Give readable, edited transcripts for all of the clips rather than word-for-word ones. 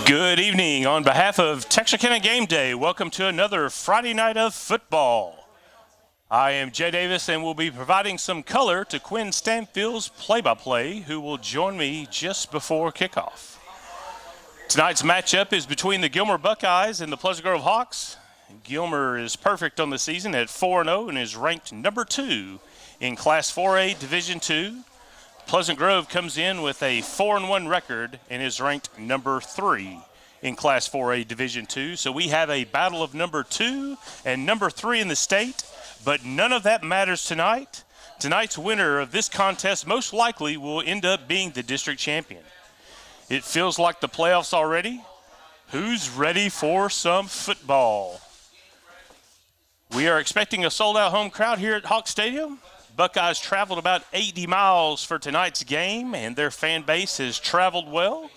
Good evening. On behalf of Texarkana Gameday, welcome to another Friday night of football. I am Jay Davis and will be providing some color to Quinn Stanfield's play-by-play, who will join me just before kickoff. Tonight's matchup is between the Gilmer Buckeyes and the Pleasant Grove Hawks. Gilmer is perfect on the season at 4-0 and is ranked number 2 in Class 4A Division II. Pleasant Grove comes in with a 4-1 record and is ranked number 3 in Class 4A Division II. So we have a battle of number 2 and number 3 in the state, but none of that matters tonight. Tonight's winner of this contest most likely will end up being the district champion. It feels like the playoffs already. Who's ready for some football? We are expecting a sold-out home crowd here at Hawk Stadium. Buckeyes traveled about 80 miles for tonight's game, and their fan base has traveled well.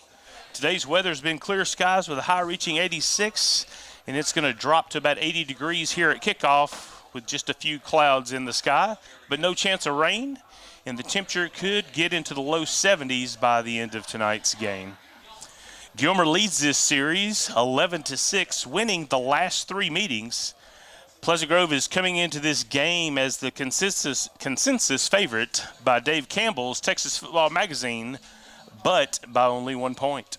Today's weather's been clear skies with a high reaching 86, and it's going to drop to about 80 degrees here at kickoff with just a few clouds in the sky, but no chance of rain, and the temperature could get into the low 70s by the end of tonight's game. Gilmer leads this series 11-6, winning the last 3 meetings. Pleasant Grove is coming into this game as the consensus favorite by Dave Campbell's Texas Football Magazine, but by only 1 point.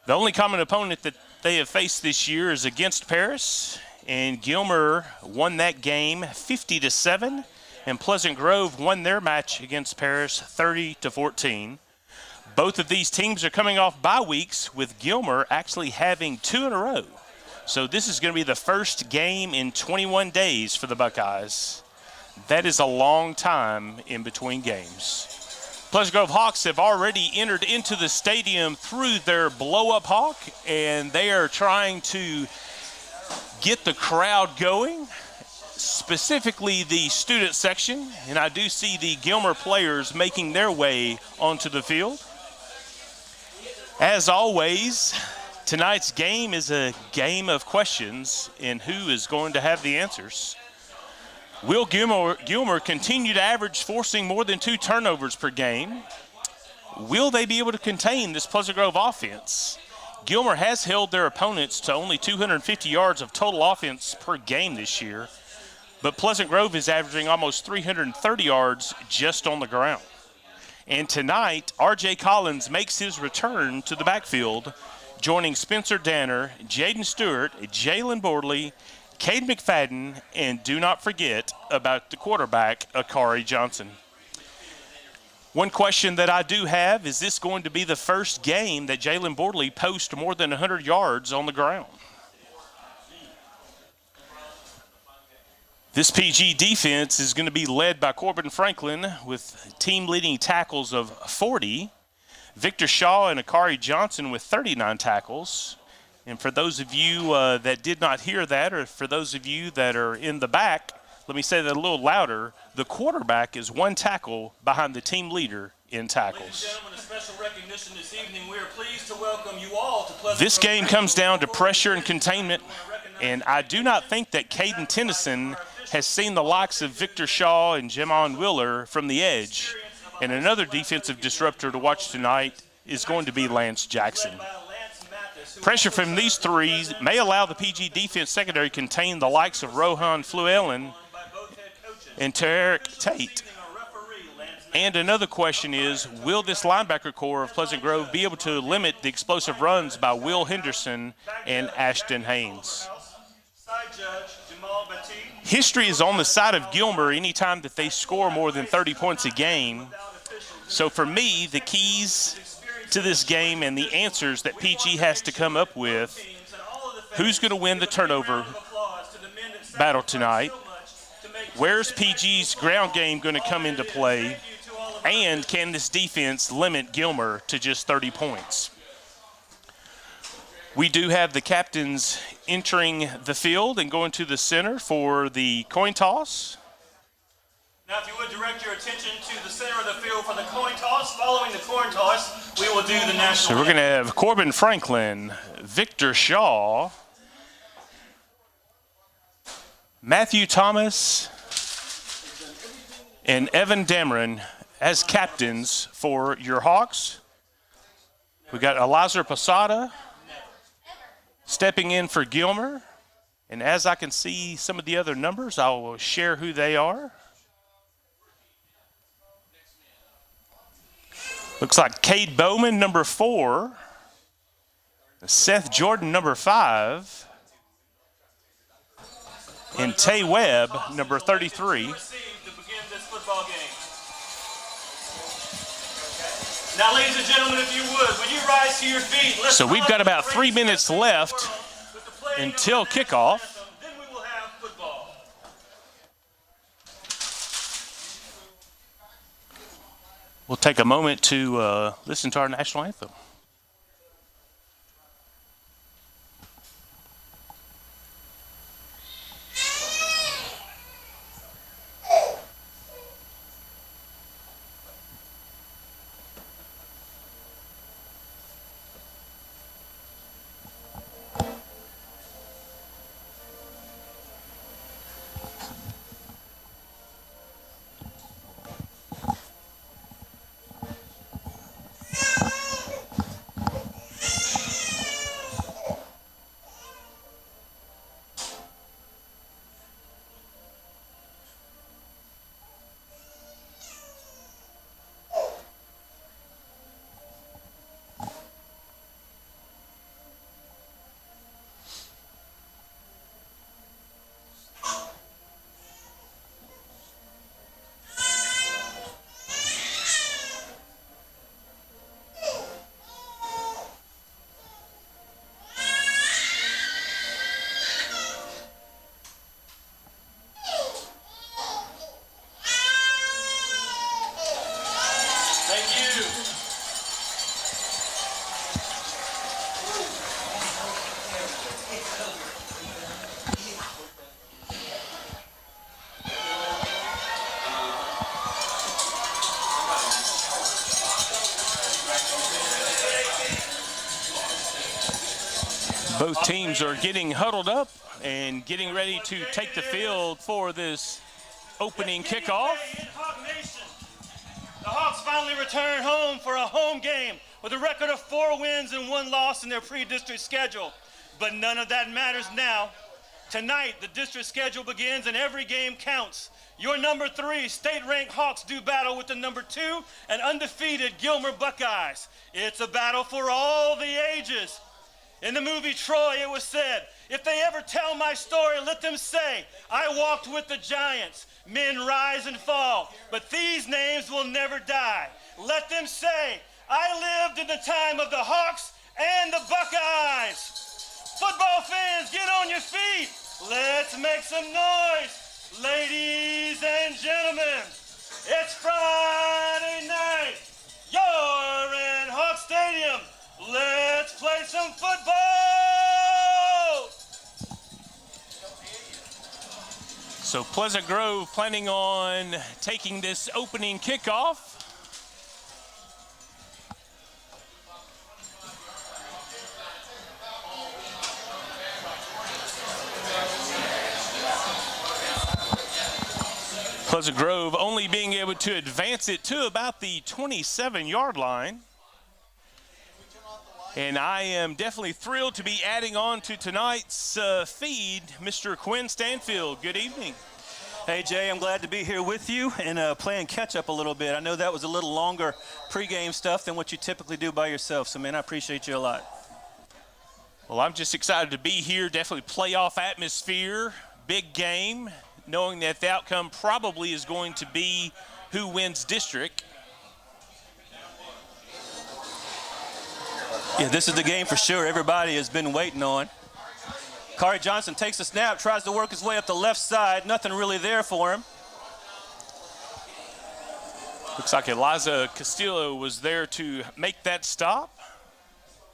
The only common opponent that they have faced this year is against Paris, and Gilmer won that game 50-7, and Pleasant Grove won their match against Paris 30-14. Both of these teams are coming off bye weeks, with Gilmer actually having 2 in a row. So this is going to be the first game in 21 days for the Buckeyes. That is a long time in between games. Pleasant Grove Hawks have already entered into the stadium through their blow-up hawk, and they are trying to get the crowd going, specifically the student section. And I do see the Gilmer players making their way onto the field. As always, tonight's game is a game of questions, and who is going to have the answers? Will Gilmer continue to average forcing more than 2 turnovers per game? Will they be able to contain this Pleasant Grove offense? Gilmer has held their opponents to only 250 yards of total offense per game this year, but Pleasant Grove is averaging almost 330 yards just on the ground. And tonight, R.J. Collins makes his return to the backfield, joining Spencer Danner, Jaden Stewart, Jalen Bordley, Cade McFadden, and do not forget about the quarterback, Akari Johnson. One question that I do have, is this going to be the first game that Jalen Bordley posts more than 100 yards on the ground? This PG defense is going to be led by Corbin Franklin with team-leading tackles of 40, Victor Shaw and Akari Johnson with 39 tackles. And for those of you that did not hear that, or for those of you that are in the back, let me say that a little louder. The quarterback is 1 tackle behind the team leader in tackles. Ladies and gentlemen, a special recognition this evening. We are pleased to welcome you all to Pleasant This game comes down to pressure and containment, and I do not think that Caden Tennyson has seen the likes of Victor Shaw and Jamon Wheeler from the edge. And another defensive disruptor to watch tonight is going to be Lance Jackson. Pressure from these 3 may allow the PG defense secondary to contain the likes of Rohan Fluellen and Tarek Tate. And another question is, will this linebacker core of Pleasant Grove be able to limit the explosive runs by Will Henderson and Ashton Haynes? History is on the side of Gilmer anytime that they score more than 30 points a game. So for me, the keys to this game and the answers that PG has to come up with, who's going to win the turnover battle tonight? Where's PG's ground game going to come into play? And can this defense limit Gilmer to just 30 points? We do have the captains entering the field and going to the center for the coin toss. Now, if you would direct your attention to the center of the field for the coin toss. Following the coin toss, we will do the national. So we're going to have Corbin Franklin, Victor Shaw, Matthew Thomas, and Evan Dameron as captains for your Hawks. We got Elazar Posada, Stepping in for Gilmer. And as I can see some of the other numbers, I will share who they are. Looks like Cade Bowman, number 4. Seth Jordan, number 5. And Tay Webb, number 33. Now, ladies and gentlemen, if you would you rise to your feet? So we've got about 3 minutes left until kickoff. Then we will have football. We'll take a moment to listen to our national anthem. Both teams are getting huddled up and getting ready to take the field for this opening kickoff. The Hawks finally return home for a home game with a record of 4 wins and 1 loss in their pre-district schedule. But none of that matters now. Tonight, the district schedule begins and every game counts. Your number 3 state-ranked Hawks do battle with the number 2 and undefeated Gilmer Buckeyes. It's a battle for all the ages. In the movie Troy, it was said, if they ever tell my story, let them say, I walked with the giants. Men rise and fall, but these names will never die. Let them say, I lived in the time of the Hawks and the Buckeyes. Football fans, get on your feet. Let's make some noise. Ladies and gentlemen, it's Friday night. You're in Hawk Stadium. Let's play some football! So Pleasant Grove planning on taking this opening kickoff. Pleasant Grove only being able to advance it to about the 27-yard line. And I am definitely thrilled to be adding on to tonight's feed, Mr. Quinn Stanfield. Good evening. Hey, Jay, I'm glad to be here with you and playing catch-up a little bit. I know that was a little longer pregame stuff than what you typically do by yourself, so, man, I appreciate you a lot. Well, I'm just excited to be here. Definitely playoff atmosphere, big game, knowing that the outcome probably is going to be who wins district. Yeah, this is the game for sure everybody has been waiting on. Kari Johnson takes the snap, tries to work his way up the left side. Nothing really there for him. Looks like Eliza Castillo was there to make that stop.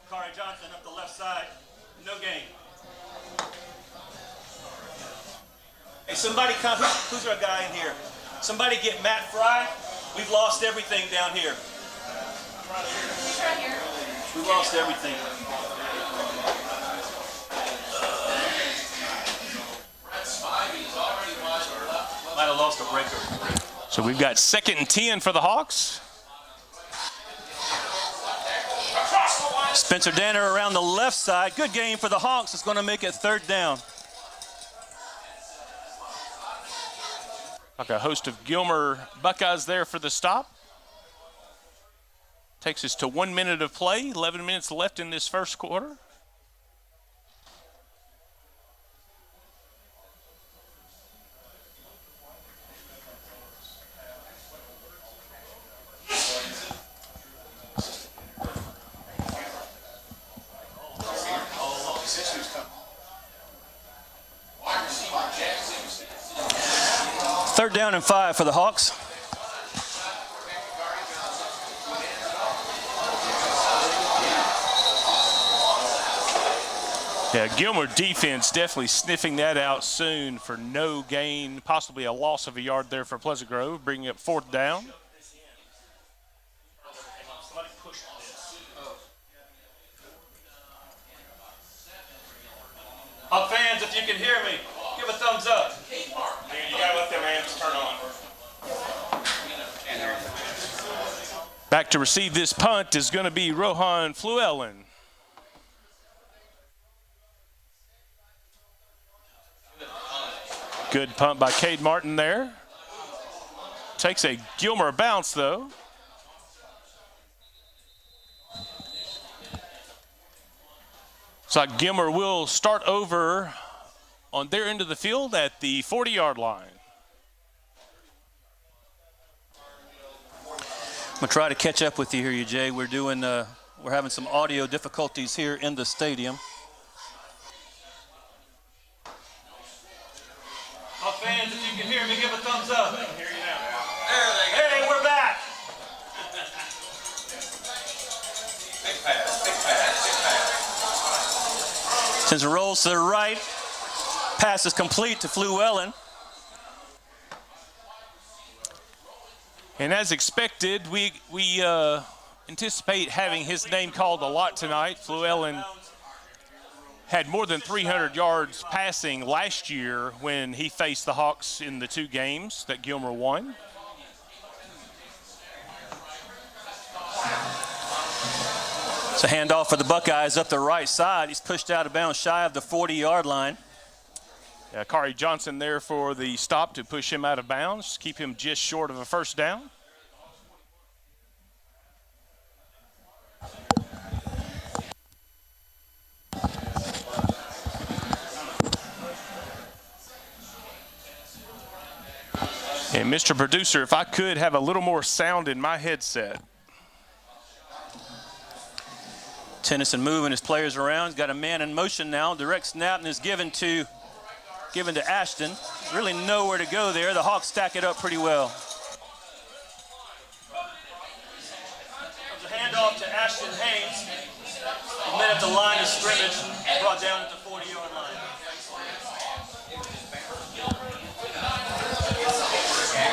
Kari Johnson up the left side, no gain. Hey, somebody come, who's our guy in here? Somebody get Matt Fry. We've lost everything down here. He's right here. We lost everything. Might have lost a breaker. So we've got 2nd and 10 for the Hawks. Spencer Danner around the left side. Good game for the Hawks. It's going to make it 3rd down. Like a host of Gilmer Buckeyes there for the stop. Takes us to 1 minute of play, 11 minutes left in this first quarter. Third down and 5 for the Hawks. Yeah, Gilmer defense definitely sniffing that out soon for no gain, possibly a loss of a yard there for Pleasant Grove, bringing up 4th down. Hawk fans, if you can hear me, give a thumbs up. Man, you gotta let them amps turn on. Back to receive this punt is going to be Rohan Fluellen. Good punt by Cade Martin there. Takes a Gilmer bounce though. So Gilmer will start over on their end of the field at the 40-yard line. I'm gonna try to catch up with you here, Jay. We're having some audio difficulties here in the stadium. Hawk fans, if you can hear me, give a thumbs up. I can hear you now. Hey, we're back. Big pass. Since it rolls to the right, pass is complete to Fluellen. And as expected, we anticipate having his name called a lot tonight. Fluellen had more than 300 yards passing last year when he faced the Hawks in the 2 games that Gilmer won. It's a handoff for the Buckeyes up the right side. He's pushed out of bounds shy of the 40-yard line. Yeah, Kari Johnson there for the stop to push him out of bounds, keep him just short of a first down. And Mr. Producer, if I could have a little more sound in my headset. Tennyson moving his players around. He's got a man in motion now. Direct snap is given to Ashton. Really nowhere to go there. The Hawks stack it up pretty well. There's a handoff to Ashton Haynes. And then at the line of scrimmage, brought down at the 40-yard line.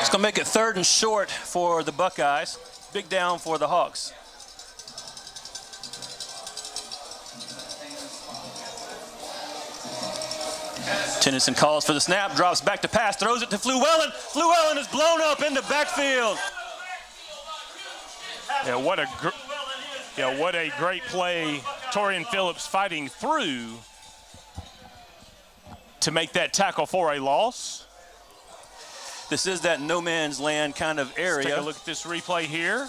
It's going to make it 3rd and short for the Buckeyes. Big down for the Hawks. Tennyson calls for the snap, drops back to pass, throws it to Fluellen. Fluellen is blown up in the backfield. Yeah, what a great play. Torian Phillips fighting through to make that tackle for a loss. This is that no man's land kind of area. Let's take a look at this replay here.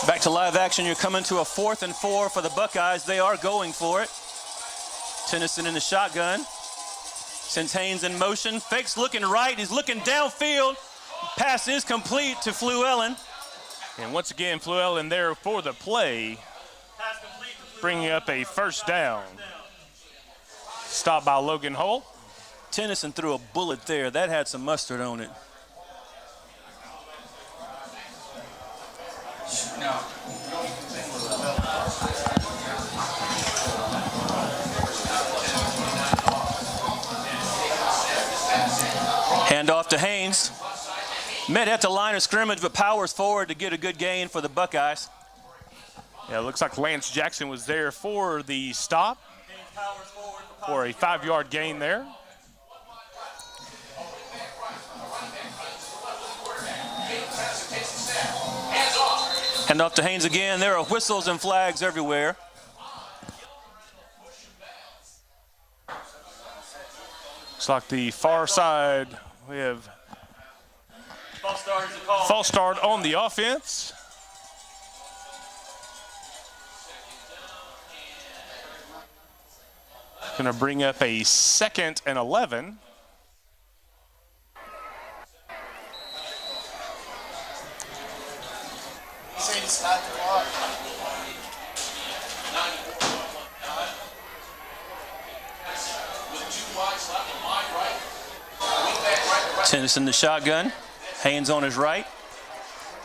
Back to live action. You're coming to a 4th and 4 for the Buckeyes. They are going for it. Tennyson in the shotgun. Sends Haynes in motion. Fakes looking right. He's looking downfield. Pass is complete to Fluellen. And once again, Fluellen there for the play, bringing up a first down. Stopped by Logan Hull. Tennyson threw a bullet there. That had some mustard on it. No. Handoff to Haynes. Met at the line of scrimmage, but powers forward to get a good gain for the Buckeyes. Yeah, it looks like Lance Jackson was there for the stop for a 5-yard gain there. Hand off to Haynes again. There are whistles and flags everywhere. Looks like the far side, we have false start on the offense. Going to bring up a 2nd and 11. Tennyson the shotgun. Haynes on his right.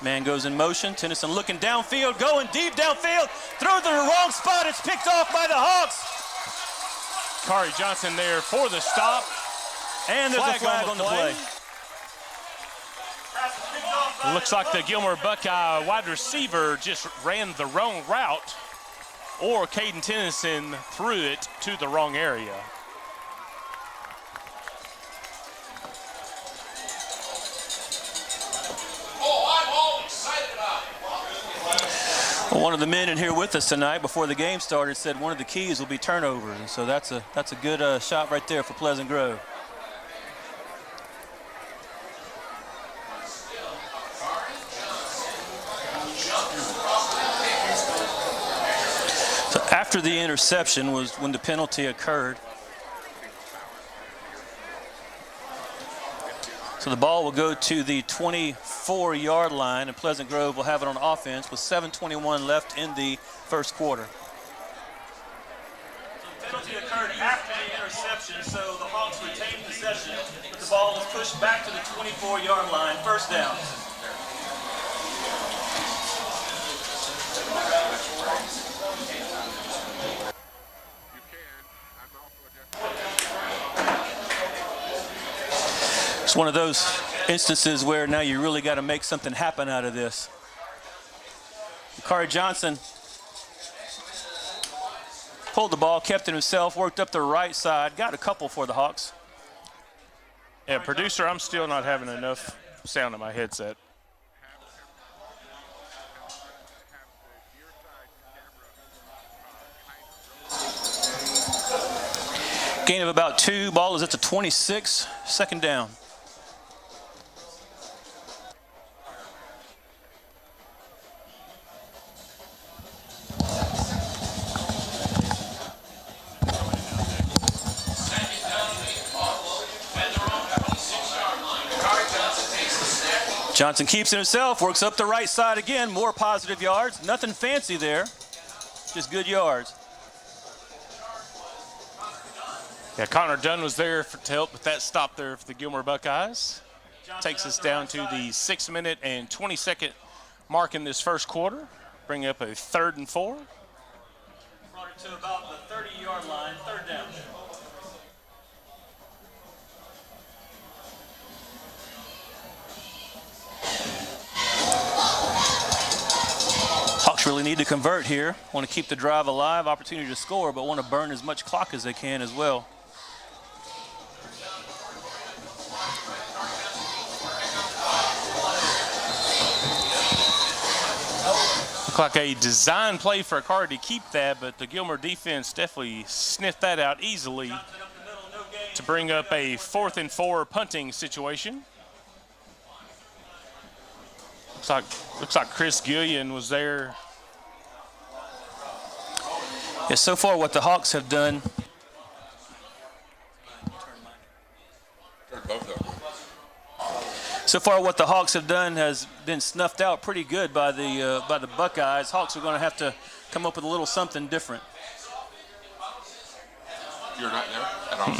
Man goes in motion. Tennyson looking downfield, going deep downfield. Throws it in the wrong spot. It's picked off by the Hawks. Kari Johnson there for the stop. And there's a flag on the play. Looks like the Gilmer Buckeye wide receiver just ran the wrong route, or Caden Tennyson threw it to the wrong area. Well, one of the men in here with us tonight before the game started said one of the keys will be turnovers, and so that's a good shot right there for Pleasant Grove. So after the interception was when the penalty occurred. So the ball will go to the 24-yard line, and Pleasant Grove will have it on offense with 7:21 left in the first quarter. The penalty occurred after the interception, so the Hawks retained possession, but the ball is pushed back to the 24-yard line, first down. It's one of those instances where now you really got to make something happen out of this. Kari Johnson pulled the ball, kept it himself, worked up the right side, got a couple for the Hawks. Yeah, producer, I'm still not having enough sound in my headset. Gain of about 2. Ball is at the 26, second down. Johnson keeps it himself, works up the right side again, more positive yards. Nothing fancy there, just good yards. Yeah, Connor Dunn was there to help with that stop there for the Gilmer Buckeyes. Takes us down to the 6-minute and 20-second mark in this first quarter. Bring up a 3rd and 4. Brought it to about the 30-yard line, third down. Hawks really need to convert here. Want to keep the drive alive, opportunity to score, but want to burn as much clock as they can as well. Looked like a design play for a Kari to keep that, but the Gilmer defense definitely sniffed that out easily to bring up a 4th and 4 punting situation. Looks like Chris Gillian was there. Yeah, so far what the Hawks have done. So far what the Hawks have done has been snuffed out pretty good by the Buckeyes. Hawks are going to have to come up with a little something different. You're not there at all.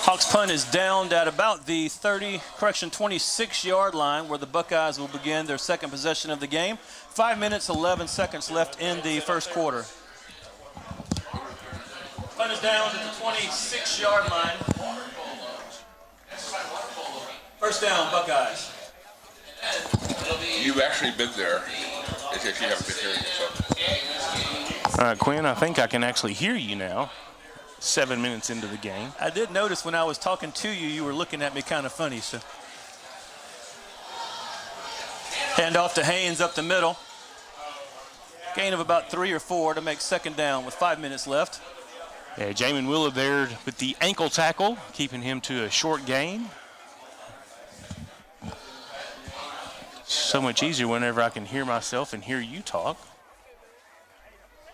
Hawks punt is downed at about the 26-yard line where the Buckeyes will begin their second possession of the game. 5 minutes, 11 seconds left in the first quarter. Punt is down to the 26-yard line. First down, Buckeyes. You've actually been there. It's if you haven't been hearing yourself. All right, Quinn, I think I can actually hear you now. 7 minutes into the game. I did notice when I was talking to you, you were looking at me kind of funny. So Hand off to Haynes up the middle. Gain of about 3 or 4 to make second down with 5 minutes left. Yeah, Jamin Wheeler there with the ankle tackle, keeping him to a short gain. So much easier whenever I can hear myself and hear you talk.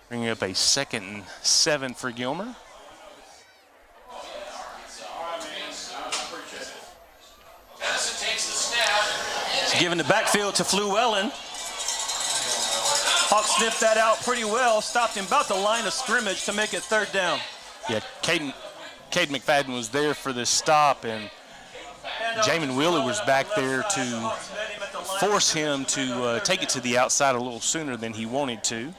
Bringing up a 2nd and 7 for Gilmer. Giving the backfield to Fluellen. Hawks sniffed that out pretty well, stopped him about the line of scrimmage to make it 3rd down. Yeah, Cade McFadden was there for this stop, and Jamin Wheeler was back there to force him to take it to the outside a little sooner than he wanted to.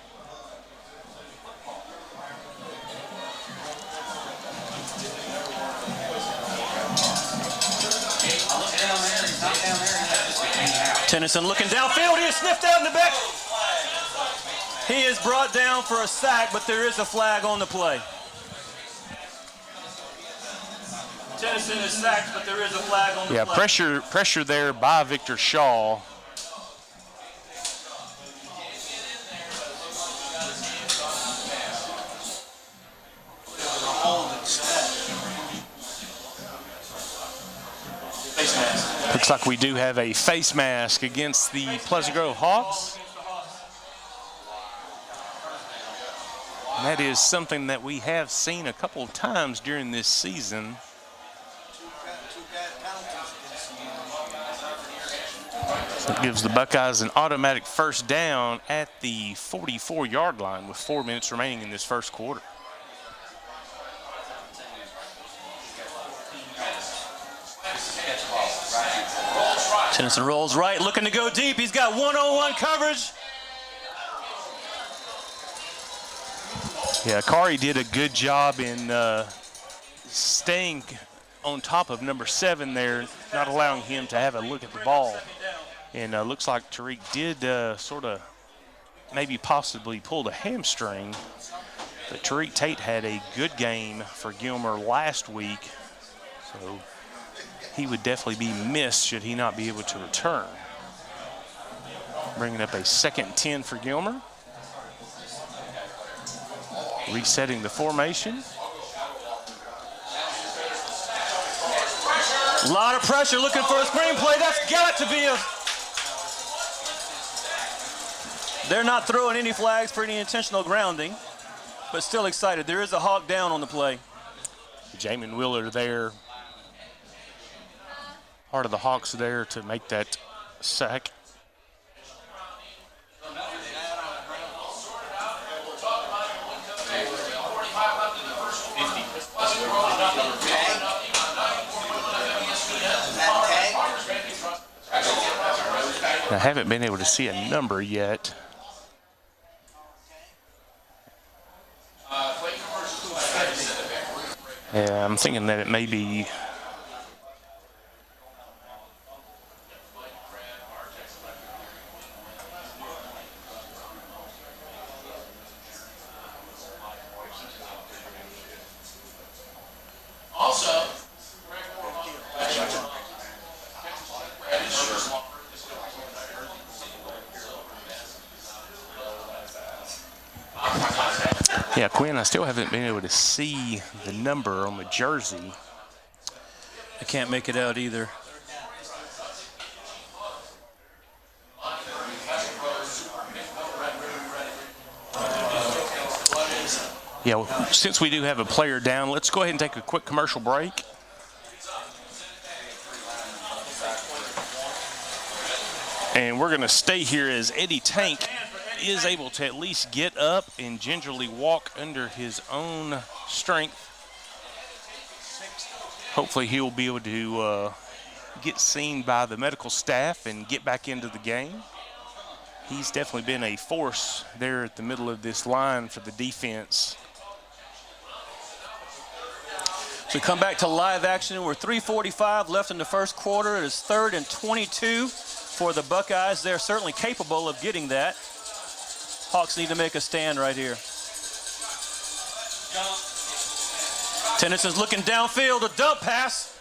Tennyson looking downfield. He is sniffed out in the back. He is brought down for a sack, but there is a flag on the play. Tennyson is sacked, but there is a flag on the play. Yeah, pressure there by Victor Shaw. Looks like we do have a face mask against the Pleasant Grove Hawks. And that is something that we have seen a couple of times during this season. So it gives the Buckeyes an automatic 1st down at the 44-yard line with 4 minutes remaining in this 1st quarter. Tennyson rolls right, looking to go deep. He's got 1-on-1 coverage. Yeah, Kari did a good job in staying on top of number 7 there, not allowing him to have a look at the ball. And looks like Tariq did sort of maybe possibly pulled a hamstring. But Tariq Tate had a good game for Gilmer last week. So he would definitely be missed should he not be able to return. Bringing up a 2nd and 10 for Gilmer. Resetting the formation. A lot of pressure, looking for a screenplay. That's got to be a... They're not throwing any flags for any intentional grounding, but still excited. There is a Hawk down on the play. Jamin Wheeler there. Part of the Hawks there to make that sack. I haven't been able to see a number yet. Yeah, I'm thinking that it may be Yeah, Quinn, I still haven't been able to see the number on the jersey. I can't make it out either. Yeah, well, since we do have a player down, let's go ahead and take a quick commercial break. And we're going to stay here as Eddie Tank is able to at least get up and gingerly walk under his own strength. Hopefully he'll be able to get seen by the medical staff and get back into the game. He's definitely been a force there at the middle of this line for the defense. So we come back to live action. We're 3:45 left in the 1st quarter. It is 3rd and 22 for the Buckeyes. They're certainly capable of getting that. Hawks need to make a stand right here. Tennyson's looking downfield, a dump pass.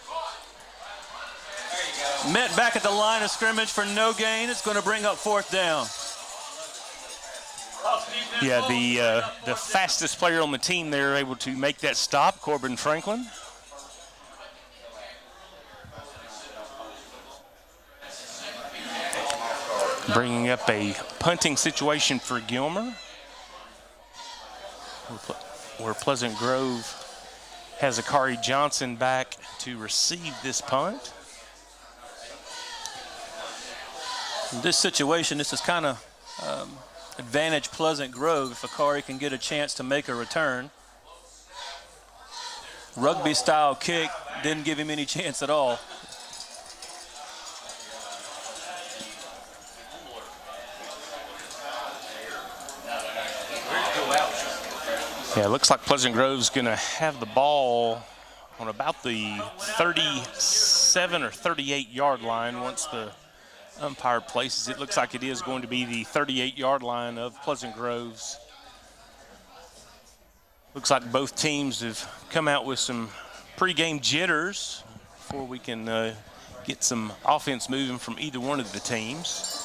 There you go. Met back at the line of scrimmage for no gain. It's going to bring up 4th down. Yeah, the fastest player on the team there able to make that stop, Corbin Franklin. Bringing up a punting situation for Gilmer, where Pleasant Grove has Akari Johnson back to receive this punt. In this situation, this is kind of advantage Pleasant Grove if Akari can get a chance to make a return. Rugby style kick didn't give him any chance at all. Yeah, it looks like Pleasant Grove's going to have the ball on about the 37 or 38-yard line once the umpire places. It looks like it is going to be the 38-yard line of Pleasant Grove's. Looks like both teams have come out with some pregame jitters before we can get some offense moving from either one of the teams.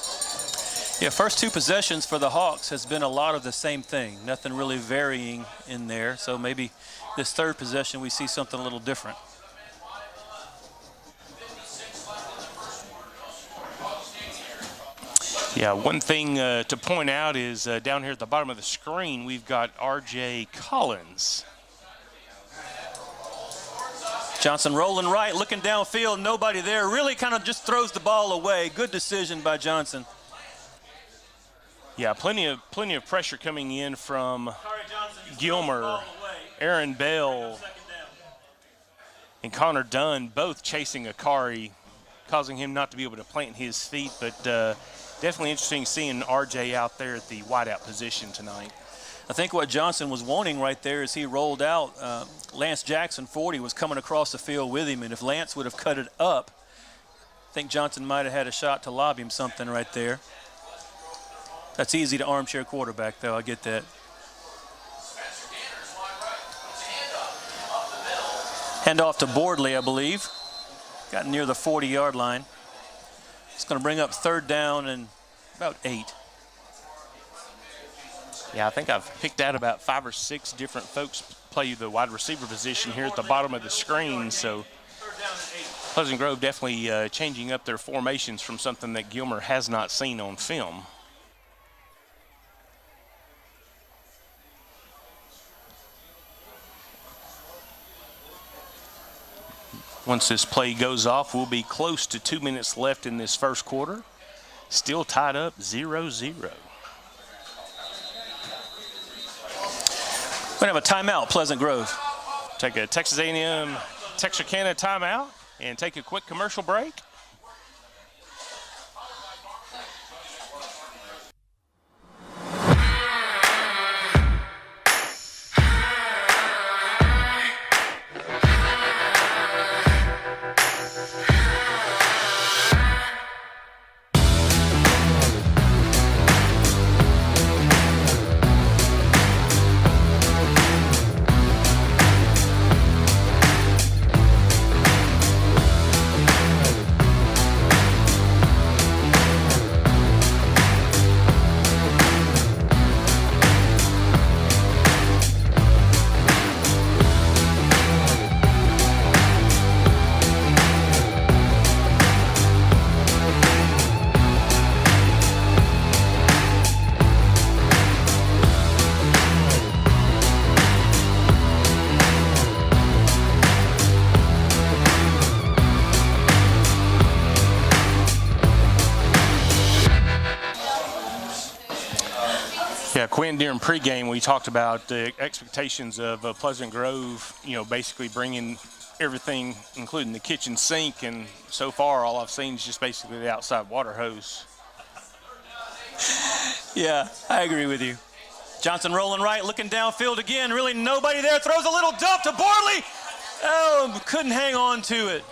Yeah, first 2 possessions for the Hawks has been a lot of the same thing. Nothing really varying in there. So maybe this 3rd possession we see something a little different. Yeah, one thing to point out is down here at the bottom of the screen, we've got R.J. Collins. Johnson rolling right, looking downfield, nobody there. Really kind of just throws the ball away. Good decision by Johnson. Yeah, plenty of pressure coming in from Gilmer, Aaron Bell, and Connor Dunn, both chasing Akari, causing him not to be able to plant his feet. But definitely interesting seeing RJ out there at the wideout position tonight. I think what Johnson was wanting right there is he rolled out. Lance Jackson, 40, was coming across the field with him, and if Lance would have cut it up, I think Johnson might have had a shot to lob him something right there. That's easy to armchair quarterback, though. I get that. Hand off to Boardley, I believe. Got near the 40-yard line. It's going to bring up 3rd down and about 8. Yeah, I think I've picked out about 5 or 6 different folks play the wide receiver position here at the bottom of the screen. So Pleasant Grove definitely changing up their formations from something that Gilmer has not seen on film. Once this play goes off, we'll be close to 2 minutes left in this first quarter. Still tied up 0-0. We're going to have a timeout, Pleasant Grove. Take a Texas A&M Texarkana timeout and take a quick commercial break. Yeah, Quinn, during pregame, we talked about the expectations of Pleasant Grove, basically bringing everything, including the kitchen sink, and so far all I've seen is just basically the outside water hose. Yeah, I agree with you. Johnson rolling right, looking downfield again. Really nobody there. Throws a little dump to Boardley. Oh, couldn't hang on to it.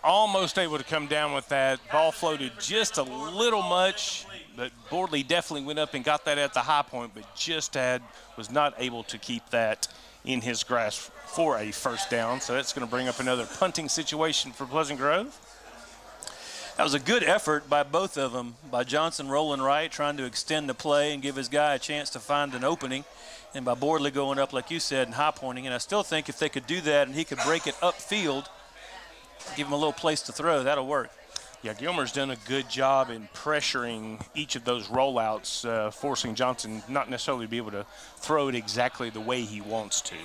Almost able to come down with that. Ball floated just a little much, but Boardley definitely went up and got that at the high point, but was not able to keep that in his grasp for a first down. So that's going to bring up another punting situation for Pleasant Grove. That was a good effort by both of them, by Johnson rolling right, trying to extend the play and give his guy a chance to find an opening, and by Bordley going up, like you said, and high pointing. And I still think if they could do that and he could break it upfield, give him a little place to throw, that'll work. Yeah, Gilmer's done a good job in pressuring each of those rollouts, forcing Johnson not necessarily to be able to throw it exactly the way he wants to.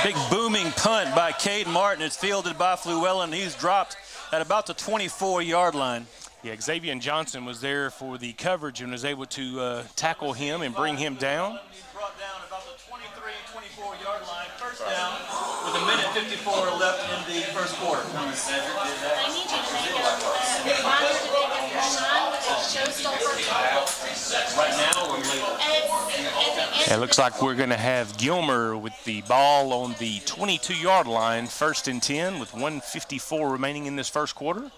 Big booming punt by Cade Martin. It's fielded by Fluellen. He's dropped at about the 24-yard line. Yeah, Xavier Johnson was there for the coverage and was able to tackle him and bring him down. He's brought down about the 23, 24-yard line. First down with 1:54 left in the first quarter. I need you to make a reminder to make a run with a showstopper. Right now or later? It looks like we're going to have Gilmer with the ball on the 22-yard line, 1st and 10, with 1:54 remaining in this first quarter.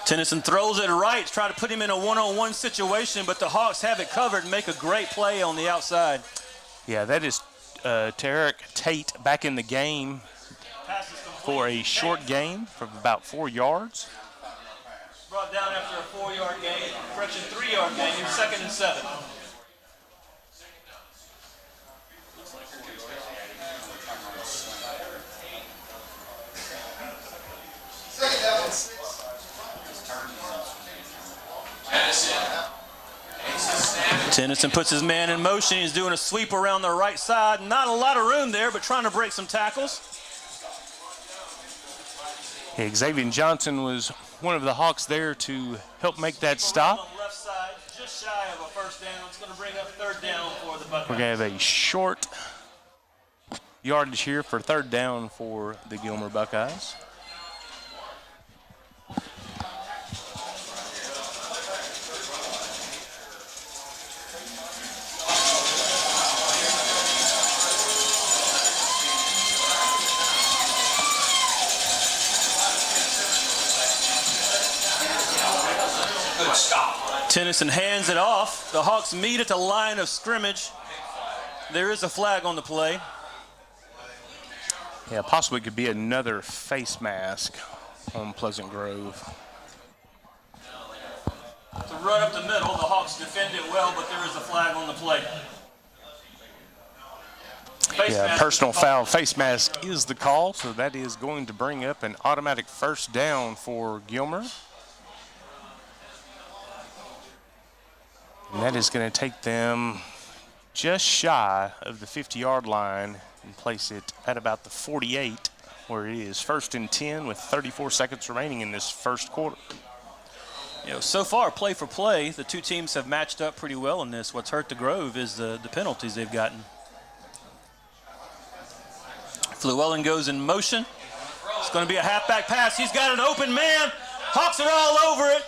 Tennyson throws it right, trying to put him in a one-on-one situation, but the Hawks have it covered and make a great play on the outside. Yeah, that is Tarek Tate back in the game for a short gain from about 4 yards. Brought down after a 4-yard gain, correction, 3-yard gain, 2nd and 7. Tennyson puts his man in motion. He's doing a sweep around the right side. Not a lot of room there, but trying to break some tackles. Yeah, Xavier Johnson was one of the Hawks there to help make that stop. On the left side, just shy of a first down. It's going to bring up 3rd down for the Buckeyes. We're going to have a short yardage here for 3rd down for the Gilmer Buckeyes. Tennyson hands it off. The Hawks meet at the line of scrimmage. There is a flag on the play. Yeah, possibly could be another face mask on Pleasant Grove. To run up the middle, the Hawks defend it well, but there is a flag on the play. Yeah, personal foul. Face mask is the call, so that is going to bring up an automatic 1st down for Gilmer. And that is going to take them just shy of the 50-yard line and place it at about the 48, where it is 1st and 10 with 34 seconds remaining in this first quarter. You know, so far, play for play, the two teams have matched up pretty well in this. What's hurt the Grove is the penalties they've gotten. Fluellen goes in motion. It's going to be a halfback pass. He's got an open man. Hawks are all over it.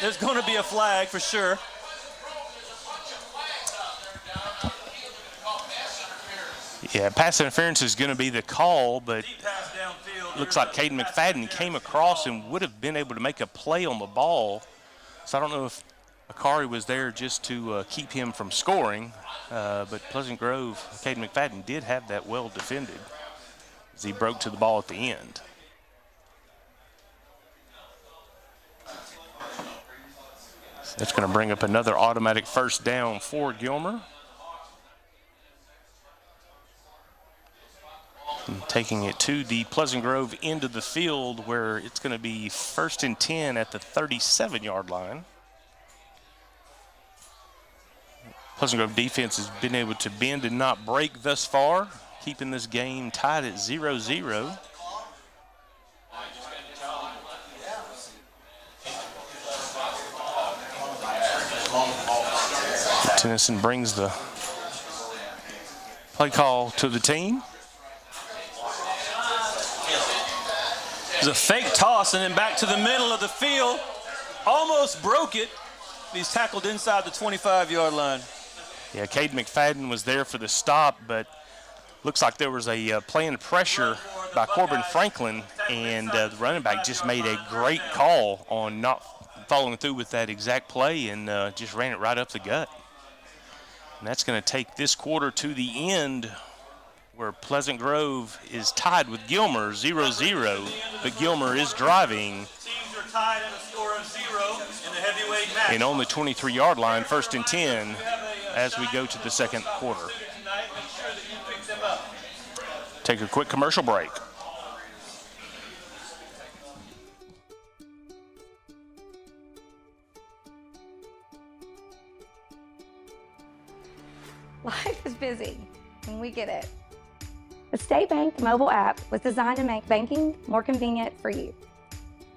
There's going to be a flag for sure. Yeah, pass interference is going to be the call, but looks like Caden McFadden came across and would have been able to make a play on the ball. So I don't know if Akari was there just to keep him from scoring, but Pleasant Grove, Caden McFadden did have that well defended as he broke to the ball at the end. So that's going to bring up another automatic 1st down for Gilmer. And taking it to the Pleasant Grove end of the field, where it's going to be 1st and 10 at the 37-yard line. Pleasant Grove defense has been able to bend and not break thus far, keeping this game tied at 0-0. Tennyson brings the play call to the team. There's a fake toss and then back to the middle of the field. Almost broke it. He's tackled inside the 25-yard line. Yeah, Cade McFadden was there for the stop, but looks like there was a planned pressure by Corbin Franklin, and the running back just made a great call on not following through with that exact play and just ran it right up the gut. And that's going to take this quarter to the end where Pleasant Grove is tied with Gilmer 0-0, but Gilmer is driving. Teams are tied in a score of 0 in the heavyweight match. And on the 23-yard line, 1st and 10, as we go to the second quarter. Take a quick commercial break. Life is busy, and we get it. The State Bank mobile app was designed to make banking more convenient for you.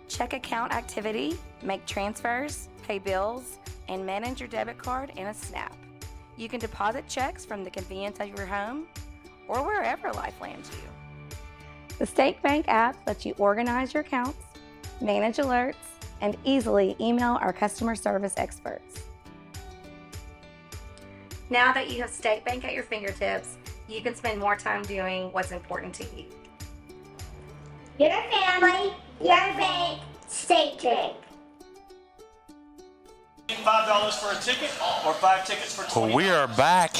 Check account activity, make transfers, pay bills, and manage your debit card in a snap. You can deposit checks from the convenience of your home or wherever life lands you. The State Bank app lets you organize your accounts, manage alerts, and easily email our customer service experts. Now that you have State Bank at your fingertips, you can spend more time doing what's important to you. Your family, your bank, State Bank. $5 for a ticket or 5 tickets for $20. Well, we are back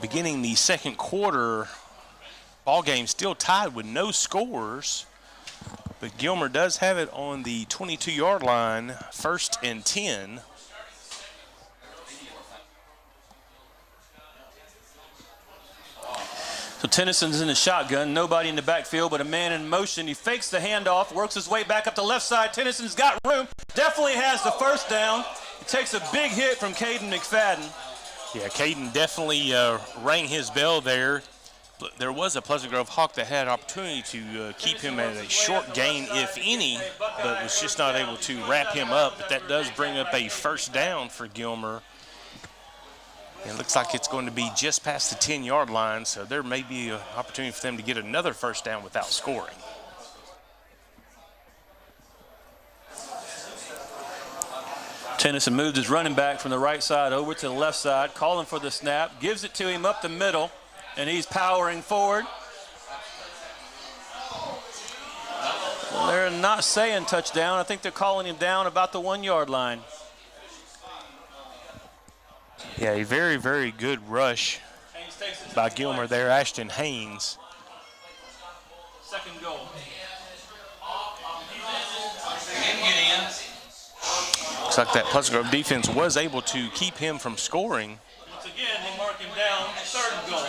beginning the second quarter. Ball game still tied with no scores, but Gilmer does have it on the 22-yard line, 1st and 10. So Tennyson's in the shotgun, nobody in the backfield but a man in motion. He fakes the handoff, works his way back up the left side. Tennyson's got room, definitely has the first down. He takes a big hit from Caden McFadden. Yeah, Caden definitely rang his bell there. But there was a Pleasant Grove Hawk that had opportunity to keep him at a short gain, if any, but was just not able to wrap him up. But that does bring up a first down for Gilmer. It looks like it's going to be just past the 10-yard line, so there may be an opportunity for them to get another first down without scoring. Tennyson moved his running back from the right side over to the left side, calling for the snap, gives it to him up the middle, and he's powering forward. Well, they're not saying touchdown. I think they're calling him down about the 1-yard line. Yeah, a very, very good rush by Gilmer there, Ashton Haynes. Second goal. Looks like that Pleasant Grove defense was able to keep him from scoring. Once again, they mark him down, 3rd goal.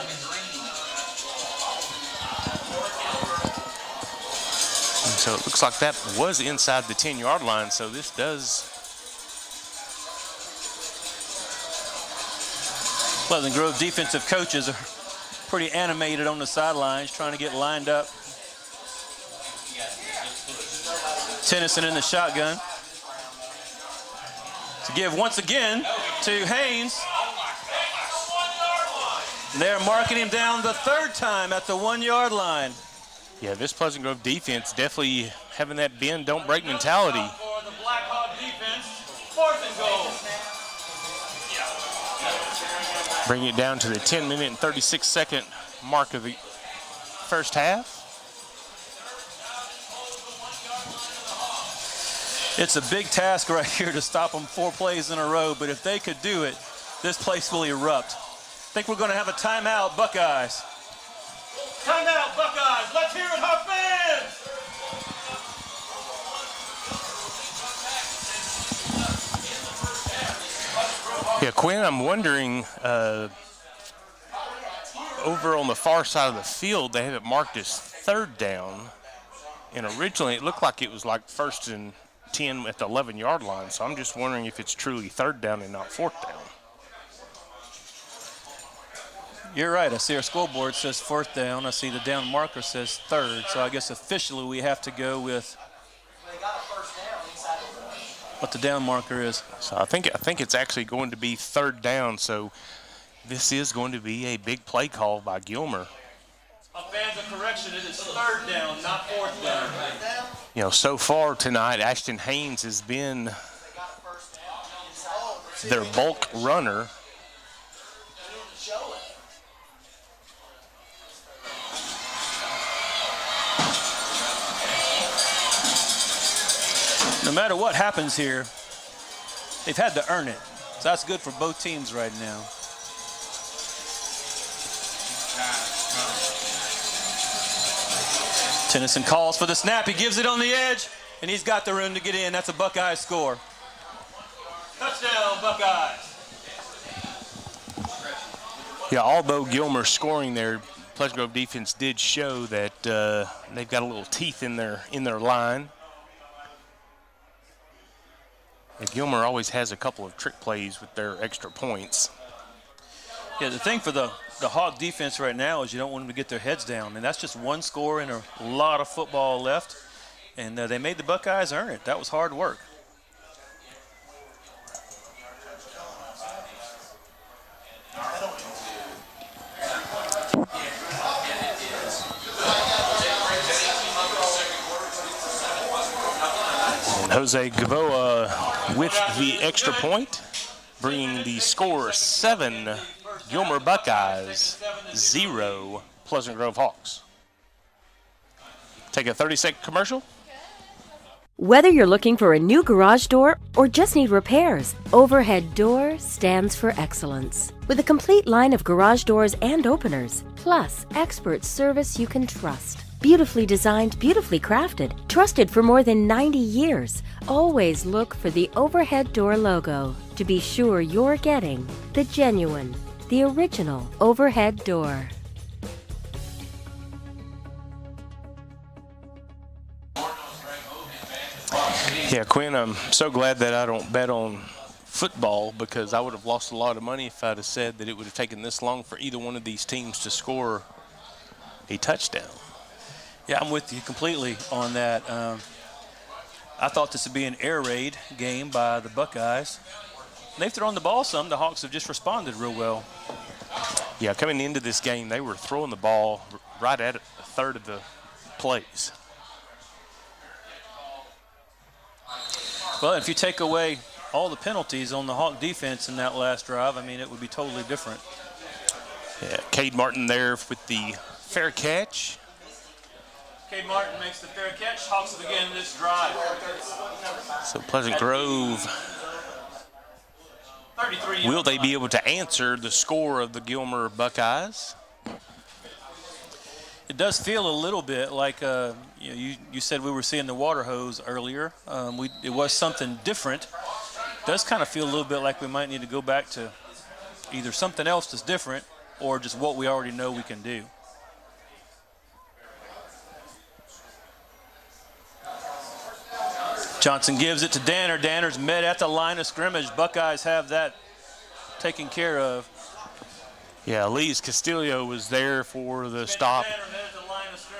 And so it looks like that was inside the 10-yard line, so this does. Pleasant Grove defensive coaches are pretty animated on the sidelines trying to get lined up. Tennyson in the shotgun. To give once again to Haynes. They're marking him down the 3rd time at the 1-yard line. Yeah, this Pleasant Grove defense definitely having that bend, don't break mentality. For the Black Hawk defense, 4th and goal. Bring it down to the 10-minute and 36-second mark of the first half. It's a big task right here to stop them 4 plays in a row, but if they could do it, this place will erupt. I think we're going to have a timeout, Buckeyes. Timeout, Buckeyes. Let's hear it, our fans. Yeah, Quinn, I'm wondering, over on the far side of the field, they have it marked as 3rd down. And originally it looked like it was like 1st and 10 at the 11-yard line. So I'm just wondering if it's truly 3rd down and not 4th down. You're right. I see our scoreboard says 4th down. I see the down marker says 3rd. So I guess officially we have to go with what the down marker is. So I think it's actually going to be 3rd down. So this is going to be a big play call by Gilmer. A fans of correction, it is 3rd down, not 4th down. You know, so far tonight, Ashton Haynes has been their bulk runner. No matter what happens here, they've had to earn it. So that's good for both teams right now. Tennyson calls for the snap. He gives it on the edge, and he's got the room to get in. That's a Buckeye score. Touchdown, Buckeyes. Yeah, although Gilmer scoring there, Pleasant Grove defense did show that they've got a little teeth in their line. And Gilmer always has a couple of trick plays with their extra points. Yeah, the thing for the Hawk defense right now is you don't want them to get their heads down. And that's just one score and a lot of football left. And they made the Buckeyes earn it. That was hard work. And Jose Gavoa with the extra point, bringing the score 7 Gilmer Buckeyes, 0 Pleasant Grove Hawks. Take a 30-second commercial. Whether you're looking for a new garage door or just need repairs, Overhead Door stands for excellence. With a complete line of garage doors and openers, plus expert service you can trust. Beautifully designed, beautifully crafted, trusted for more than 90 years. Always look for the Overhead Door logo to be sure you're getting the genuine, the original Overhead Door. Yeah, Quinn, I'm so glad that I don't bet on football because I would have lost a lot of money if I'd have said that it would have taken this long for either one of these teams to score a touchdown. Yeah, I'm with you completely on that. I thought this would be an air raid game by the Buckeyes. They've thrown the ball some. The Hawks have just responded real well. Yeah, coming into this game, they were throwing the ball right at a third of the plays. Well, if you take away all the penalties on the Hawk defense in that last drive, I mean, it would be totally different. Yeah, Cade Martin there with the fair catch. Cade Martin makes the fair catch. Hawks it again this drive. So Pleasant Grove, will they be able to answer the score of the Gilmer Buckeyes? It does feel a little bit like you said we were seeing the water hose earlier. It was something different. It does kind of feel a little bit like we might need to go back to either something else that's different or just what we already know we can do. Johnson gives it to Danner. Danner's met at the line of scrimmage. Buckeyes have that taken care of. Yeah, Elise Castillo was there for the stop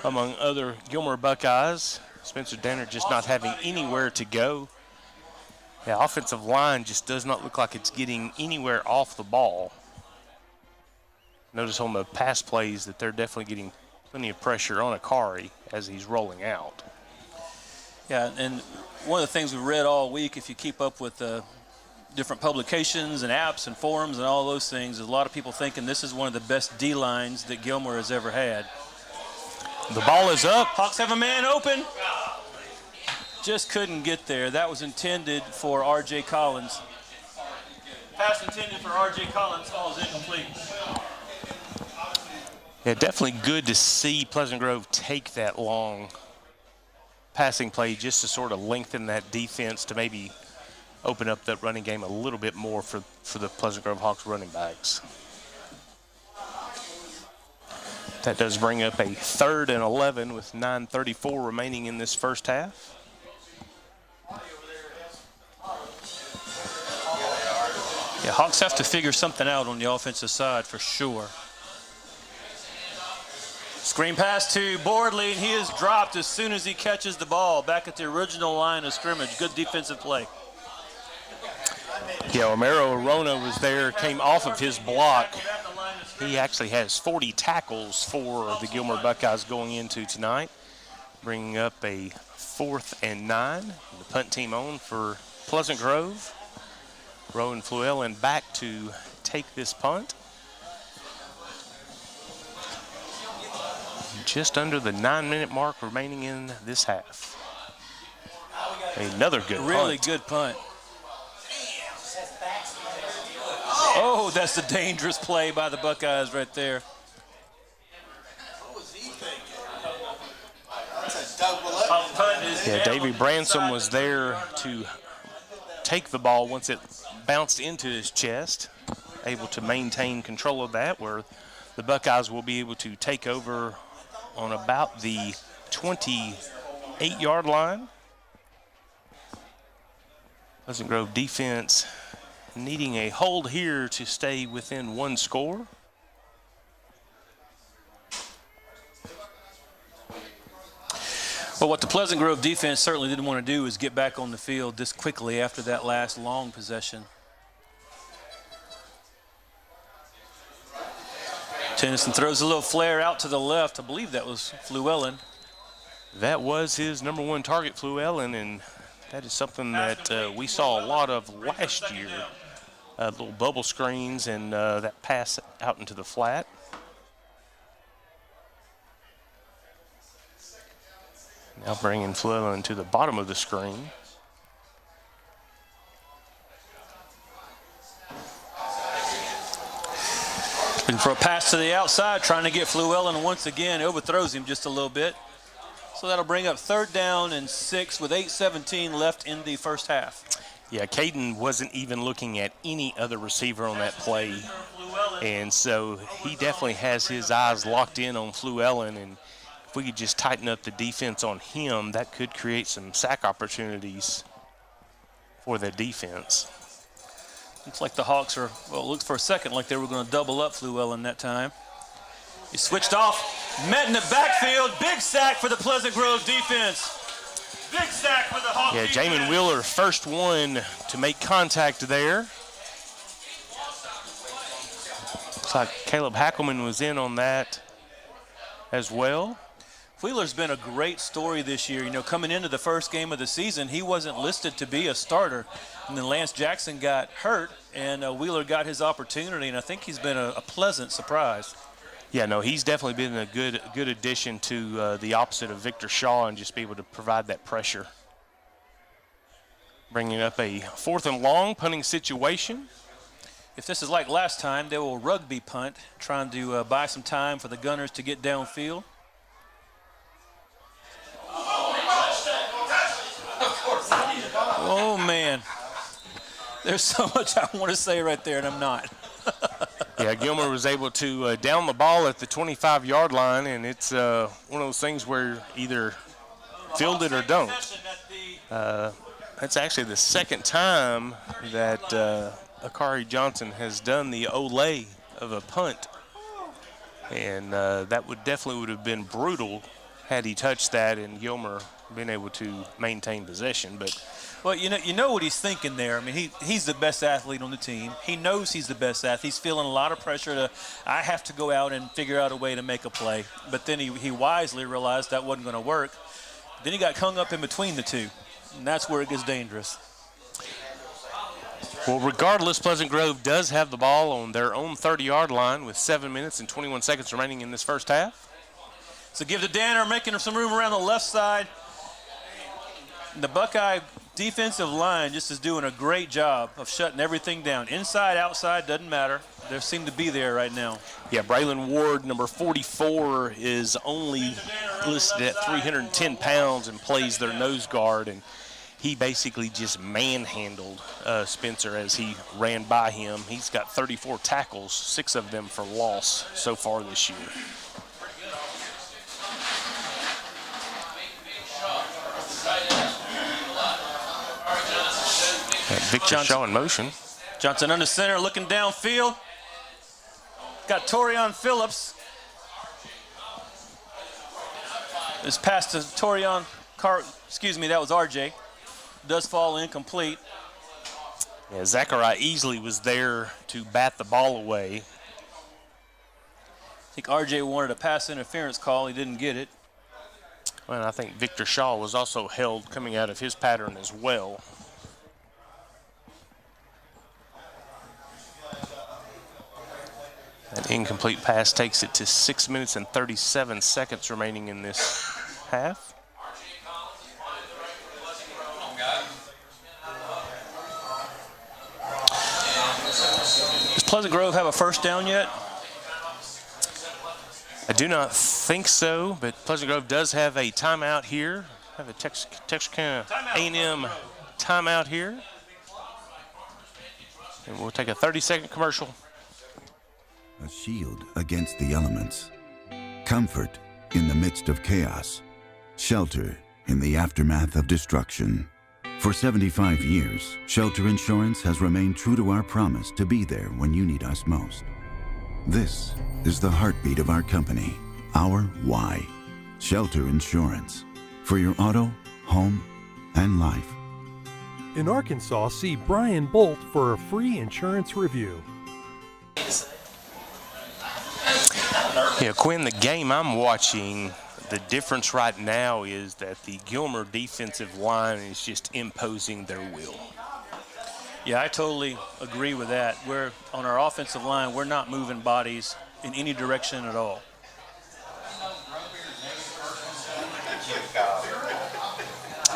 among other Gilmer Buckeyes. Spencer Danner just not having anywhere to go. The offensive line just does not look like it's getting anywhere off the ball. Notice on the pass plays that they're definitely getting plenty of pressure on Akari as he's rolling out. Yeah, and one of the things we read all week, if you keep up with different publications and apps and forums and all those things, is a lot of people thinking this is one of the best D-lines that Gilmer has ever had. The ball is up. Hawks have a man open. Just couldn't get there. That was intended for R.J. Collins. Pass intended for R.J. Collins falls incomplete. Yeah, definitely good to see Pleasant Grove take that long passing play just to sort of lengthen that defense to maybe open up that running game a little bit more for the Pleasant Grove Hawks running backs. That does bring up a 3rd and 11 with 9:34 remaining in this first half. Yeah, Hawks have to figure something out on the offensive side for sure. Screen pass to Boardley, and he is dropped as soon as he catches the ball. Back at the original line of scrimmage. Good defensive play. Yeah, Romero Arona was there, came off of his block. He actually has 40 tackles for the Gilmer Buckeyes going into tonight, bringing up a 4th and 9. The punt team on for Pleasant Grove. Rowan Fluellen back to take this punt. Just under the 9-minute mark remaining in this half. Another good punt. Really good punt. Oh, that's a dangerous play by the Buckeyes right there. Yeah, Davey Bransom was there to take the ball once it bounced into his chest, able to maintain control of that, where the Buckeyes will be able to take over on about the 28-yard line. Pleasant Grove defense needing a hold here to stay within one score. Well, what the Pleasant Grove defense certainly didn't want to do is get back on the field this quickly after that last long possession. Tennyson throws a little flare out to the left. I believe that was Fluellen. That was his number one target, Fluellen, and that is something that we saw a lot of last year. Little bubble screens and that pass out into the flat. Now bringing Fluellen to the bottom of the screen. Looking for a pass to the outside, trying to get Fluellen once again. Overthrows him just a little bit. So that'll bring up 3rd down and 6 with 8:17 left in the first half. Yeah, Caden wasn't even looking at any other receiver on that play. And so he definitely has his eyes locked in on Fluellen, and if we could just tighten up the defense on him, that could create some sack opportunities for the defense. Looks like the Hawks are, well, it looks for a second like they were going to double up Fluellen that time. He switched off, met in the backfield, big sack for the Pleasant Grove defense. Big sack for the Hawks defense. Yeah, Jamin Wheeler, first one to make contact there. Looks like Caleb Hackelman was in on that as well. Wheeler's been a great story this year. You know, coming into the first game of the season, he wasn't listed to be a starter. And then Lance Jackson got hurt, and Wheeler got his opportunity, and I think he's been a pleasant surprise. Yeah, no, he's definitely been a good addition to the opposite of Victor Shaw and just be able to provide that pressure. Bringing up a 4th and long punting situation. If this is like last time, they will rugby punt, trying to buy some time for the Gunners to get downfield. Oh, man. There's so much I want to say right there, and I'm not. Yeah, Gilmer was able to down the ball at the 25-yard line, and it's one of those things where either field it or don't. That's actually the second time that Akari Johnson has done the Olay of a punt, and that would have been brutal had he touched that and Gilmer been able to maintain possession. But well, you know what he's thinking there. I mean, he's the best athlete on the team. He knows he's the best athlete. He's feeling a lot of pressure I have to go out and figure out a way to make a play. But then he wisely realized that wasn't going to work. Then he got hung up in between the two, and that's where it gets dangerous. Well, regardless, Pleasant Grove does have the ball on their own 30-yard line with 7 minutes and 21 seconds remaining in this first half. So give to Danner, making some room around the left side. The Buckeye defensive line just is doing a great job of shutting everything down. Inside, outside, doesn't matter. They seem to be there right now. Yeah, Braylon Ward, number 44, is only listed at 310 pounds and plays their nose guard, and he basically just manhandled Spencer as he ran by him. He's got 34 tackles, 6 of them for loss so far this year. Victor Shaw in motion. Johnson under center, looking downfield. Got Torian Phillips. This pass to Torian that was RJ. Does fall incomplete. Yeah, Zachariah Easley was there to bat the ball away. I think RJ wanted a pass interference call. He didn't get it. Well, I think Victor Shaw was also held coming out of his pattern as well. An incomplete pass takes it to 6 minutes and 37 seconds remaining in this half. Does Pleasant Grove have a first down yet? I do not think so, but Pleasant Grove does have a timeout here have a Texarkana A&M timeout here. And we'll take a 30-second commercial. A shield against the elements. Comfort in the midst of chaos. Shelter in the aftermath of destruction. For 75 years, Shelter Insurance has remained true to our promise to be there when you need us most. This is the heartbeat of our company, our why. Shelter Insurance. For your auto, home, and life. In Arkansas, see Brian Bolt for a free insurance review. Yeah, Quinn, the game I'm watching, the difference right now is that the Gilmer defensive line is just imposing their will. Yeah, I totally agree with that. We're on our offensive line, we're not moving bodies in any direction at all.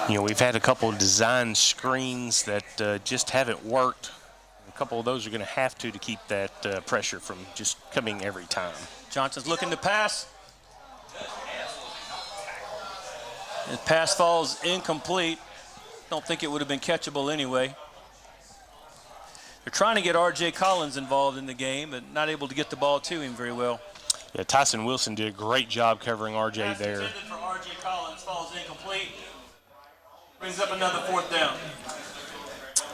You know, we've had a couple of design screens that just haven't worked. A couple of those are going to have to keep that pressure from just coming every time. Johnson's looking to pass. His pass falls incomplete. Don't think it would have been catchable anyway. They're trying to get R.J. Collins involved in the game, but not able to get the ball to him very well. Yeah, Tyson Wilson did a great job covering R.J. Pass there. intended for R.J. Collins falls incomplete. Brings up another fourth down.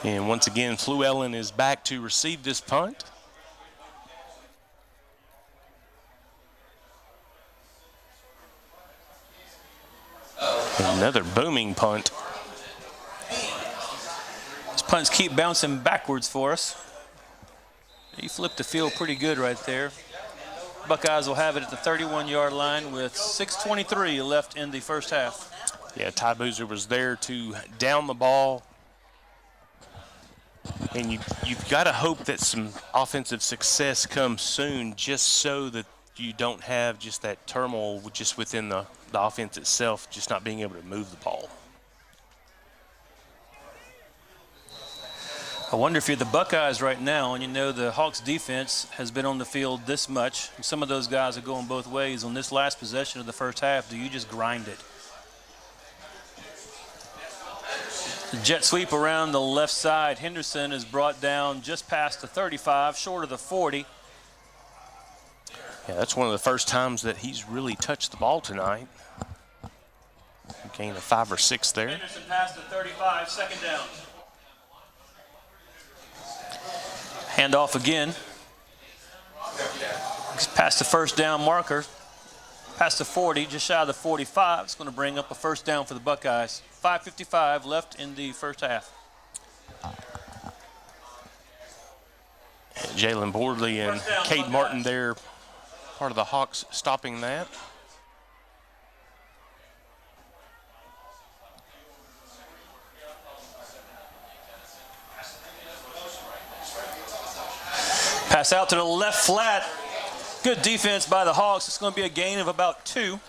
And once again, Fluellen is back to receive this punt. Another booming punt. These punts keep bouncing backwards for us. He flipped the field pretty good right there. Buckeyes will have it at the 31-yard line with 6:23 left in the first half. Yeah, Ty Boozer was there to down the ball. And you've got to hope that some offensive success comes soon, just so that you don't have just that turmoil just within the offense itself, just not being able to move the ball. I wonder if you're the Buckeyes right now, and you know the Hawks defense has been on the field this much, and some of those guys are going both ways. On this last possession of the first half, do you just grind it? The jet sweep around the left side. Henderson is brought down just past the 35, short of the 40. Yeah, that's one of the first times that he's really touched the ball tonight. Gain of 5 or 6 there. Henderson past the 35, second down. Handoff again. He's past the first down marker. Past the 40, just shy of the 45. It's going to bring up a first down for the Buckeyes. 5:55 left in the first half. Jalen Boardley and Cade Martin there, part of the Hawks stopping that. Pass out to the left flat. Good defense by the Hawks. It's going to be a gain of about 2.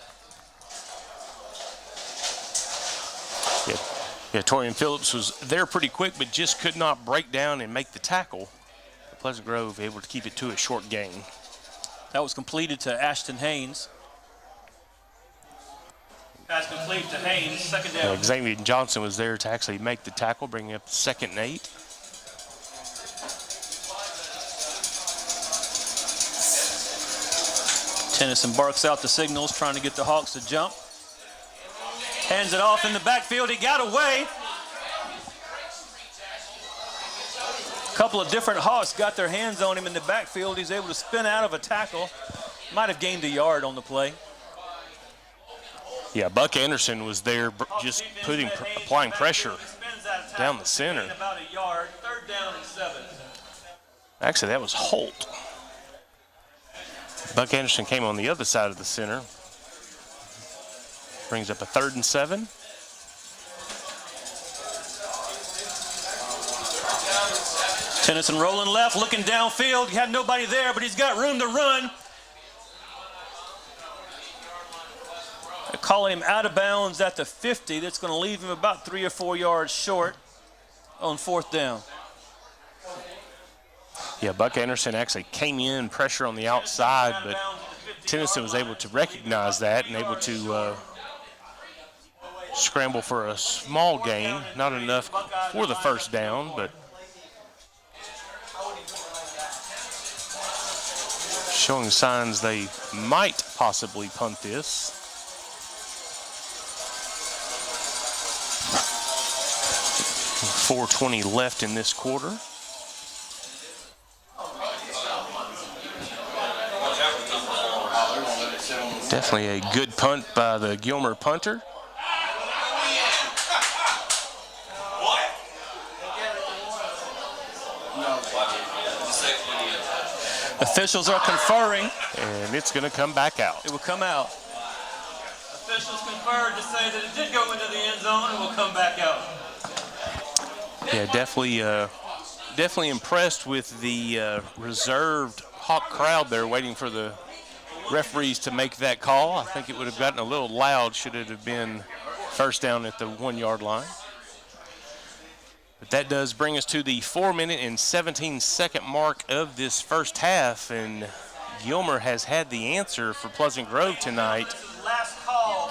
Yeah, Torian Phillips was there pretty quick, but just could not break down and make the tackle. Pleasant Grove able to keep it to a short gain. That was completed to Ashton Haynes. Pass complete to Haynes, second down. Xavier Johnson was there to actually make the tackle, bringing up 2nd and 8. Tennyson barks out the signals, trying to get the Hawks to jump. Hands it off in the backfield. He got away. A couple of different Hawks got their hands on him in the backfield. He's able to spin out of a tackle. Might have gained a yard on the play. Yeah, Buck Anderson was there just applying pressure down the center. About a yard, 3rd down and 7. Actually, that was Holt. Buck Anderson came on the other side of the center. Brings up a 3rd and 7. Tennyson rolling left, looking downfield. He had nobody there, but he's got room to run. They're calling him out of bounds at the 50. That's going to leave him about 3 or 4 yards short on 4th down. Yeah, Buck Anderson actually came in, pressure on the outside, but Tennyson was able to recognize that and able to scramble for a small gain. Not enough for the first down, but showing signs they might possibly punt this. .420 left in this quarter. Definitely a good punt by the Gilmer punter. Officials are conferring. And it's going to come back out. It will come out. Officials conferred to say that it did go into the end zone and will come back out. Yeah, definitely impressed with the reserved Hawk crowd there waiting for the referees to make that call. I think it would have gotten a little loud should it have been first down at the 1 yard line. But that does bring us to the 4-minute and 17-second mark of this first half, and Gilmer has had the answer for Pleasant Grove tonight,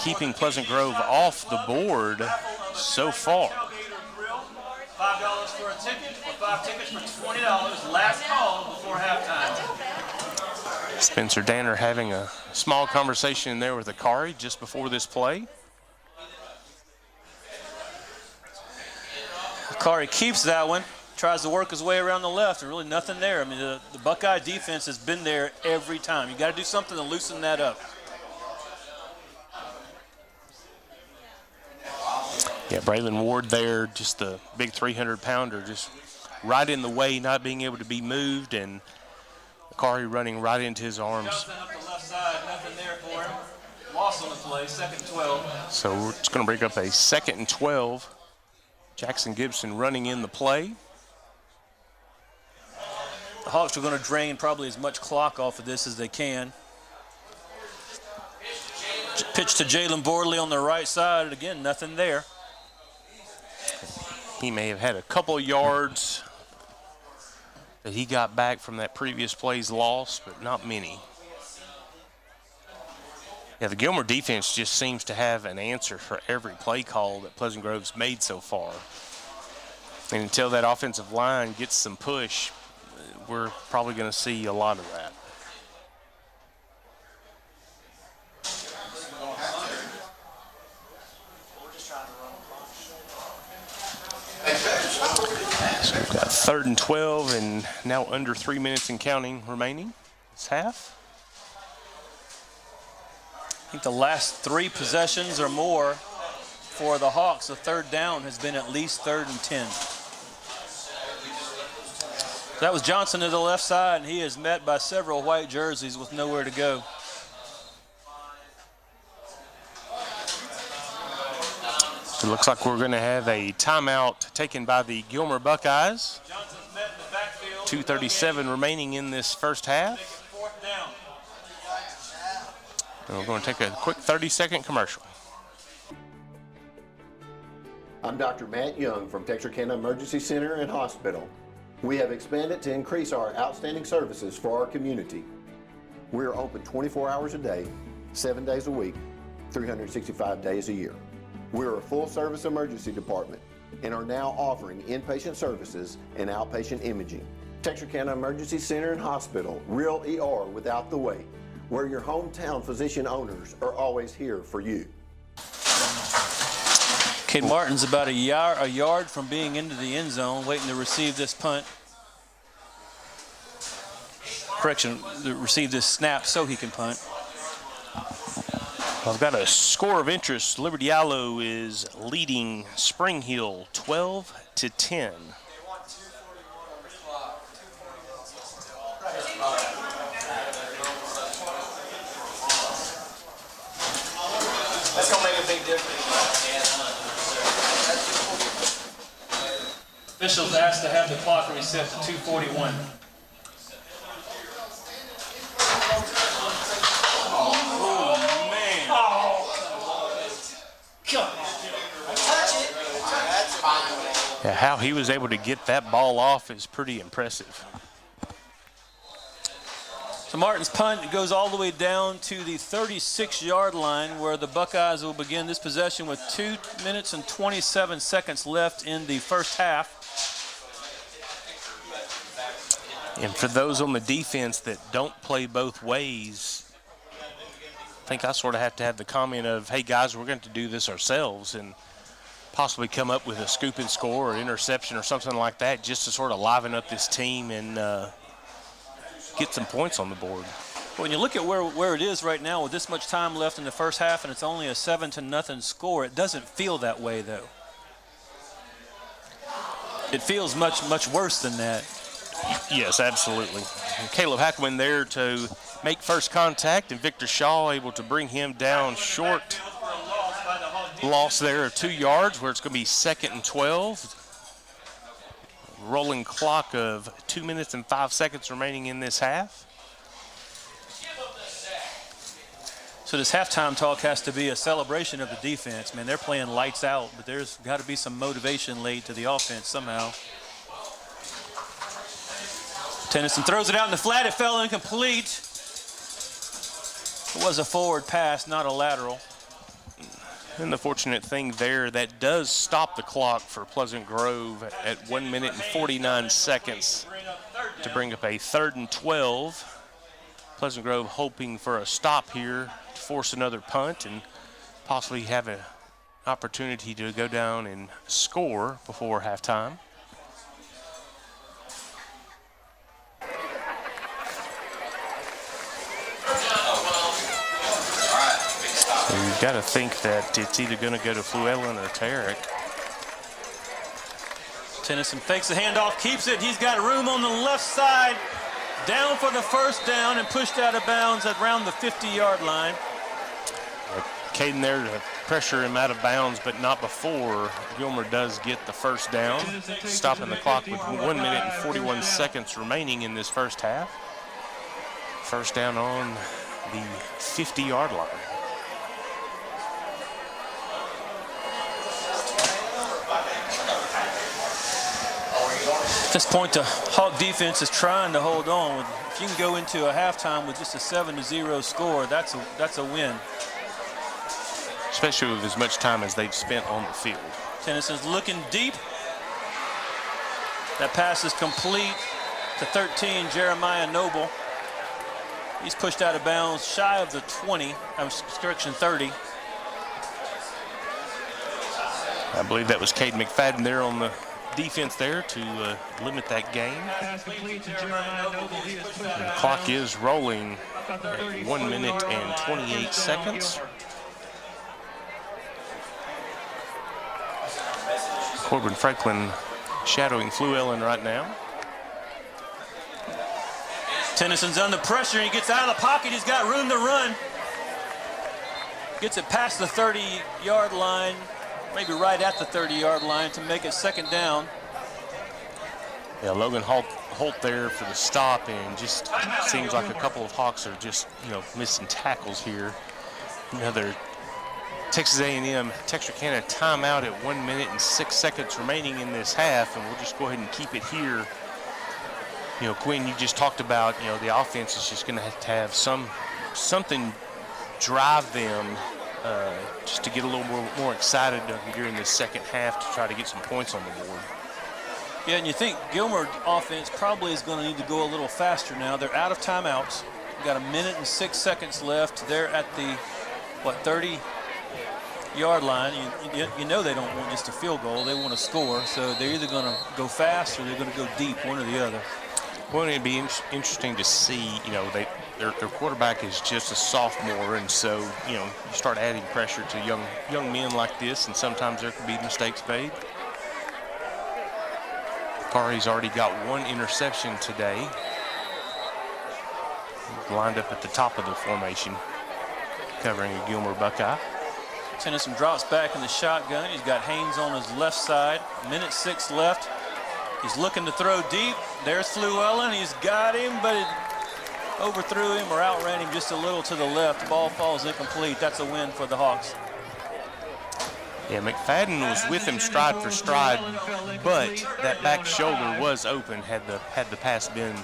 keeping Pleasant Grove off the board so far. $5 for a ticket, or 5 tickets for $20. Last call before halftime. Spencer Danner having a small conversation there with Akari just before this play. Akari keeps that one, tries to work his way around the left, and really nothing there. I mean, the Buckeye defense has been there every time. You got to do something to loosen that up. Yeah, Braylon Ward there, just the big 300-pounder, just right in the way, not being able to be moved, and Akari running right into his arms. Johnson up the left side, nothing there for him. Loss on the play, 2nd and 12. So it's going to break up a 2nd and 12. Jackson Gibson running in the play. The Hawks are going to drain probably as much clock off of this as they can. Pitch to Jalen Borley on the right side. Again, nothing there. He may have had a couple yards that he got back from that previous play's loss, but not many. Yeah, the Gilmer defense just seems to have an answer for every play call that Pleasant Grove's made so far. And until that offensive line gets some push, we're probably going to see a lot of that. So we've got 3rd and 12 and now under 3 minutes and counting remaining. It's half. I think the last 3 possessions or more for the Hawks, the 3rd down has been at least 3rd and 10. That was Johnson to the left side, and he is met by several white jerseys with nowhere to go. It looks like we're going to have a timeout taken by the Gilmer Buckeyes. 2:37 remaining in this first half. And we're going to take a quick 30-second commercial. I'm Dr. Matt Young from Texarkana Emergency Center and Hospital. We have expanded to increase our outstanding services for our community. We are open 24 hours a day, 7 days a week, 365 days a year. We are a full-service emergency department and are now offering inpatient services and outpatient imaging. Texarkana Emergency Center and Hospital, real ER without the wait, where your hometown physician owners are always here for you. Cade Martin's about a yard from being into the end zone, waiting to receive this punt. Correction, to receive this snap so he can punt. I've got a score of interest. Liberty Yellow is leading Spring Hill 12-10. That's going to make a big difference. Officials asked to have the clock reset to 2:41. Oh, man. Yeah, how he was able to get that ball off is pretty impressive. So So Martin's punt goes all the way down to the 36-yard line, where the Buckeyes will begin this possession with 2 minutes and 27 seconds left in the first half. And for those on the defense that don't play both ways, I think I sort of have to have the comment of, hey, guys, we're going to do this ourselves and possibly come up with a scoop and score or interception or something like that just to sort of liven up this team and get some points on the board. When you look at where it is right now with this much time left in the first half and it's only a 7-0 score, it doesn't feel that way, though. It feels much, much worse than that. Yes, absolutely. And Caleb Hackman there to make first contact, and Victor Shaw able to bring him down short. Loss there of 2 yards, where it's going to be 2nd and 12. Rolling clock of 2 minutes and 5 seconds remaining in this half. So this halftime talk has to be a celebration of the defense. Man, they're playing lights out, but there's got to be some motivation laid to the offense somehow. Tennyson throws it out in the flat. It fell incomplete. It was a forward pass, not a lateral. And the fortunate thing there, that does stop the clock for Pleasant Grove at 1 minute and 49 seconds to bring up a 3rd and 12. Pleasant Grove hoping for a stop here to force another punt and possibly have an opportunity to go down and score before halftime. So you've got to think that it's either going to go to Fluellen or Tarek. Tennyson fakes the handoff, keeps it. He's got room on the left side. Down for the first down and pushed out of bounds at around the 50-yard line. Caden there to pressure him out of bounds, but not before Gilmer does get the first down, stopping the clock with 1 minute and 41 seconds remaining in this first half. First down on the 50-yard line. At this point, the Hawk defense is trying to hold on. If you can go into a halftime with just a 7-0 score, that's a win. Especially with as much time as they've spent on the field. Tennyson's looking deep. That pass is complete to 13, Jeremiah Noble. He's pushed out of bounds shy of the 20, correction, 30. I believe that was Cade McFadden there on the defense there to limit that game. And the clock is rolling at 1 minute and 28 seconds. Corbin Franklin shadowing Fluellen right now. Tennyson's under pressure. He gets out of the pocket. He's got room to run. Gets it past the 30-yard line, maybe right at the 30-yard line to make it second down. Yeah, Logan Holt there for the stop, and just seems like a couple of Hawks are just, missing tackles here. Another Texas A&M Texarkana timeout at 1 minute and 6 seconds remaining in this half, and we'll just go ahead and keep it here. Quinn, you just talked about, the offense is just going to have something drive them just to get a little more excited during the second half to try to get some points on the board. Yeah, and you think Gilmer offense probably is going to need to go a little faster now. They're out of timeouts. We've got 1 minute and 6 seconds left. They're at the, 30-yard line. You know they don't want just a field goal. They want to score. So they're either going to go fast or they're going to go deep, one or the other. Well, it'd be interesting to see, their quarterback is just a sophomore, and so, you start adding pressure to young men like this, and sometimes there can be mistakes made. Kari's already got one interception today. He's lined up at the top of the formation, covering a Gilmer Buckeye. Tennyson drops back in the shotgun. He's got Haynes on his left side. 1:06 left. He's looking to throw deep. There's Fluellen. He's got him, but it overthrew him or outran him just a little to the left. The ball falls incomplete. That's a win for the Hawks. Yeah, McFadden was with him stride for stride, but that back shoulder was open had the pass been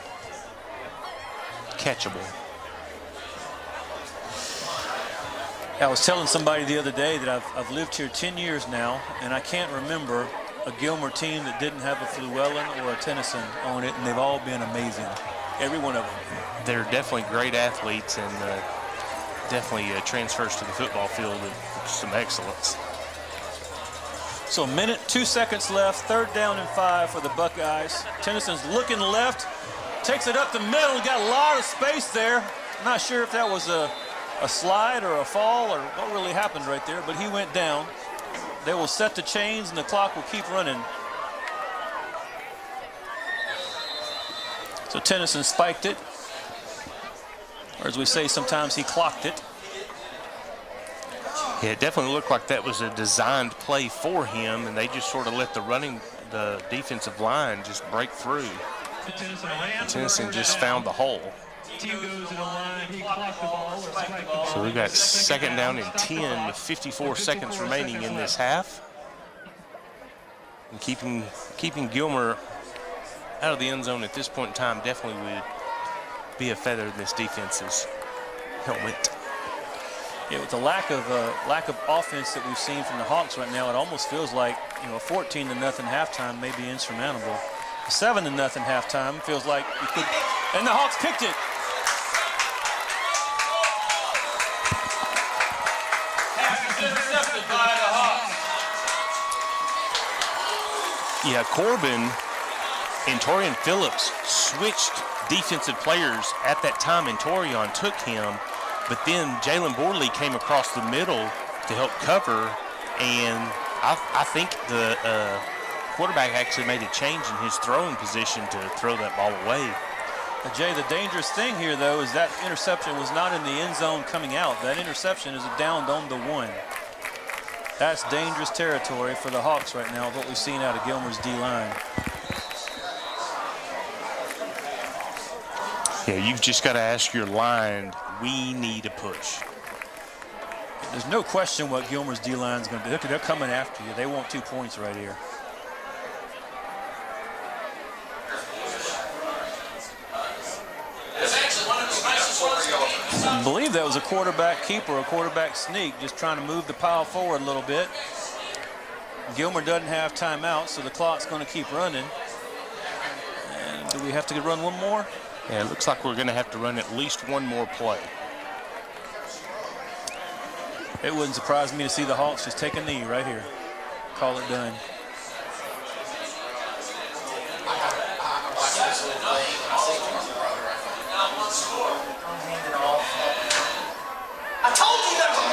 catchable. I was telling somebody the other day that I've lived here 10 years now, and I can't remember a Gilmer team that didn't have a Llewellyn or a Tennyson on it, and they've all been amazing. Every one of them. They're definitely great athletes, and definitely transfers to the football field with some excellence. So a minute, 2 seconds left, 3rd down and 5 for the Buckeyes. Tennyson's looking left, takes it up the middle, got a lot of space there. I'm not sure if that was a slide or a fall or what really happened right there, but he went down. They will set the chains and the clock will keep running. So Tennyson spiked it, or as we say sometimes, he clocked it. Yeah, it definitely looked like that was a designed play for him, and they just sort of let the defensive line just break through. Tennyson just found the hole. So we've got 2nd down and 10 with 54 seconds remaining in this half. And keeping Gilmer out of the end zone at this point in time definitely would be a feather in this defense's helmet. Yeah, with the lack of offense that we've seen from the Hawks right now, it almost feels like, you know, a 14-0 halftime may be insurmountable. A 7-0 halftime feels like you could, and the Hawks picked it. Intercepted by the Hawks. Yeah, Corbin and Torian Phillips switched defensive players at that time, and Torian took him. But then Jalen Borley came across the middle to help cover, and I think the quarterback actually made a change in his throwing position to throw that ball away. Jay, the dangerous thing here, though, is that interception was not in the end zone coming out. That interception is down on the 1. That's dangerous territory for the Hawks right now, what we've seen out of Gilmer's D-line. Yeah, you've just got to ask your line, we need a push. There's no question what Gilmer's D-line is going to do. They're coming after you. They want 2 points right here. I believe that was a quarterback keep or a quarterback sneak, just trying to move the pile forward a little bit. Gilmer doesn't have timeout, so the clock's going to keep running. And do we have to run one more? Yeah, it looks like we're going to have to run at least one more play. It wouldn't surprise me to see the Hawks just take a knee right here. Call it done. I told you that was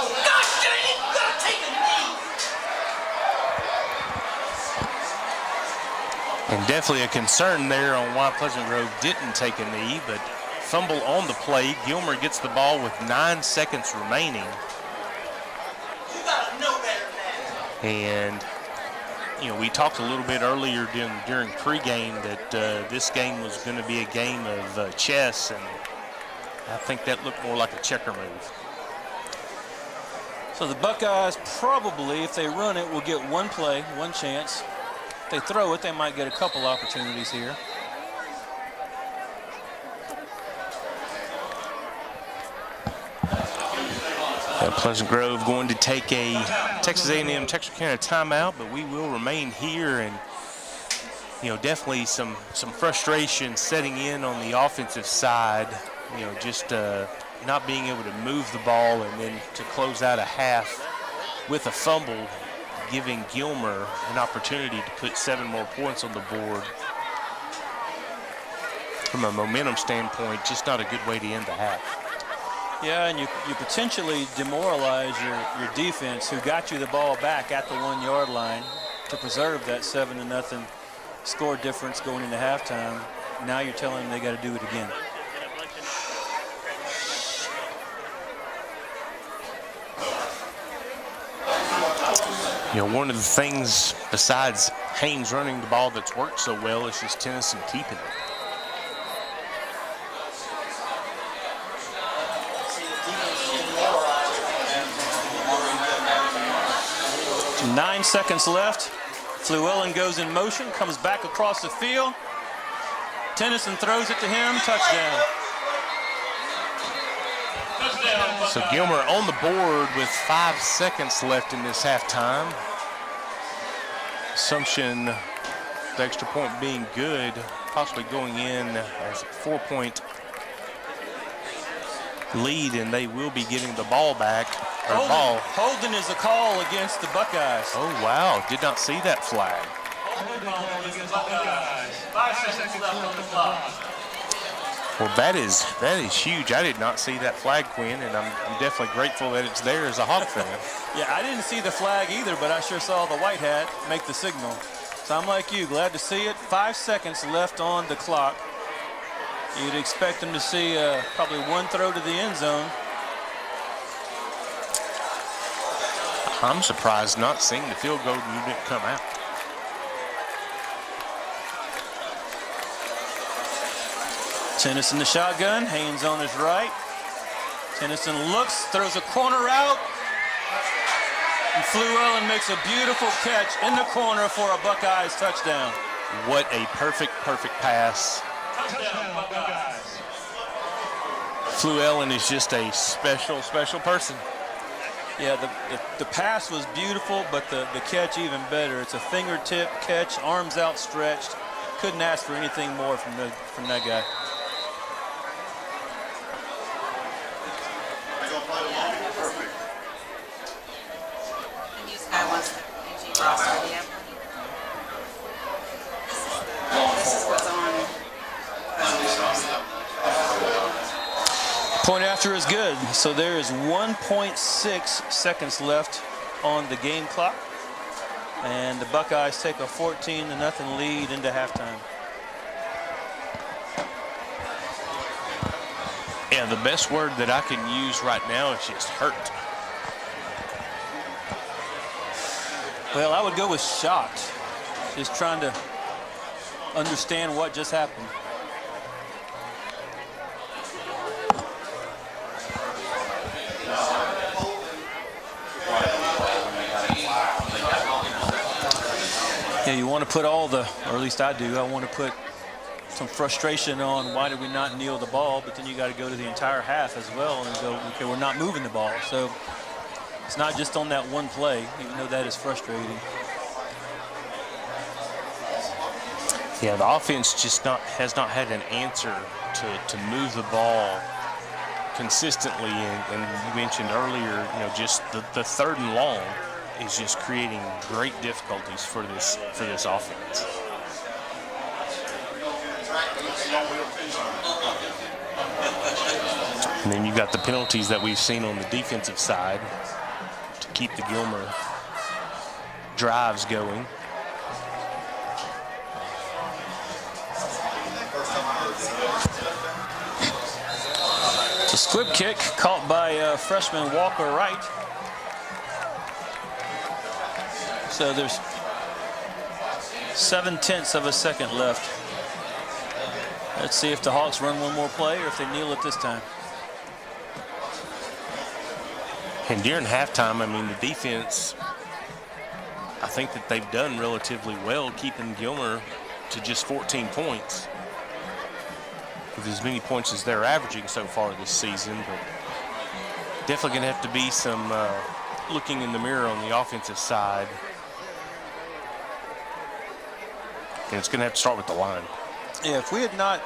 a gosh dang it, you gotta take a knee. And definitely a concern there on why Pleasant Grove didn't take a knee, but fumble on the play. Gilmer gets the ball with 9 seconds remaining. You gotta know better than that. And, you know, we talked a little bit earlier during pregame that this game was going to be a game of chess, and I think that looked more like a checker move. So the Buckeyes probably, if they run it, will get one play, one chance. If they throw it, they might get a couple opportunities here. Pleasant Grove going to take a Texas A&M Texarkana timeout, but we will remain here, and you know, definitely some frustration setting in on the offensive side. You know, just not being able to move the ball, and then to close out a half with a fumble, giving Gilmer an opportunity to put 7 more points on the board. From a momentum standpoint, just not a good way to end the half. Yeah, and you potentially demoralize your defense, who got you the ball back at the 1 yard line to preserve that 7-0 score difference going into halftime. Now you're telling them they got to do it again. You know, one of the things besides Haynes running the ball that's worked so well is just Tennyson keeping it. 9 seconds left. Llewellyn goes in motion, comes back across the field. Tennyson throws it to him, touchdown. So Gilmer on the board with 5 seconds left in this halftime. Assumption, the extra point being good, possibly going in as a 4-point lead, and they will be getting the ball back. Holding is a call against the Buckeyes. Oh, wow. Did not see that flag. 5 seconds left on the clock. Well, that is huge. I did not see that flag, Quinn, and I'm definitely grateful that it's there as a Hawk fan. Yeah, I didn't see the flag either, but I sure saw the white hat make the signal. So I'm like you, glad to see it. 5 seconds left on the clock. You'd expect them to see probably one throw to the end zone. I'm surprised not seeing the field goal unit come out. Tennyson the shotgun, Haynes on his right. Tennyson looks, throws a corner out. And Fluellen makes a beautiful catch in the corner for a Buckeyes touchdown. What a perfect pass. Touchdown, Buckeyes. Fluellen is just a special person. Yeah, the pass was beautiful, but the catch even better. It's a fingertip catch, arms outstretched. Couldn't ask for anything more from that guy. Point after is good, so there is 1.6 seconds left on the game clock, and the Buckeyes take a 14-0 lead into halftime. Yeah, the best word that I can use right now is just hurt. Well, I would go with shocked, just trying to understand what just happened. Yeah, you want to put all the, or at least I do, I want to put some frustration on why did we not kneel the ball, but then you got to go to the entire half as well and go, okay, we're not moving the ball. So it's not just on that one play, even though that is frustrating. Yeah, the offense just has not had an answer to move the ball consistently, and you mentioned earlier, just the third and long is just creating great difficulties for this offense. And then you've got the penalties that we've seen on the defensive side to keep the Gilmer drives going. It's a squib kick caught by freshman Walker Wright. So there's 0.7 of a second left. Let's see if the Hawks run one more play or if they kneel it this time. And during halftime, I mean, the defense, I think that they've done relatively well keeping Gilmer to just 14 points. With as many points as they're averaging so far this season, but definitely going to have to be some looking in the mirror on the offensive side. And it's going to have to start with the line. Yeah, if we had not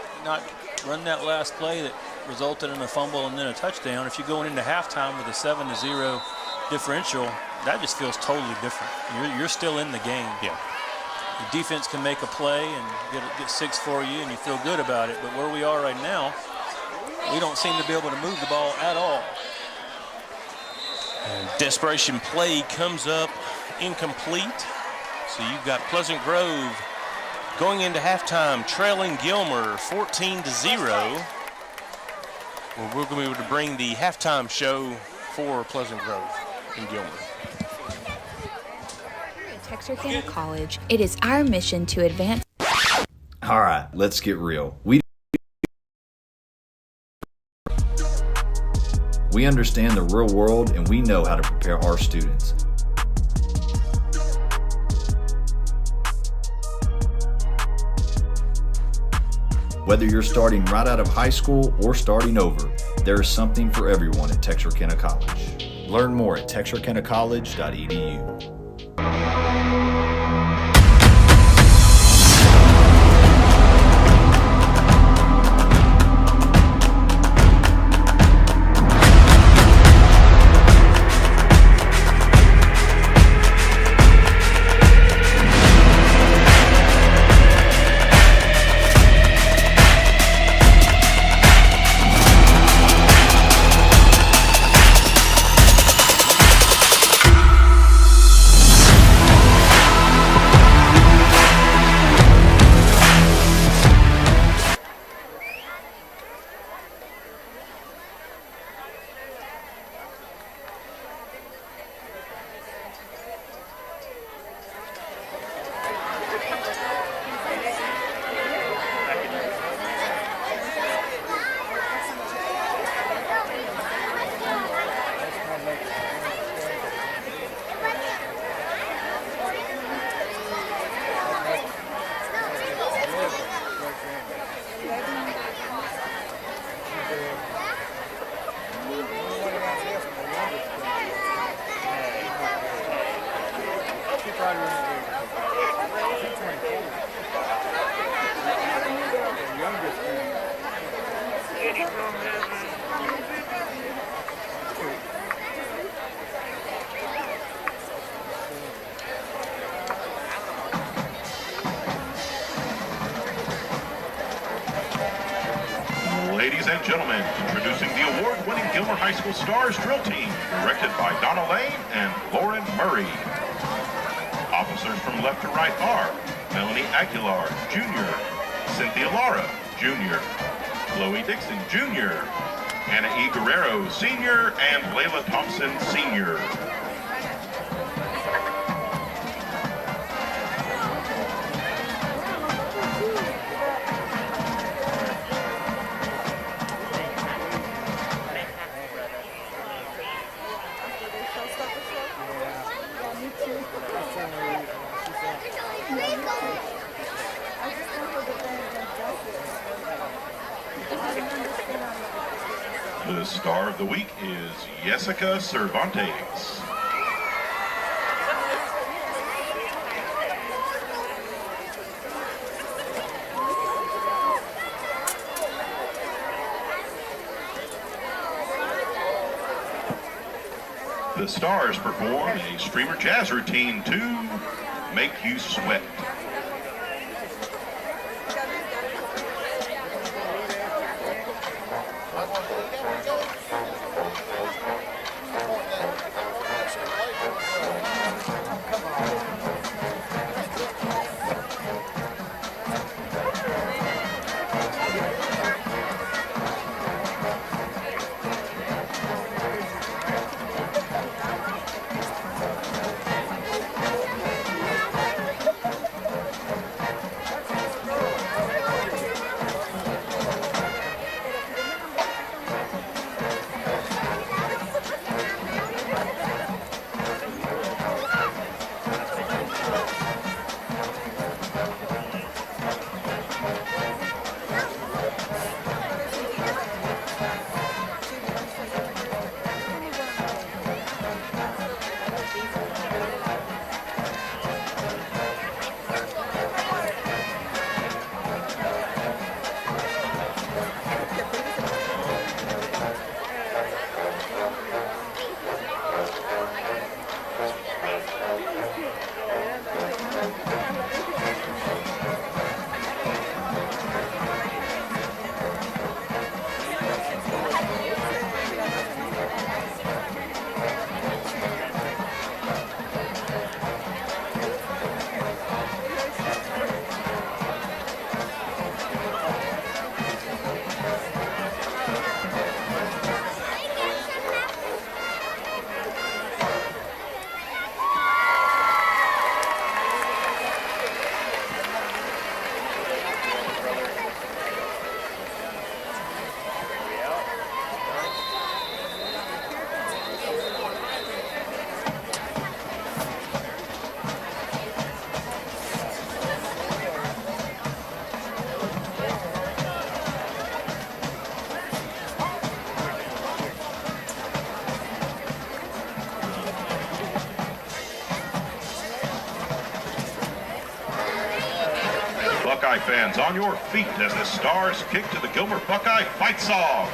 run that last play that resulted in a fumble and then a touchdown, if you're going into halftime with a 7-0 differential, that just feels totally different. You're still in the game. Yeah. The defense can make a play and get 6 for you, and you feel good about it. But where we are right now, we don't seem to be able to move the ball at all. And desperation play comes up incomplete. So you've got Pleasant Grove going into halftime, trailing Gilmer 14-0. Well, we're going to be able to bring the halftime show for Pleasant Grove in Gilmer. At Texarkana College, it is our mission to advance. All right, let's get real. We understand the real world, and we know how to prepare our students. Whether you're starting right out of high school or starting over, There is something for everyone at Texarkana College. Learn more at texarkanacollege.edu. Ladies and gentlemen, introducing the award-winning Gilmer High School Stars drill team, directed by Donna Lane and Lauren Murray. Officers from left to right are Melanie Aguilar, Jr., Cynthia Lara, Jr., Chloe Dixon, Jr., Anna E. Guerrero, Sr., and Layla Thompson, Sr. The star of the week is Jessica Cervantes. The Stars perform a streamer jazz routine to make you sweat. Buckeye fans, on your feet as the Stars kick to the Gilmer Buckeye fight song.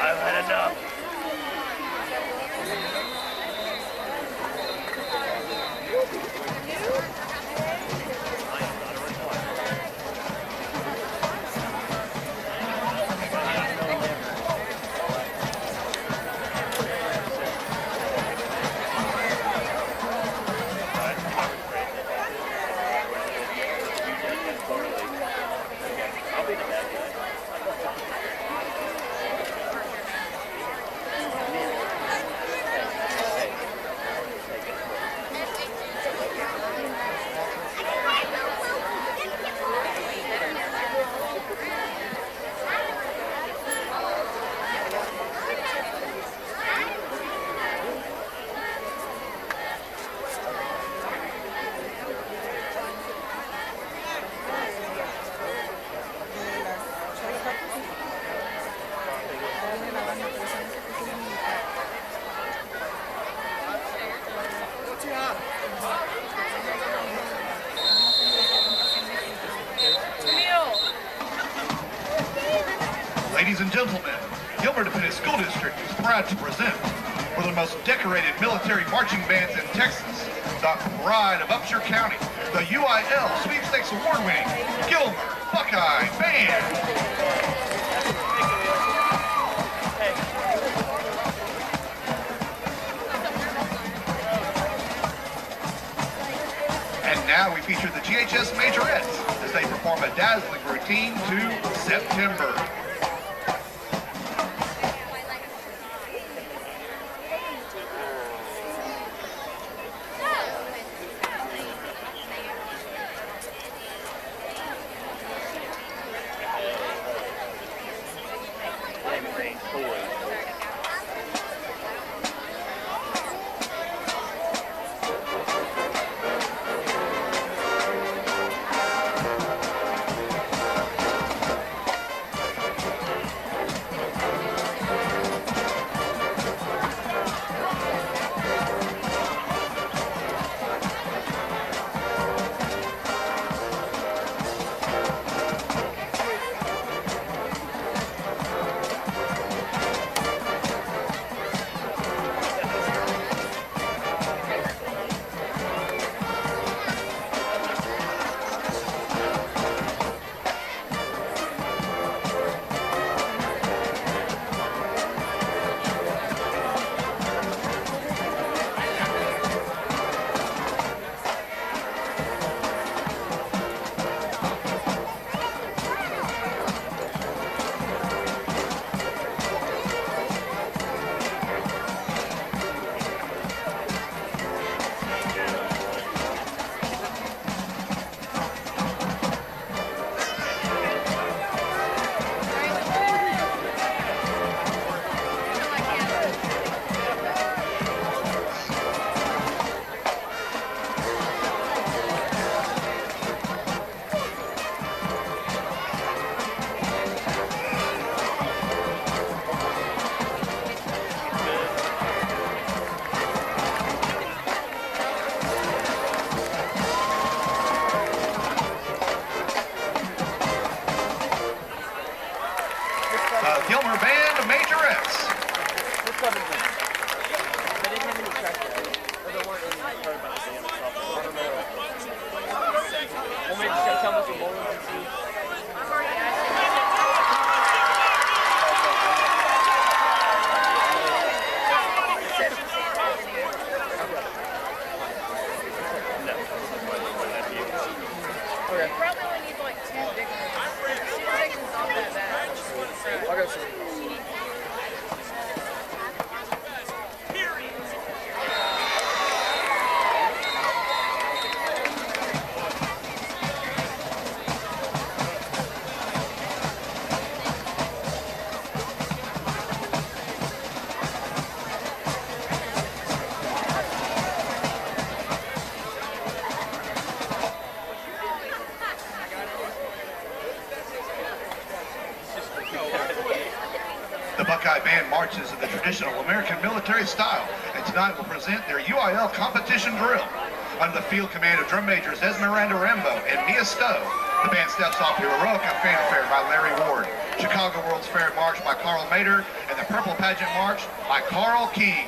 I've had enough. Ladies and gentlemen, Gilmer Independent School District is proud to present one of the most decorated military marching bands in Texas, the pride of Upshur County, the UIL Sweepstakes Award-winning Gilmer Buckeye Band. And now we feature the GHS Majorettes as they perform a dazzling routine to September. Gilmer Band of Majorettes. Buckeye Band marches in the traditional American military style, and tonight will present their UIL competition drill. Under the field command of drum majors Esmeralda Rambo and Mia Stowe, the band steps off to Heroica Fanfare by Larry Ward, Chicago World's Fair March by Carl Mader, and the Purple Pageant March by Carl King.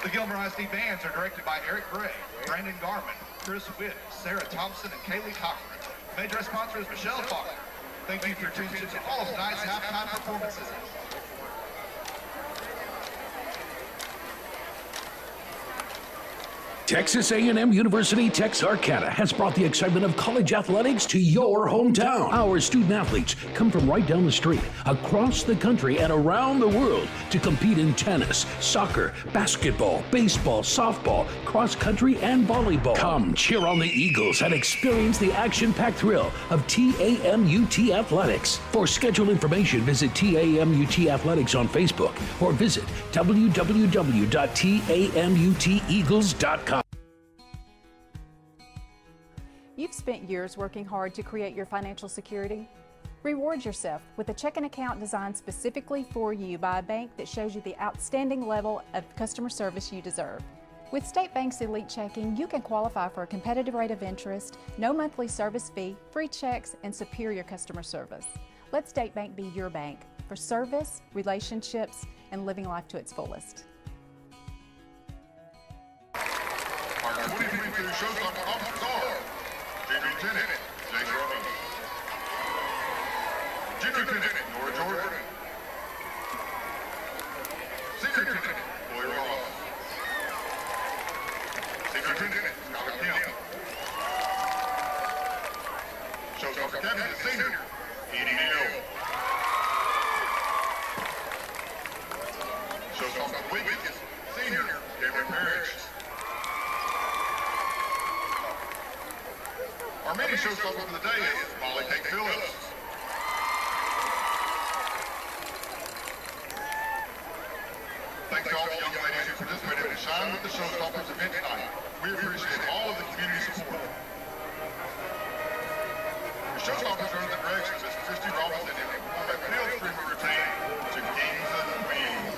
The Gilmer ISD bands are directed by Eric Gray, Brandon Garman, Chris Witt, Sarah Thompson, and Kaylee Cochran. Major sponsor is Michelle Faulkner. Thank you for your attention to all of tonight's halftime performances. Texas A&M University Texarkana has brought the excitement of college athletics to your hometown. Our student athletes come from right down the street, across the country, and around the world to compete in tennis, soccer, basketball, baseball, softball, cross country, and volleyball. Come cheer on the Eagles and experience the action-packed thrill of TAMUT Athletics. For schedule information, visit TAMUT Athletics on Facebook or visit www.tamuteagles.com. You've spent years working hard to create your financial security. Reward yourself with a checking account designed specifically for you by a bank that shows you the outstanding level of customer service you deserve. With State Bank's Elite Checking, you can qualify for a competitive rate of interest, no monthly service fee, free checks, and superior customer service. Let State Bank be your bank for service, relationships, and living life to its fullest. Our 2022 Showstopper officers are Junior Lieutenant Jason Roman, Junior Lieutenant Nora Jordan, Senior Lieutenant Boy Ross, Senior Lieutenant Scott Kemp, Showstopper Captain Senior Edie Neal, Showstopper Weekend Senior Cameron Parrish. Our mini showstopper for the day is Molly Kate Phillips. Thanks to all the young ladies who participated in the Shine with the Showstoppers event tonight. We appreciate all of the community support. The Showstoppers are under the direction of Miss Christy Robinson and perform a field stream routine to Kings and Queens.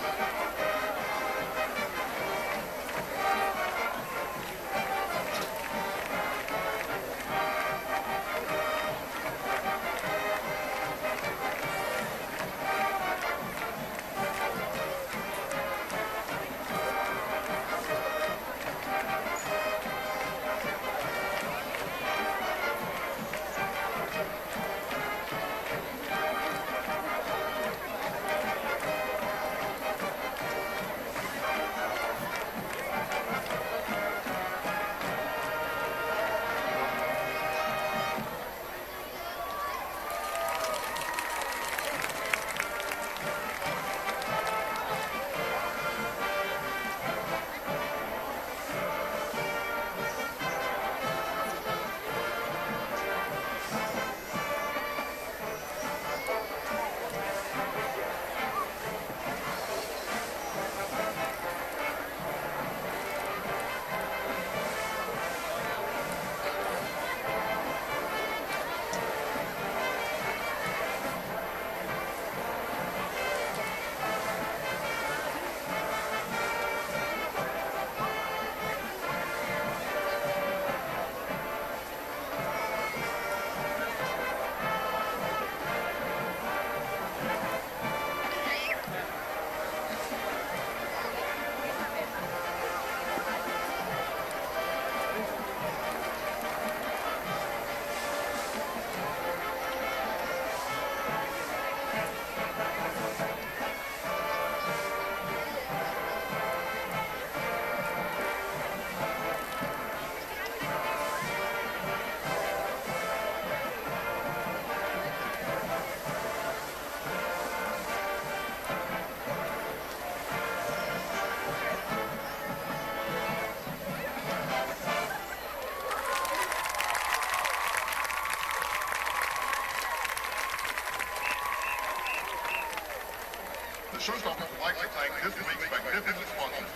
The Showstoppers would like to thank this week's magnificent sponsors: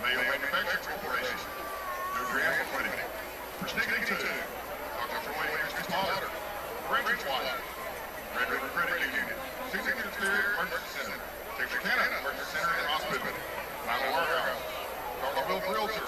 Mayo Manufacturing Corporation, Nutrient Liquidity, Persnickety 2, Dr. Troy Industries Potter, Rangers Wire, Red River Credit Union, Signature Exterior Emergency Center, Texarkana Emergency Center and Hospital, Milo Warehouse, Dr. Will Realtor,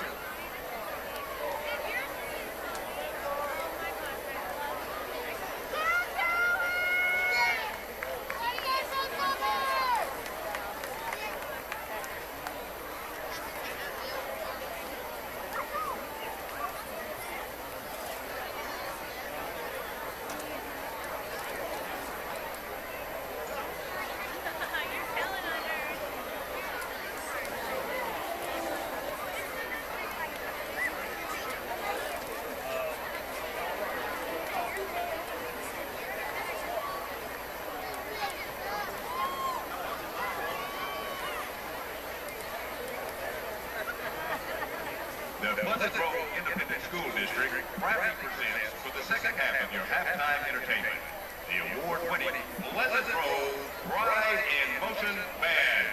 The Pleasant Grove Independent School District proudly presents for the second half of your halftime entertainment, the award-winning Pleasant Grove Pride in Motion Band.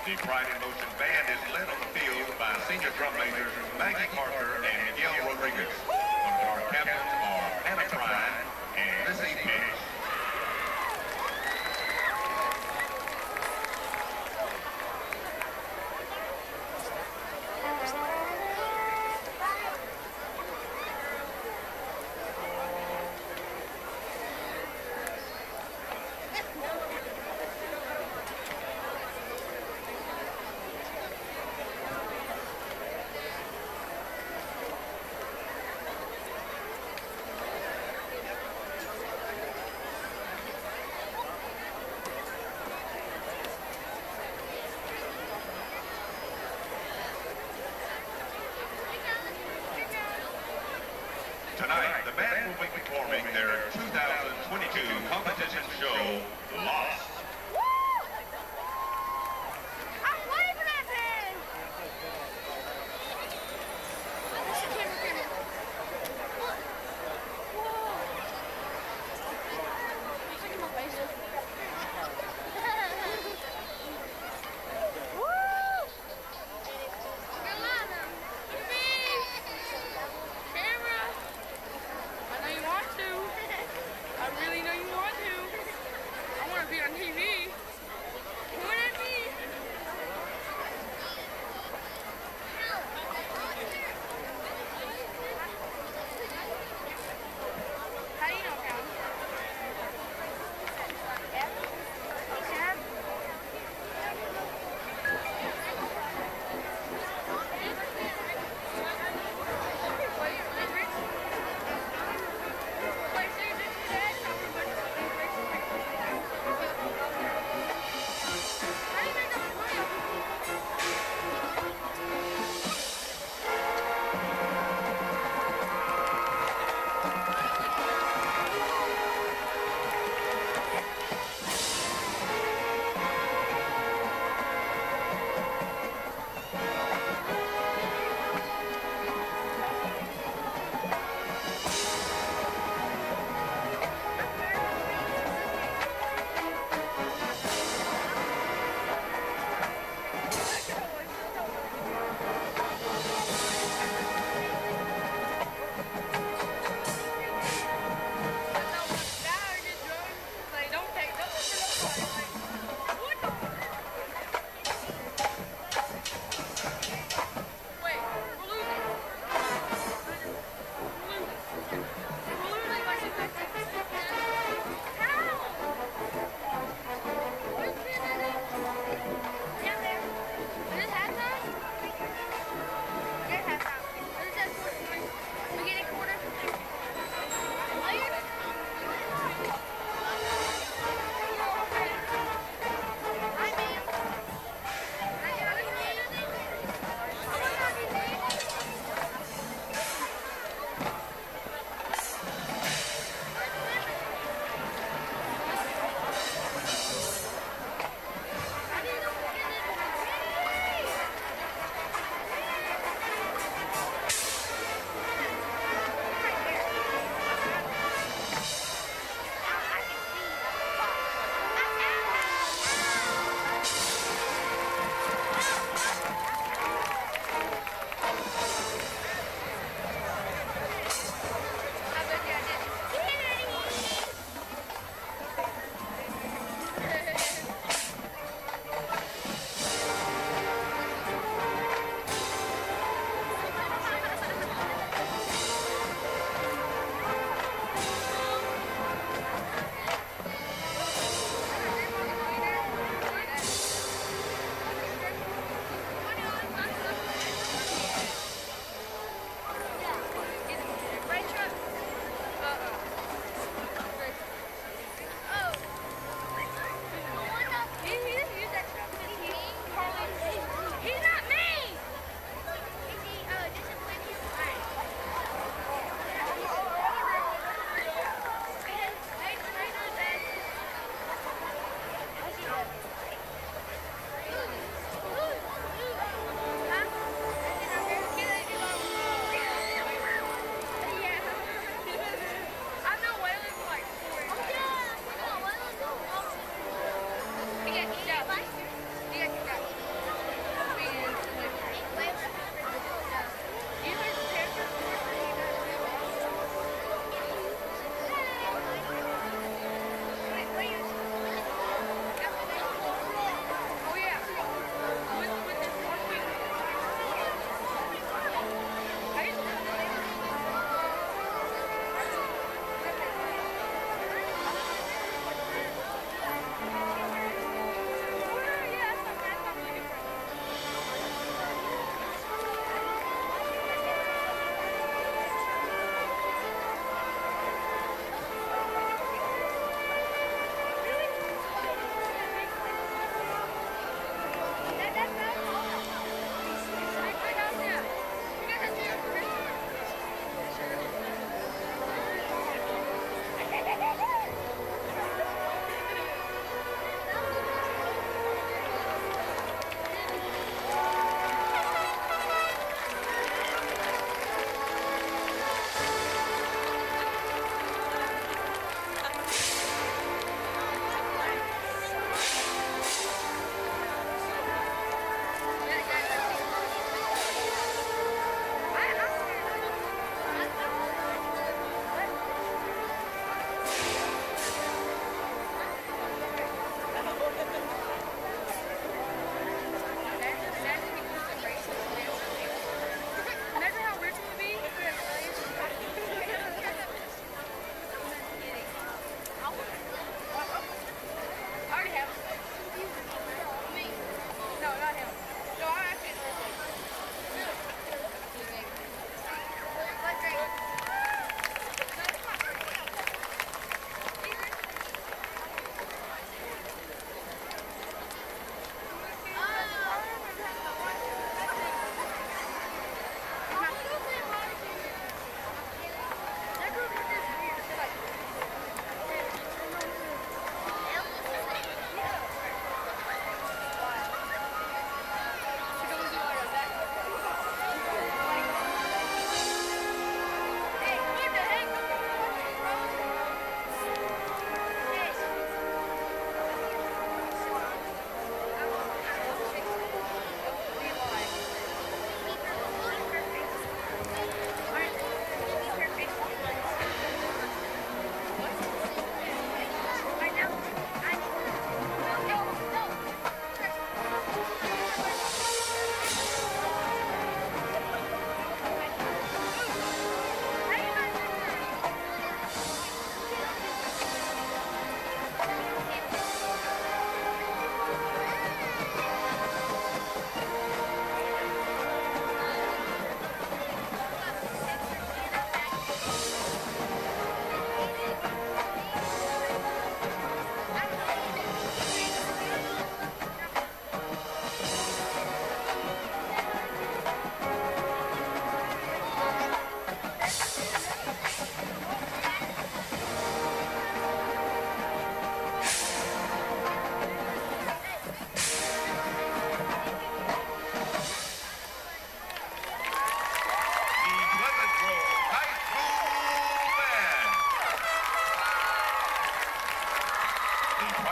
The Pride in Motion Band is led on the field by senior drum majors Maggie Parker and Miguel Rodriguez. One of our captains are Hannah Pride and Lizzie Pitch. Tonight, the band will be performing their 2022 competition show, Lost.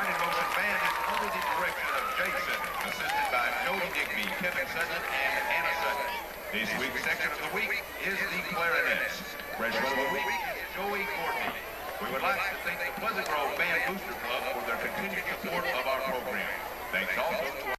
Line in Motion Band is under the direction of Jason, assisted by Jody Digby, Kevin Sutton, and Anna Sutton. This week's section of the week is the clarinets. Freshman of the week is Joey Courtney. We would like to thank the Pleasant Grove Band Booster Club for their continued support of our program. Thanks also to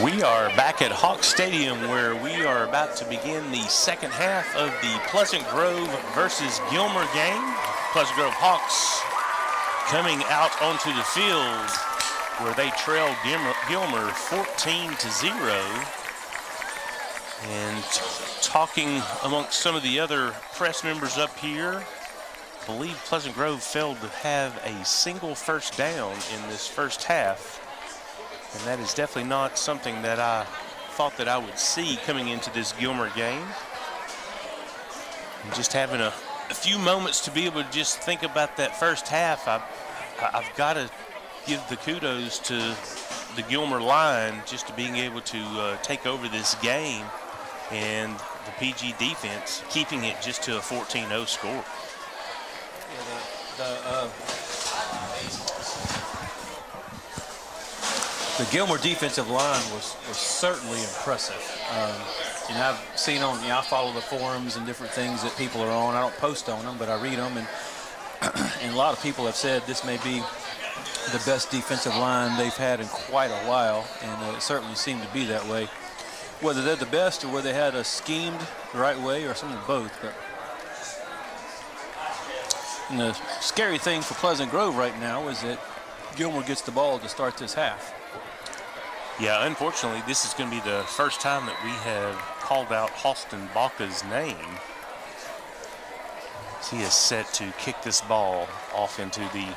We are back at Hawk Stadium where we are about to begin the second half of the Pleasant Grove versus Gilmer game. Pleasant Grove Hawks coming out onto the field where they trail Gilmer 14-0. And talking amongst some of the other press members up here, I believe Pleasant Grove failed to have a single first down in this first half. And that is definitely not something that I thought that I would see coming into this Gilmer game. And just having a few moments to be able to just think about that first half, I've got to give the kudos to the Gilmer line just to being able to take over this game, and the PG defense keeping it just to a 14-0 score. The Gilmer defensive line was certainly impressive. I've seen I follow the forums and different things that people are on. I don't post on them, but I read them, and a lot of people have said this may be the best defensive line they've had in quite a while, and it certainly seemed to be that way. Whether they're the best or whether they had us schemed the right way or some of both. But and the scary thing for Pleasant Grove right now is that Gilmer gets the ball to start this half. Yeah, unfortunately, this is going to be the first time that we have called out Halston Baca's name. He is set to kick this ball off into the...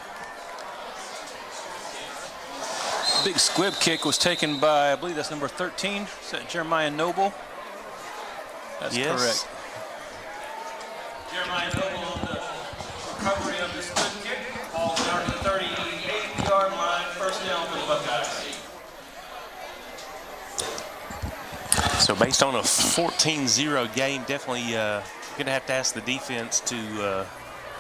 Big squib kick was taken by, I believe that's number 13. Is that Jeremiah Noble? That's correct. Jeremiah Noble on the recovery of the squib kick. Ball down to the 38-yard line. First down for the Buckeyes. So based on a 14-0 game, definitely going to have to ask the defense to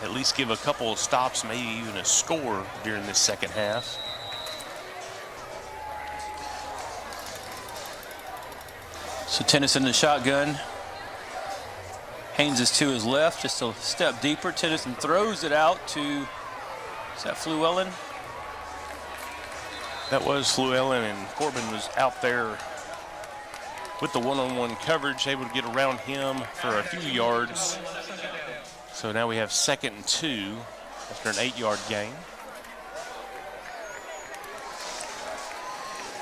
at least give a couple of stops, maybe even a score during this second half. So Tennyson in the shotgun. Haynes is to his left, just a step deeper. Tennyson throws it out to, is that Fluellen? That was Fluellen, and Corbin was out there with the one-on-one coverage, able to get around him for a few yards. So now we have 2nd and 2 after an 8-yard gain.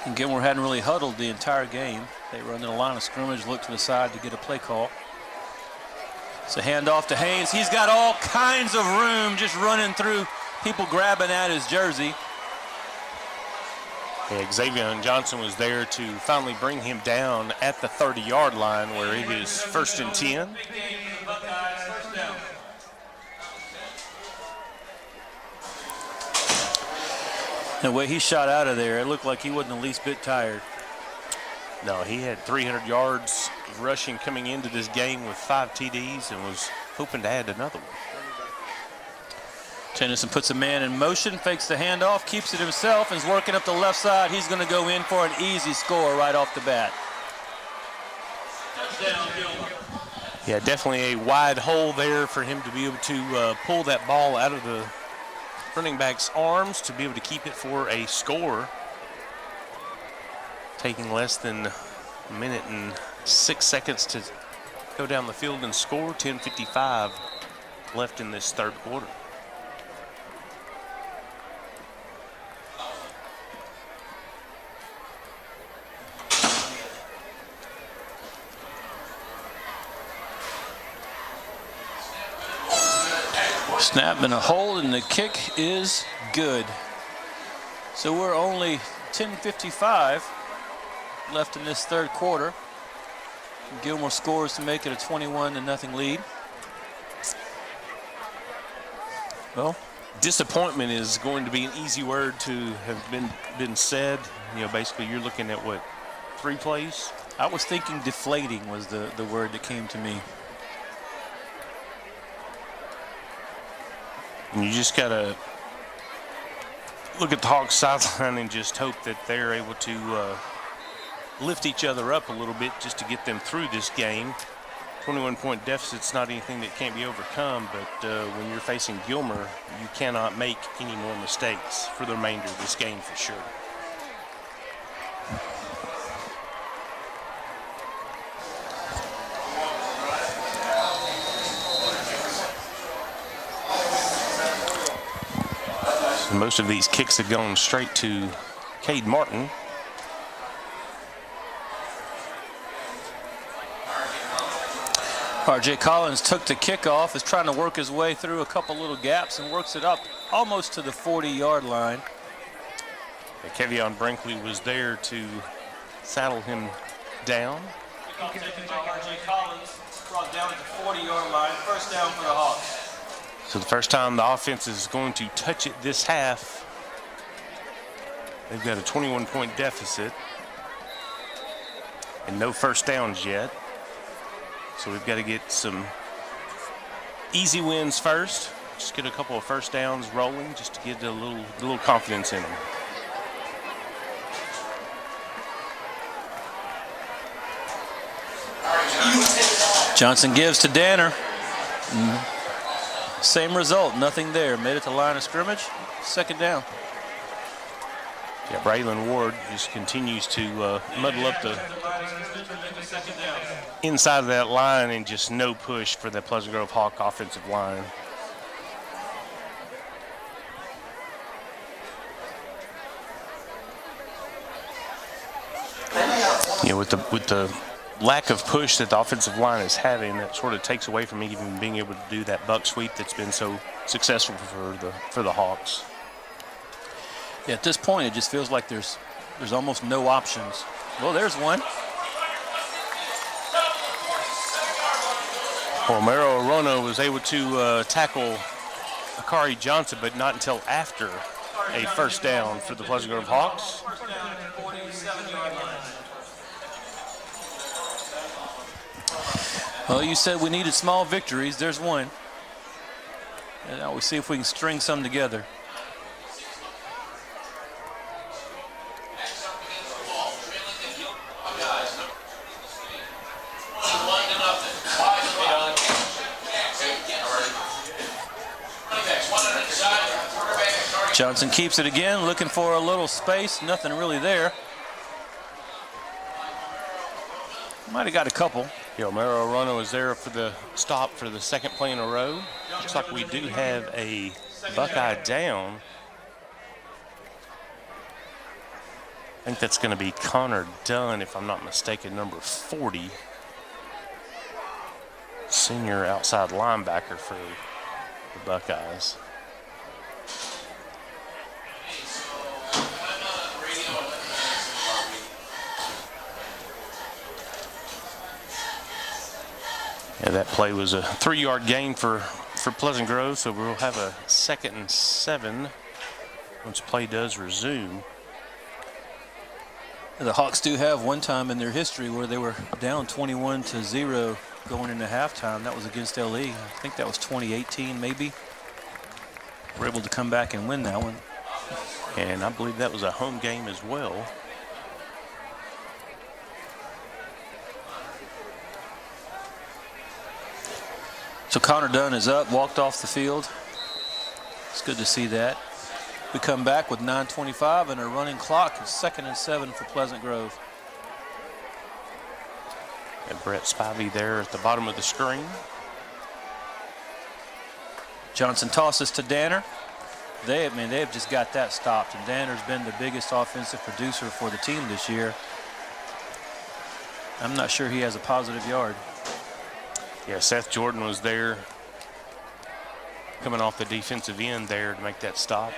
And Gilmer hadn't really huddled the entire game. They were under the line of scrimmage, looked to the side to get a play call. It's a handoff to Haynes. He's got all kinds of room just running through, people grabbing at his jersey. Yeah, Xavier Johnson was there to finally bring him down at the 30-yard line where it is 1st and 10. The way he shot out of there, it looked like he wasn't the least bit tired. No, he had 300 yards rushing coming into this game with 5 TDs and was hoping to add another one. Tennyson puts a man in motion, fakes the handoff, keeps it himself, and is working up the left side. He's going to go in for an easy score right off the bat. Yeah, definitely a wide hole there for him to be able to pull that ball out of the running back's arms to be able to keep it for a score. Taking less than a minute and 6 seconds to go down the field and score. 10:55 left in this third quarter. Snap and a hold, and the kick is good. So we're only 10:55 left in this third quarter. Gilmer scores to make it a 21-0 lead. Well, disappointment is going to be an easy word to have been said. You know, basically you're looking at what, 3 plays? I was thinking deflating was the word that came to me. And you just got to look at the Hawks sideline and just hope that they're able to lift each other up a little bit just to get them through this game. 21-point deficit's not anything that can't be overcome, but when you're facing Gilmer, you cannot make any more mistakes for the remainder of this game for sure. So most of these kicks have gone straight to Cade Martin. RJ Collins took the kickoff, is trying to work his way through a couple little gaps and works it up almost to the 40-yard line. Kevion Brinkley was there to saddle him down. RJ Collins brought down at the 40-yard line, first down for the Hawks. So the first time the offense is going to touch it this half. They've got a 21-point deficit and no first downs yet. So we've got to get some easy wins first. Just get a couple of first downs rolling just to get a little confidence in them. Johnson gives to Danner. Same result, nothing there. Made it to line of scrimmage, second down. Yeah, Braylon Ward just continues to muddle up the inside of that line and just no push for the Pleasant Grove Hawk offensive line. You know, with the lack of push that the offensive line is having, that sort of takes away from even being able to do that buck sweep that's been so successful for the Hawks. Yeah, at this point, it just feels like there's almost no options. Well, there's one. Romero Orono was able to tackle Akari Johnson, but not until after a first down for the Pleasant Grove Hawks. Well, you said we needed small victories. There's one. And now we see if we can string some together. Johnson keeps it again, looking for a little space. Nothing really there. Might have got a couple. Yeah, Romero Orono is there for the stop for the second play in a row. Looks like we do have a Buckeye down. I think that's going to be Connor Dunn, if I'm not mistaken, number 40. Senior outside linebacker for the Buckeyes. Yeah, that play was a 3-yard gain for Pleasant Grove, so we'll have a 2nd and 7 once play does resume. The Hawks do have one time in their history where they were down 21-0 going into halftime. That was against LE. I think that was 2018 maybe. We're able to come back and win that one. And I believe that was a home game as well. So Connor Dunn is up, walked off the field. It's good to see that. We come back with 9:25 and a running clock. It's 2nd and 7 for Pleasant Grove. And Brett Spivey there at the bottom of the screen. Johnson tosses to Danner. They've just got that stopped. And Danner's been the biggest offensive producer for the team this year. I'm not sure he has a positive yard. Yeah, Seth Jordan was there coming off the defensive end there to make that stop.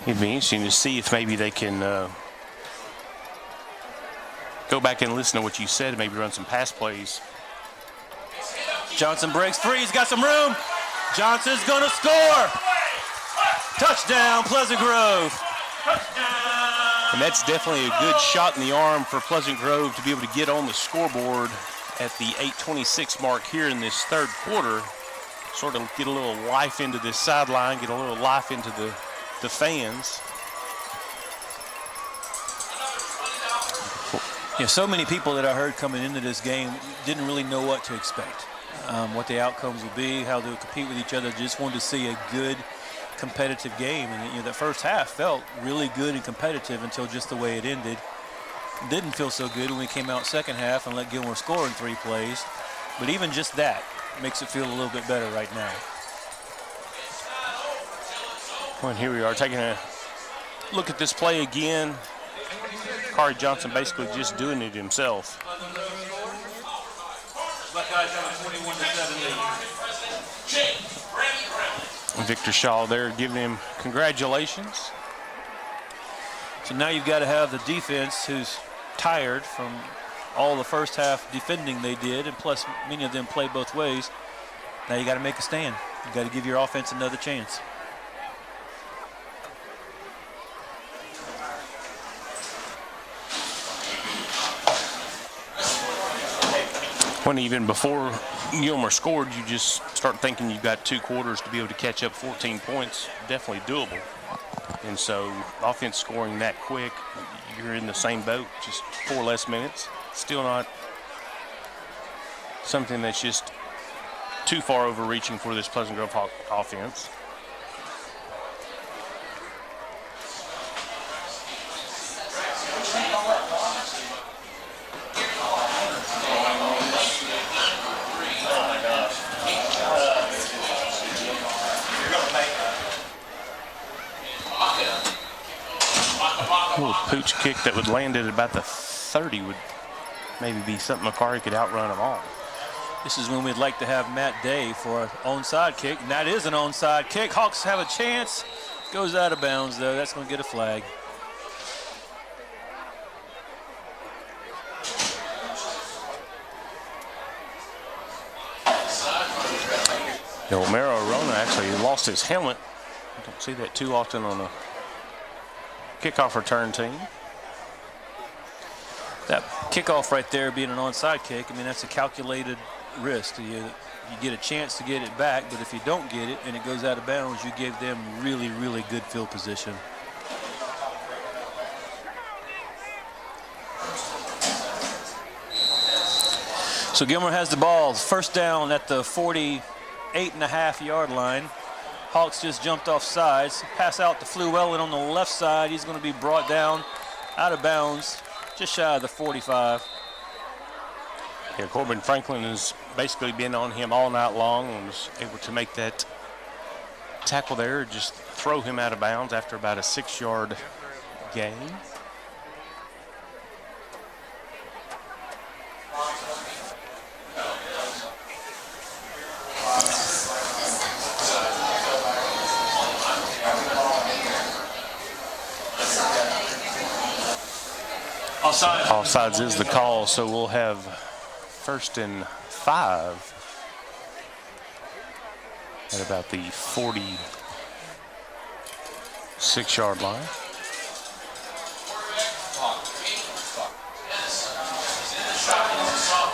It'd be interesting to see if maybe they can go back and listen to what you said and maybe run some pass plays. Johnson breaks free. He's got some room. Johnson's going to score. Touchdown, Pleasant Grove. And that's definitely a good shot in the arm for Pleasant Grove to be able to get on the scoreboard at the 8:26 mark here in this third quarter. Sort of get a little life into this sideline, get a little life into the fans. Yeah, so many people that I heard coming into this game didn't really know what to expect, what the outcomes would be, how they would compete with each other. Just wanted to see a good, competitive game. And that first half felt really good and competitive until just the way it ended. Didn't feel so good when we came out second half and let Gilmer score in 3 plays. But even just that makes it feel a little bit better right now. Well, and here we are taking a look at this play again. Kari Johnson basically just doing it himself. And Victor Shaw there giving him congratulations. So now you've got to have the defense who's tired from all the first half defending they did, and plus many of them play both ways. Now you got to make a stand. You got to give your offense another chance. When even before Gilmer scored, you just start thinking you've got 2 quarters to be able to catch up 14 points. Definitely doable. And so offense scoring that quick, you're in the same boat, just 4 less minutes. Still not something that's just too far overreaching for this Pleasant Grove offense. A little pooch kick that would land at about the 30 would maybe be something Macari could outrun them all. This is when we'd like to have Matt Day for an onside kick, and that is an onside kick. Hawks have a chance. Goes out of bounds, though. That's going to get a flag. Romero Arona actually lost his helmet. I don't see that too often on a kickoff return team. That kickoff right there being an onside kick, I mean, that's a calculated risk. You get a chance to get it back, but if you don't get it and it goes out of bounds, you give them really, really good field position. So Gilmer has the ball. First down at the 48.5-yard line. Hawks just jumped off sides. Pass out to Flewellen on the left side. He's going to be brought down out of bounds, just shy of the 45. Yeah, Corbin Franklin has basically been on him all night long and was able to make that tackle there, just throw him out of bounds after about a 6-yard gain. Offsides is the call, so we'll have 1st and 5 at about the 46-yard line.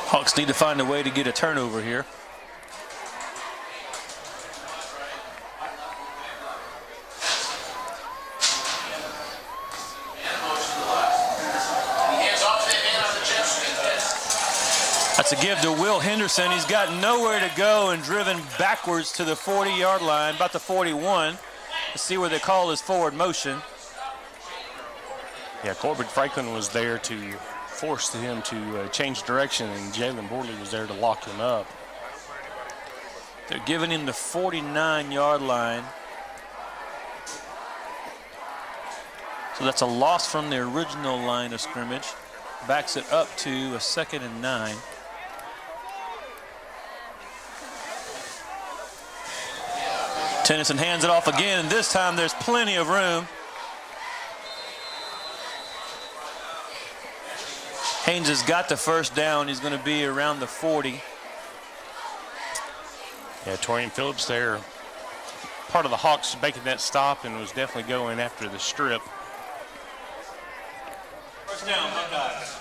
Hawks need to find a way to get a turnover here. That's a give to Will Henderson. He's got nowhere to go and driven backwards to the 40-yard line, about the 41. Let's see where they call his forward motion. Yeah, Corbin Franklin was there to force him to change direction, and Jalen Borley was there to lock him up. They're giving him the 49-yard line. So that's a loss from the original line of scrimmage. Backs it up to a 2nd and 9. Tennyson hands it off again, and this time there's plenty of room. Haynes has got the first down. He's going to be around the 40. Yeah, Torian Phillips there, part of the Hawks making that stop and was definitely going after the strip. First down, Buckeyes.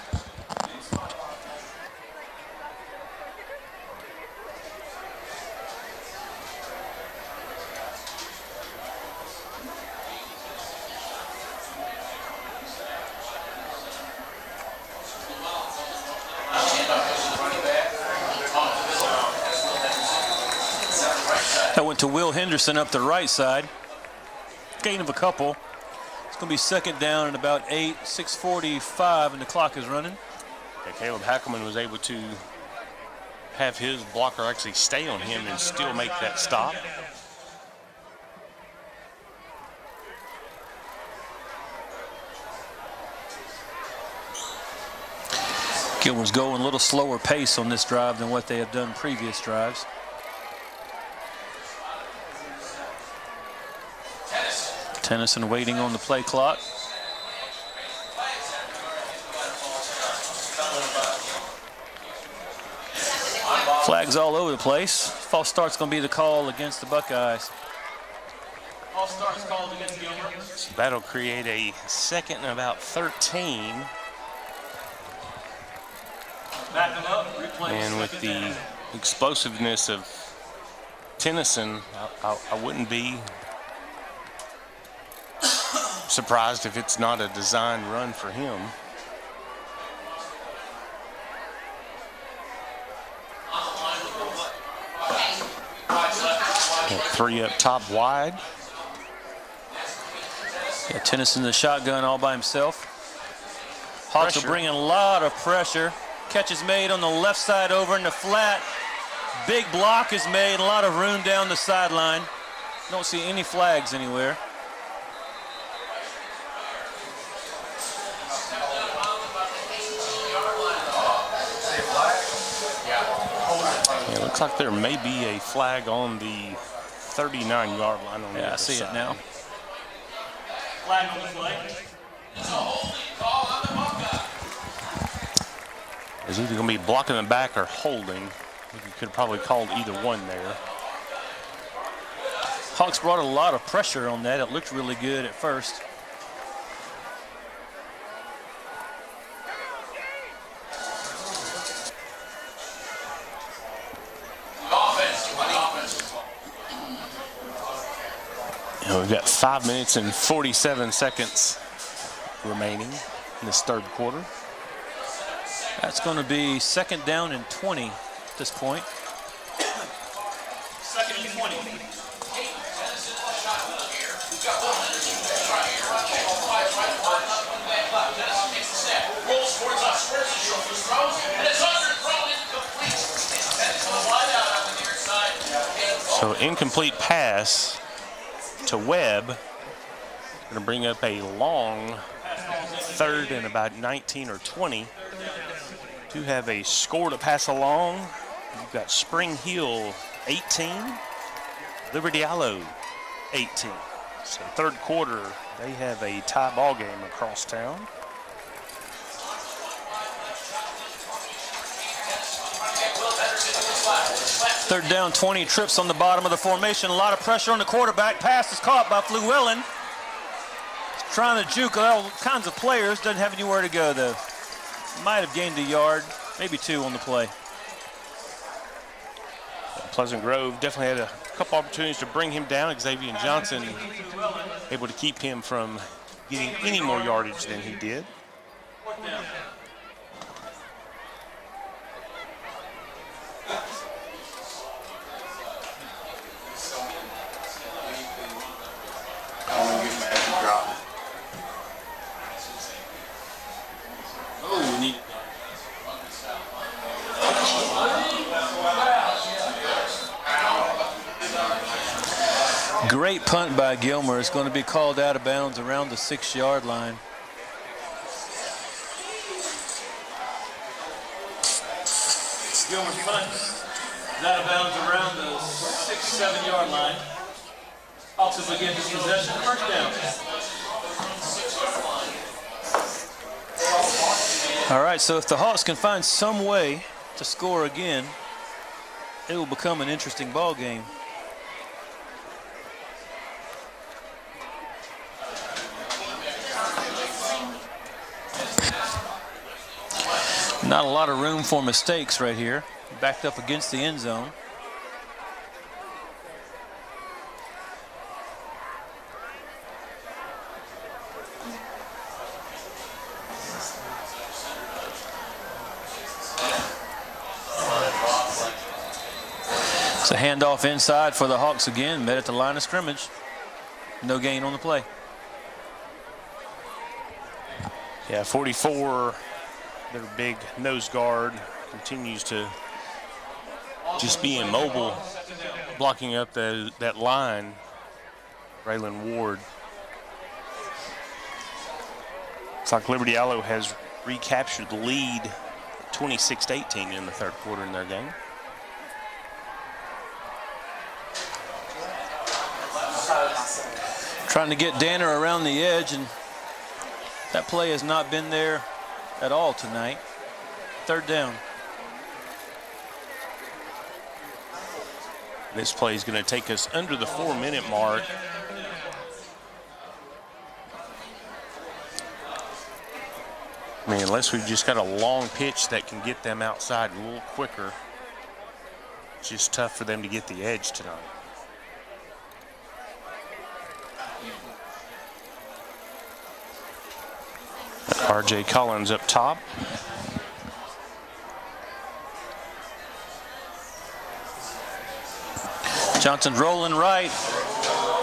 That went to Will Henderson up the right side. Gain of a couple. It's going to be 2nd down and about 8, 6:45, and the clock is running. Yeah, Caleb Hackelman was able to have his blocker actually stay on him and still make that stop. Gilmer's going a little slower pace on this drive than what they have done previous drives. Tennyson waiting on the play clock. Flags all over the place. False start's going to be the call against the Buckeyes. False start's called against Gilmer. So that'll create a 2nd and about 13. Back them up. Replay. And with the explosiveness of Tennyson, I wouldn't be surprised if it's not a designed run for him. Got 3 up top wide. Yeah, Tennyson the shotgun all by himself. Hawks are bringing a lot of pressure. Catch is made on the left side over in the flat. Big block is made, a lot of room down the sideline. Don't see any flags anywhere. Yeah, looks like there may be a flag on the 39-yard line on the other I see side. it now. Flag on the play. It's either going to be blocking the back or holding. You could have probably called either one there. Hawks brought a lot of pressure on that. It looked really good at first. And we've got 5 minutes and 47 seconds remaining in this 3rd quarter. That's going to be 2nd down and 20 at this point. 2nd and 20. So incomplete pass to Webb. Going to bring up a long 3rd and about 19 or 20. To have a score to pass along. You've got Spring Hill 18, Liberty Allo 18. So 3rd quarter, they have a tie ball game across town. Third down, 20, trips on the bottom of the formation. A lot of pressure on the quarterback. Pass is caught by Llewellyn. He's trying to juke all kinds of players. Doesn't have anywhere to go, though. Might have gained a yard, maybe 2 on the play. Pleasant Grove definitely had a couple opportunities to bring him down. Xavier Johnson able to keep him from getting any more yardage than he did. Great punt by Gilmer. It's going to be called out of bounds around the 6-yard line. Gilmer's punt is out of bounds around the 6-7-yard line. Hawks will begin this possession. First down. All right, so if the Hawks can find some way to score again, it will become an interesting ball game. Not a lot of room for mistakes right here. Backed up against the end zone. It's a handoff inside for the Hawks again, met at the line of scrimmage. No gain on the play. Yeah, 44, their big nose guard, continues to just be immobile, blocking up that line. Raylan Ward. It's like Liberty Allo has recaptured the lead 26-18 in the third quarter in their game. Trying to get Danner around the edge, and that play has not been there at all tonight. Third down. This play is going to take us under the 4-minute mark. I mean, unless we've just got a long pitch that can get them outside a little quicker, it's just tough for them to get the edge tonight. R.J. Collins up top. Johnson's rolling right,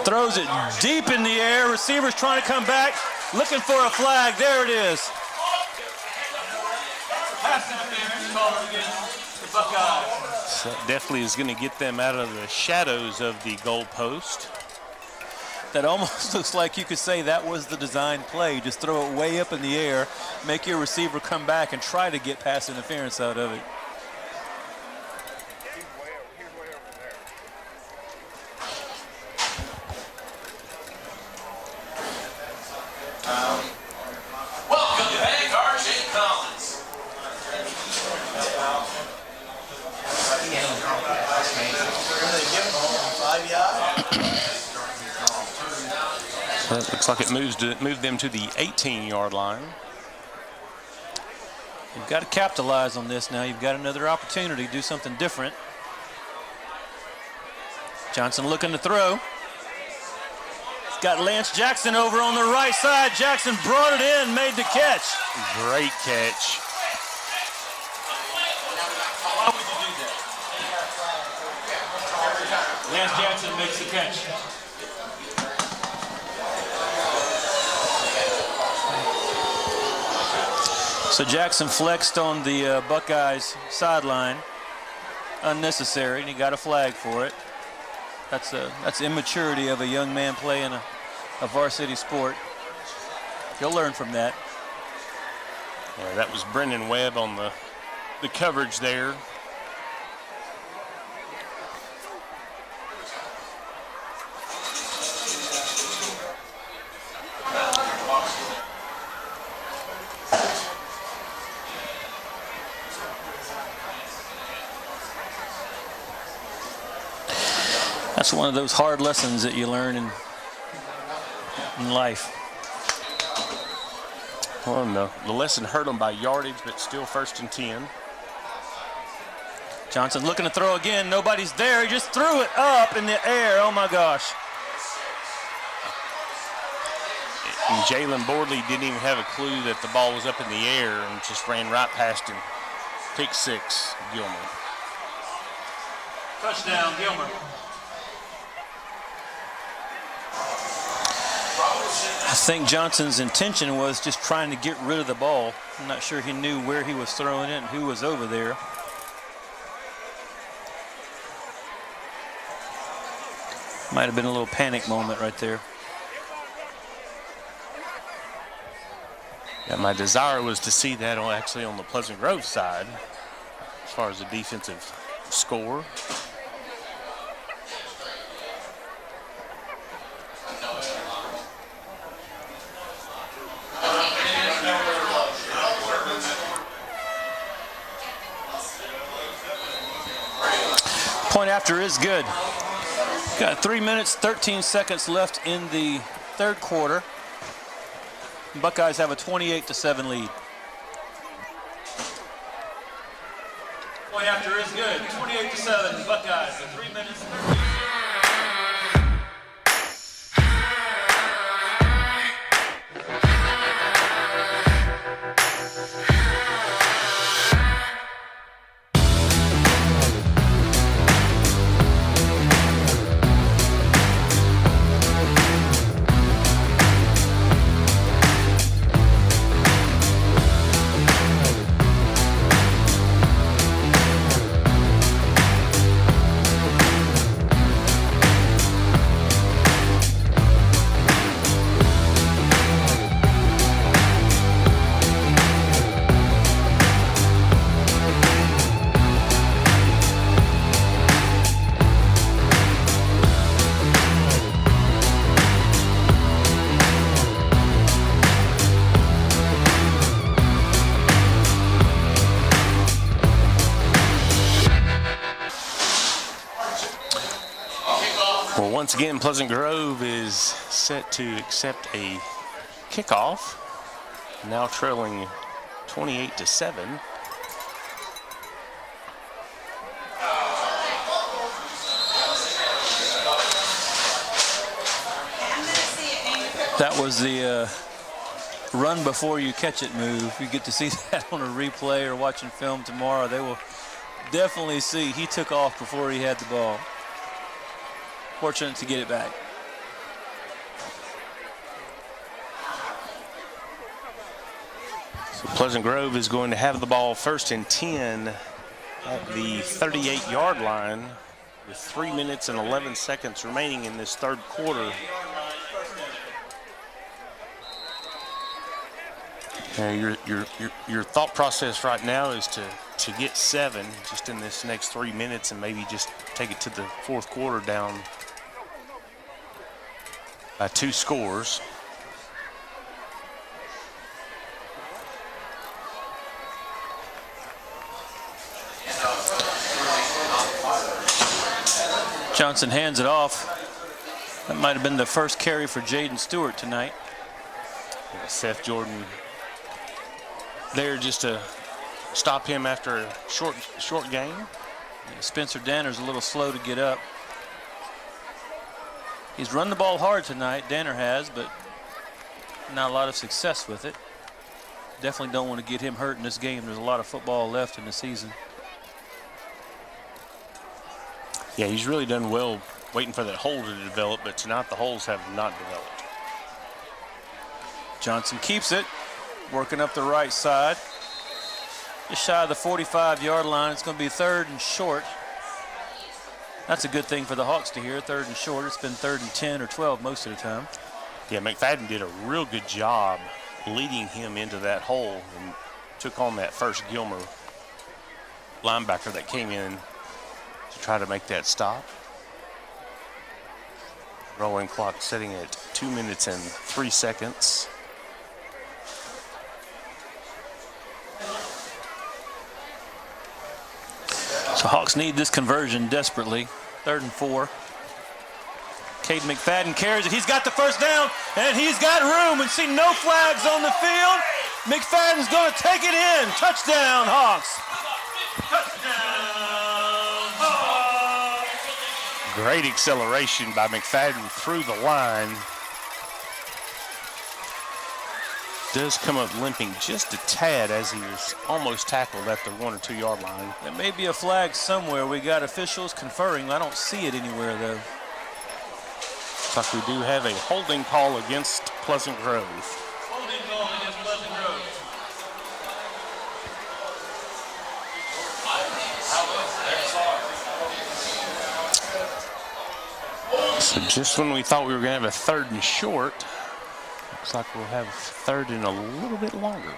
throws it deep in the air. Receiver's trying to come back, looking for a flag. There it is. Pass interference called against the Buckeyes. So that definitely is going to get them out of the shadows of the goalpost. That almost looks like you could say that was the design play. Just throw it way up in the air, make your receiver come back and try to get pass interference out of it. Welcome back, R.J. Collins. So it looks like it moved them to the 18-yard line. You've got to capitalize on this now. You've got another opportunity to do something different. Johnson looking to throw. He's got Lance Jackson over on the right side. Jackson brought it in, made the catch. Great catch. Why would you do that? Lance Jackson makes the catch. So Jackson flexed on the Buckeyes sideline, unnecessary, and he got a flag for it. That's immaturity of a young man playing a varsity sport. He'll learn from that. Yeah, that was Brendan Webb on the coverage there. That's one of those hard lessons that you learn in life. Well, the lesson hurt them by yardage, but still 1st and 10. Johnson looking to throw again. Nobody's there. He just threw it up in the air. Oh, my gosh. And Jalen Bordley didn't even have a clue that the ball was up in the air and just ran right past him. Pick 6, Gilmer. Touchdown, Gilmer. I think Johnson's intention was just trying to get rid of the ball. I'm not sure he knew where he was throwing it and who was over there. Might have been a little panic moment right there. Yeah, my desire was to see that actually on the Pleasant Grove side as far as the defensive score. Point after is good. Got 3 minutes, 13 seconds left in the third quarter. Buckeyes have a 28-7 lead. Point after is good. 28-7 Buckeyes. 3 minutes. Once again, Pleasant Grove is set to accept a kickoff, now trailing 28-7. That was the run before you catch it move. You get to see that on a replay or watching film tomorrow. They will definitely see he took off before he had the ball. Fortunate to get it back. So Pleasant Grove is going to have the ball 1st and 10 at the 38-yard line with 3 minutes and 11 seconds remaining in this third quarter. Your thought process right now is to get 7 just in this next 3 minutes and maybe just take it to the fourth quarter down by 2 scores. Johnson hands it off. That might have been the first carry for Jaden Stewart tonight. Seth Jordan there just to stop him after a short game. Yeah, Spencer Danner's a little slow to get up. He's run the ball hard tonight, Danner has, but not a lot of success with it. Definitely don't want to get him hurt in this game. There's a lot of football left in the season. Yeah, he's really done well waiting for that hole to develop, but tonight the holes have not developed. Johnson keeps it, working up the right side. Just shy of the 45-yard line. It's going to be 3rd and short. That's a good thing for the Hawks to hear, 3rd and short. It's been 3rd and 10 or 12 most of the time. Yeah, McFadden did a real good job leading him into that hole and took on that first Gilmer linebacker that came in to try to make that stop. Rolling clock setting at 2 minutes and 3 seconds. So Hawks need this conversion desperately. 3rd and 4. Cade McFadden carries it. He's got the first down, and he's got room. And see no flags on the field. McFadden's going to take it in. Touchdown, Hawks. Touchdown, Hawks. Great acceleration by McFadden through the line. Does come up limping just a tad as he was almost tackled at the 1 or 2 yard line. There may be a flag somewhere. We got officials conferring. I don't see it anywhere, though. Looks like we do have a holding call against Pleasant Grove. Holding call against Pleasant Grove. So just when we thought we were going to have a 3rd and short, looks like we'll have 3rd and a little bit longer.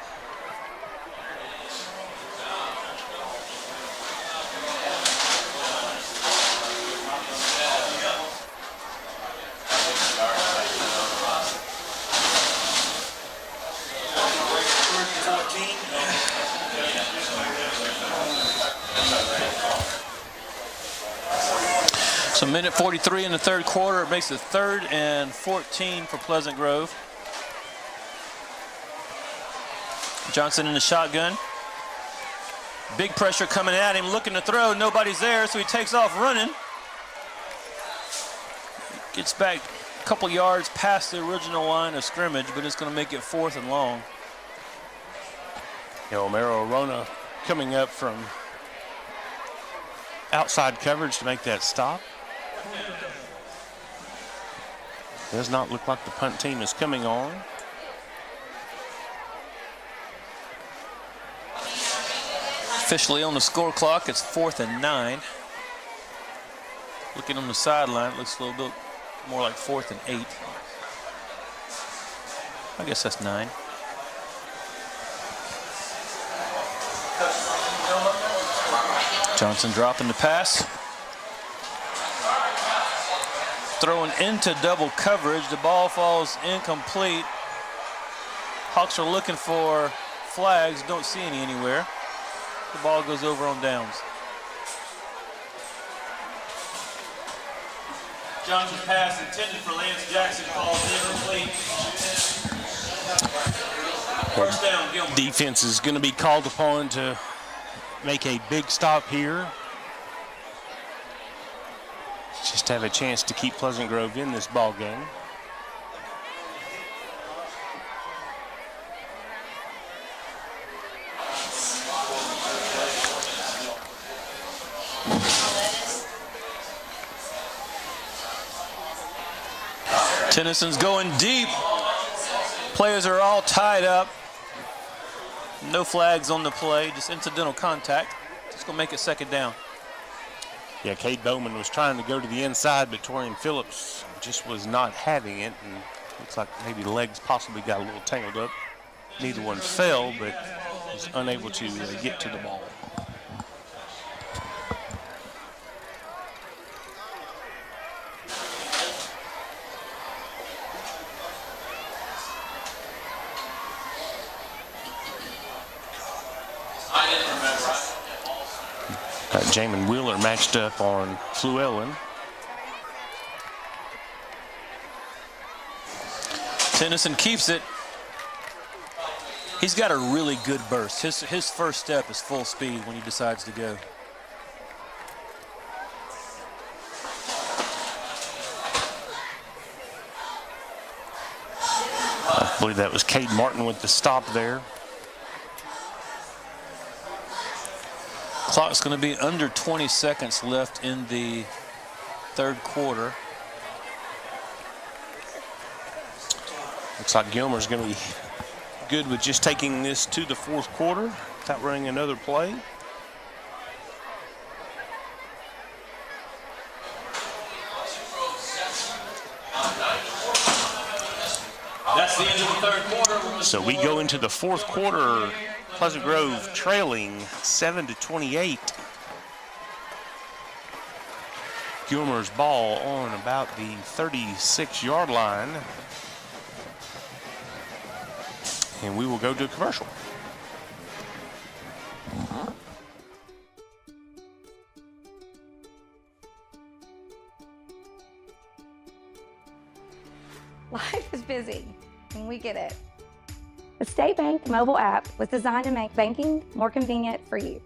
So minute 43 in the 3rd quarter. It makes it 3rd and 14 for Pleasant Grove. Johnson in the shotgun. Big pressure coming at him, looking to throw. Nobody's there, so he takes off running. Gets back a couple yards past the original line of scrimmage, but it's going to make it 4th and long. Romero Arona coming up from outside coverage to make that stop. Does not look like the punt team is coming on. Officially on the score clock, it's 4th and 9. Looking on the sideline, it looks a little bit more like 4th and 8. I guess that's 9. Johnson dropping the pass. Throwing into double coverage. The ball falls incomplete. Hawks are looking for flags. Don't see any anywhere. The ball goes over on downs. Johnson's pass intended for Lance Jackson falls incomplete. First down, Gilmer. Defense is going to be called upon to make a big stop here. Just have a chance to keep Pleasant Grove in this ball game. Tennyson's going deep. Players are all tied up. No flags on the play, just incidental contact. Just gonna make it 2nd down. Yeah, Cade Bowman was trying to go to the inside, but Torian Phillips just was not having it, and looks like maybe the legs possibly got a little tangled up. Neither one fell, but was unable to get to the ball. Got Jamin Wheeler matched up on Fluellen. Tennyson keeps it. He's got a really good burst. His first step is full speed when he decides to go. I believe that was Cade Martin with the stop there. Clock's going to be under 20 seconds left in the 3rd quarter. Looks like Gilmer's going to be good with just taking this to the 4th quarter without running another play. That's the end of the 3rd quarter. So we go into the 4th quarter. Pleasant Grove trailing 7-28. Gilmer's ball on about the 36-yard line. And we will go to a commercial. Life is busy, and we get it. The State Bank mobile app was designed to make banking more convenient for you.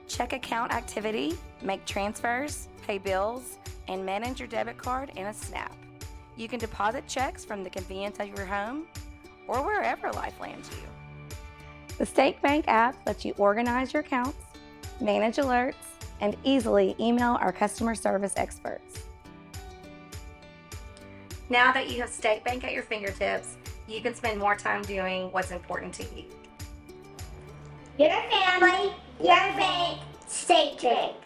Check account activity, make transfers, pay bills, and manage your debit card in a snap. You can deposit checks from the convenience of your home or wherever life lands you. The State Bank app lets you organize your accounts, manage alerts, and easily email our customer service experts. Now that you have State Bank at your fingertips, you can spend more time doing what's important to you. Your family, your bank, State Bank.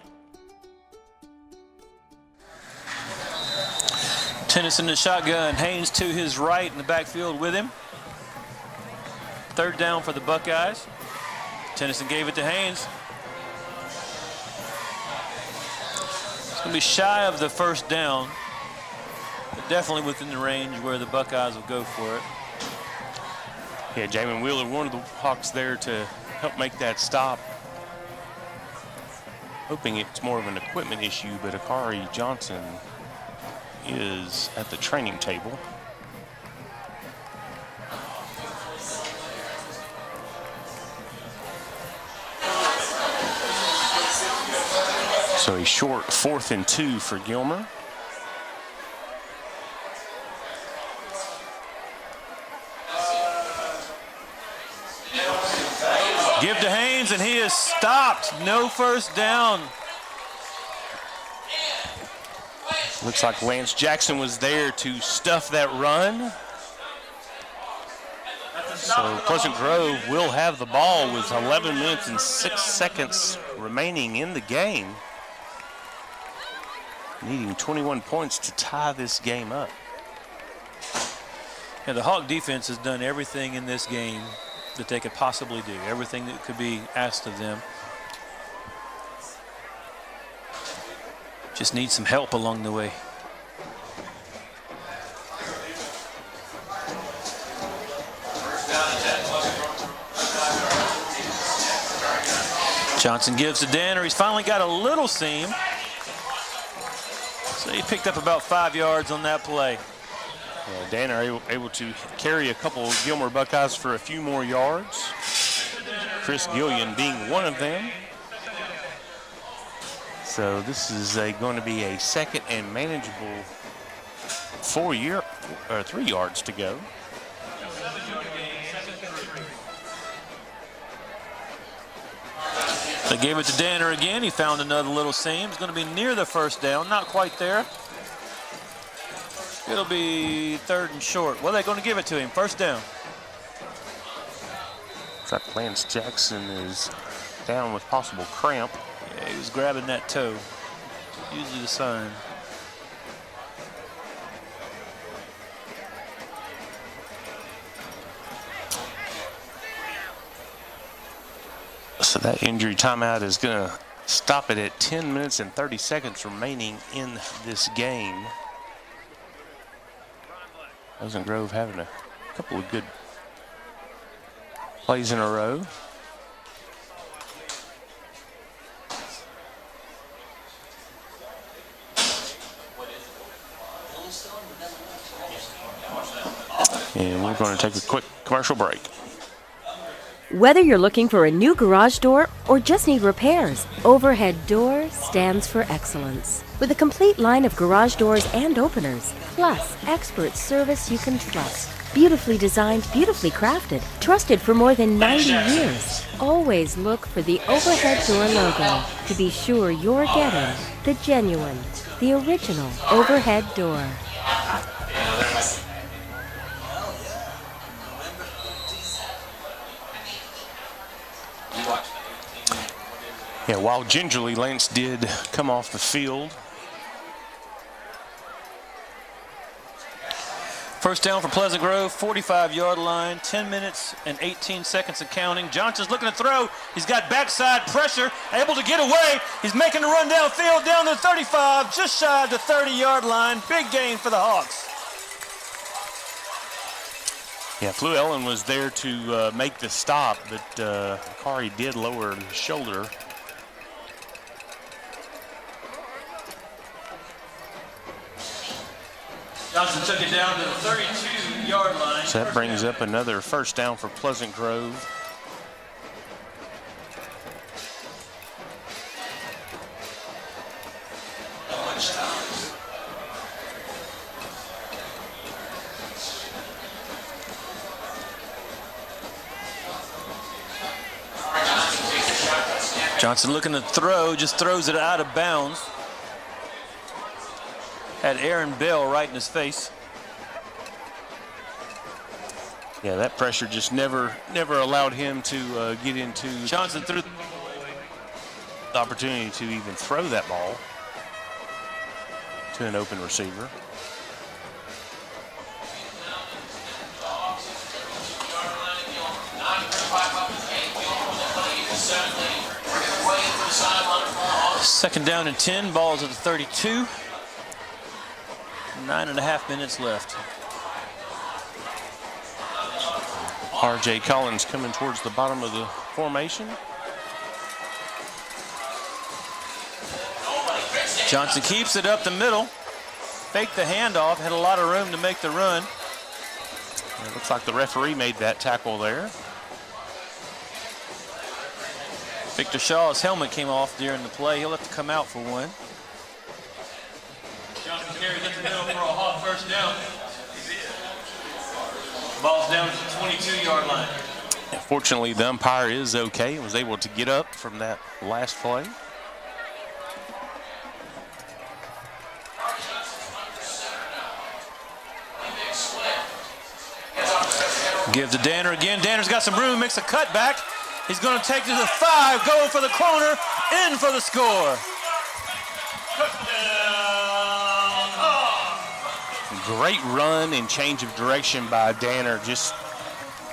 Tennyson in the shotgun. Haynes to his right in the backfield with him. Third down for the Buckeyes. Tennyson gave it to Haynes. It's going to be shy of the first down, but definitely within the range where the Buckeyes will go for it. Yeah, Jamin Wheeler, one of the Hawks there to help make that stop. Hoping it's more of an equipment issue, but Akari Johnson is at the training table. So a short 4th and 2 for Gilmer. Give to Haynes, and he is stopped. No first down. Looks like Lance Jackson was there to stuff that run. So Pleasant Grove will have the ball with 11 minutes and 6 seconds remaining in the game. Needing 21 points to tie this game up. Yeah, the Hawk defense has done everything in this game that they could possibly do, everything that could be asked of them. Just need some help along the way. Johnson gives to Danner. He's finally got a little seam. So he picked up about 5 yards on that play. Yeah, Danner able to carry a couple of Gilmer Buckeyes for a few more yards. Chris Gillian being one of them. So this is going to be a second and manageable 3 yards to go. They gave it to Danner again. He found another little seam. It's going to be near the first down, not quite there. It'll be 3rd and short. Well, they're going to give it to him. First down. Looks like Lance Jackson is down with possible cramp. Yeah, he was grabbing that toe. Usually the sign. So that injury timeout is going to stop it at 10 minutes and 30 seconds remaining in this game. Pleasant Grove having a couple of good plays in a row. And we're going to take a quick commercial break. Whether you're looking for a new garage door or just need repairs, Overhead Door stands for excellence. With a complete line of garage doors and openers, plus expert service you can trust. Beautifully designed, beautifully crafted, trusted for more than 90 years. Always look for the Overhead Door logo to be sure you're getting the genuine, the original Overhead Door. Yeah, while gingerly Lance did come off the field. First down for Pleasant Grove, 45-yard line, 10 minutes and 18 seconds and counting. Johnson's looking to throw. He's got backside pressure, able to get away. He's making the run downfield, down to 35, just shy of the 30-yard line. Big gain for the Hawks. Yeah, Flew Ellen was there to make the stop, but Akari did lower his shoulder. Johnson took it down to the 32-yard line. So that brings up another first down for Pleasant Grove. Johnson looking to throw, just throws it out of bounds. Had Aaron Bell right in his face. Yeah, that pressure just never allowed him to get into. Johnson threw the opportunity to even throw that ball to an open receiver. Second down and 10, ball's at the 32. 9.5 minutes left. R.J. Collins coming towards the bottom of the formation. Johnson keeps it up the middle. Faked the handoff, had a lot of room to make the run. It looks like the referee made that tackle there. Victor Shaw's helmet came off during the play. He'll have to come out for one. Johnson carries it to the middle for a hot first down. Ball's down to the 22-yard line. Fortunately, the umpire is okay and was able to get up from that last play. Give to Danner again. Danner's got some room, makes a cutback. He's going to take it to the 5, going for the corner, in for the score. Great run and change of direction by Danner, just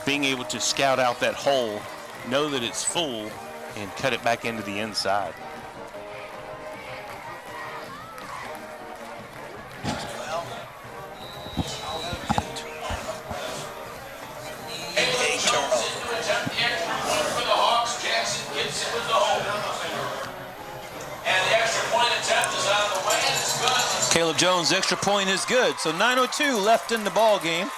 being able to scout out that hole, know that it's full, and cut it back into the inside. Caleb Jones' extra point is good. So 9:02 left in the ball game.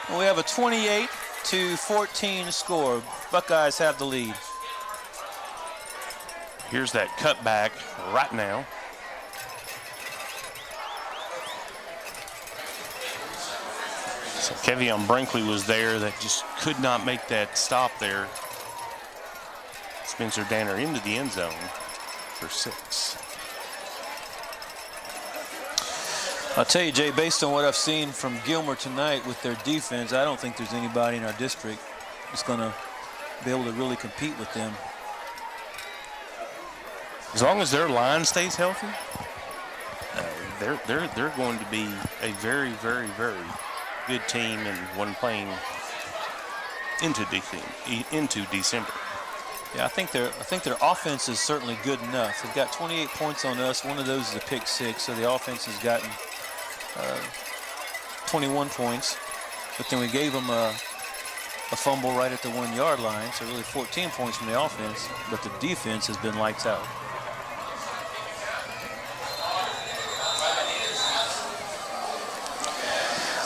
And we have a 28-14 score. Buckeyes have the lead. Here's that cutback right now. So Kevion Brinkley was there that just could not make that stop there. Spencer Danner into the end zone for 6. I'll tell you, Jay, based on what I've seen from Gilmer tonight with their defense, I don't think there's anybody in our district that's going to be able to really compete with them. As long as their line stays healthy, they're going to be a very, very, very good team and one playing into December. Yeah, I think their offense is certainly good enough. They've got 28 points on us. One of those is a pick 6, so the offense has gotten 21 points. But then we gave them a fumble right at the 1-yard line, so really 14 points from the offense. But the defense has been lights out.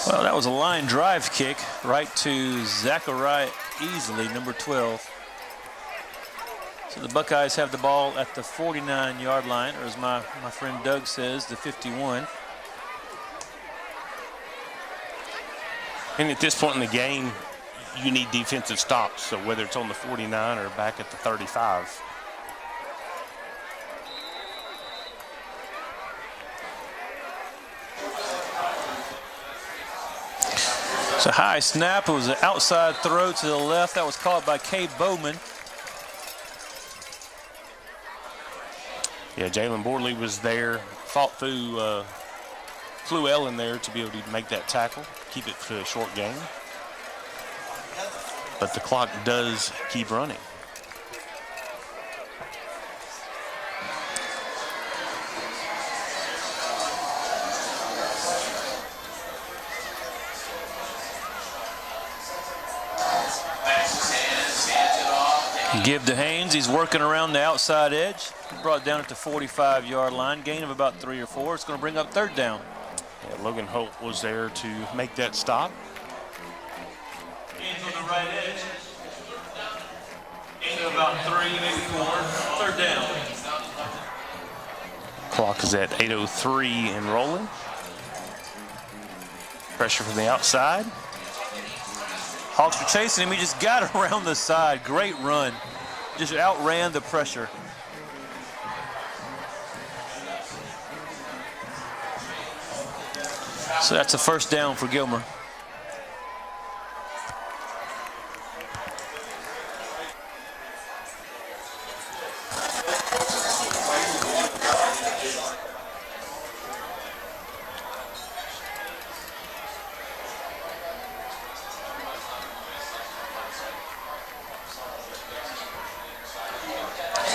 Well, that was a line drive kick right to Zachariah Easley, number 12. So the Buckeyes have the ball at the 49-yard line, or as my friend Doug says, the 51. And at this point in the game, you need defensive stops. So whether it's on the 49 or back at the 35. It's a high snap. It was an outside throw to the left. That was caught by Kay Bowman. Yeah, Jalen Borley was there, fought through Flew Ellen there to be able to make that tackle, keep it to a short game. But the clock does keep running. Give to Haynes. He's working around the outside edge. Brought down at the 45-yard line. Gain of about 3 or 4. It's going to bring up 3rd down. Yeah, Logan Holt was there to make that stop. Gains on the right edge. Gain of about 3, maybe 4. 3rd down. Clock is at 8:03 and rolling. Pressure from the outside. Hawks were chasing him. He just got around the side. Great run. Just outran the pressure. So that's a 1st down for Gilmer.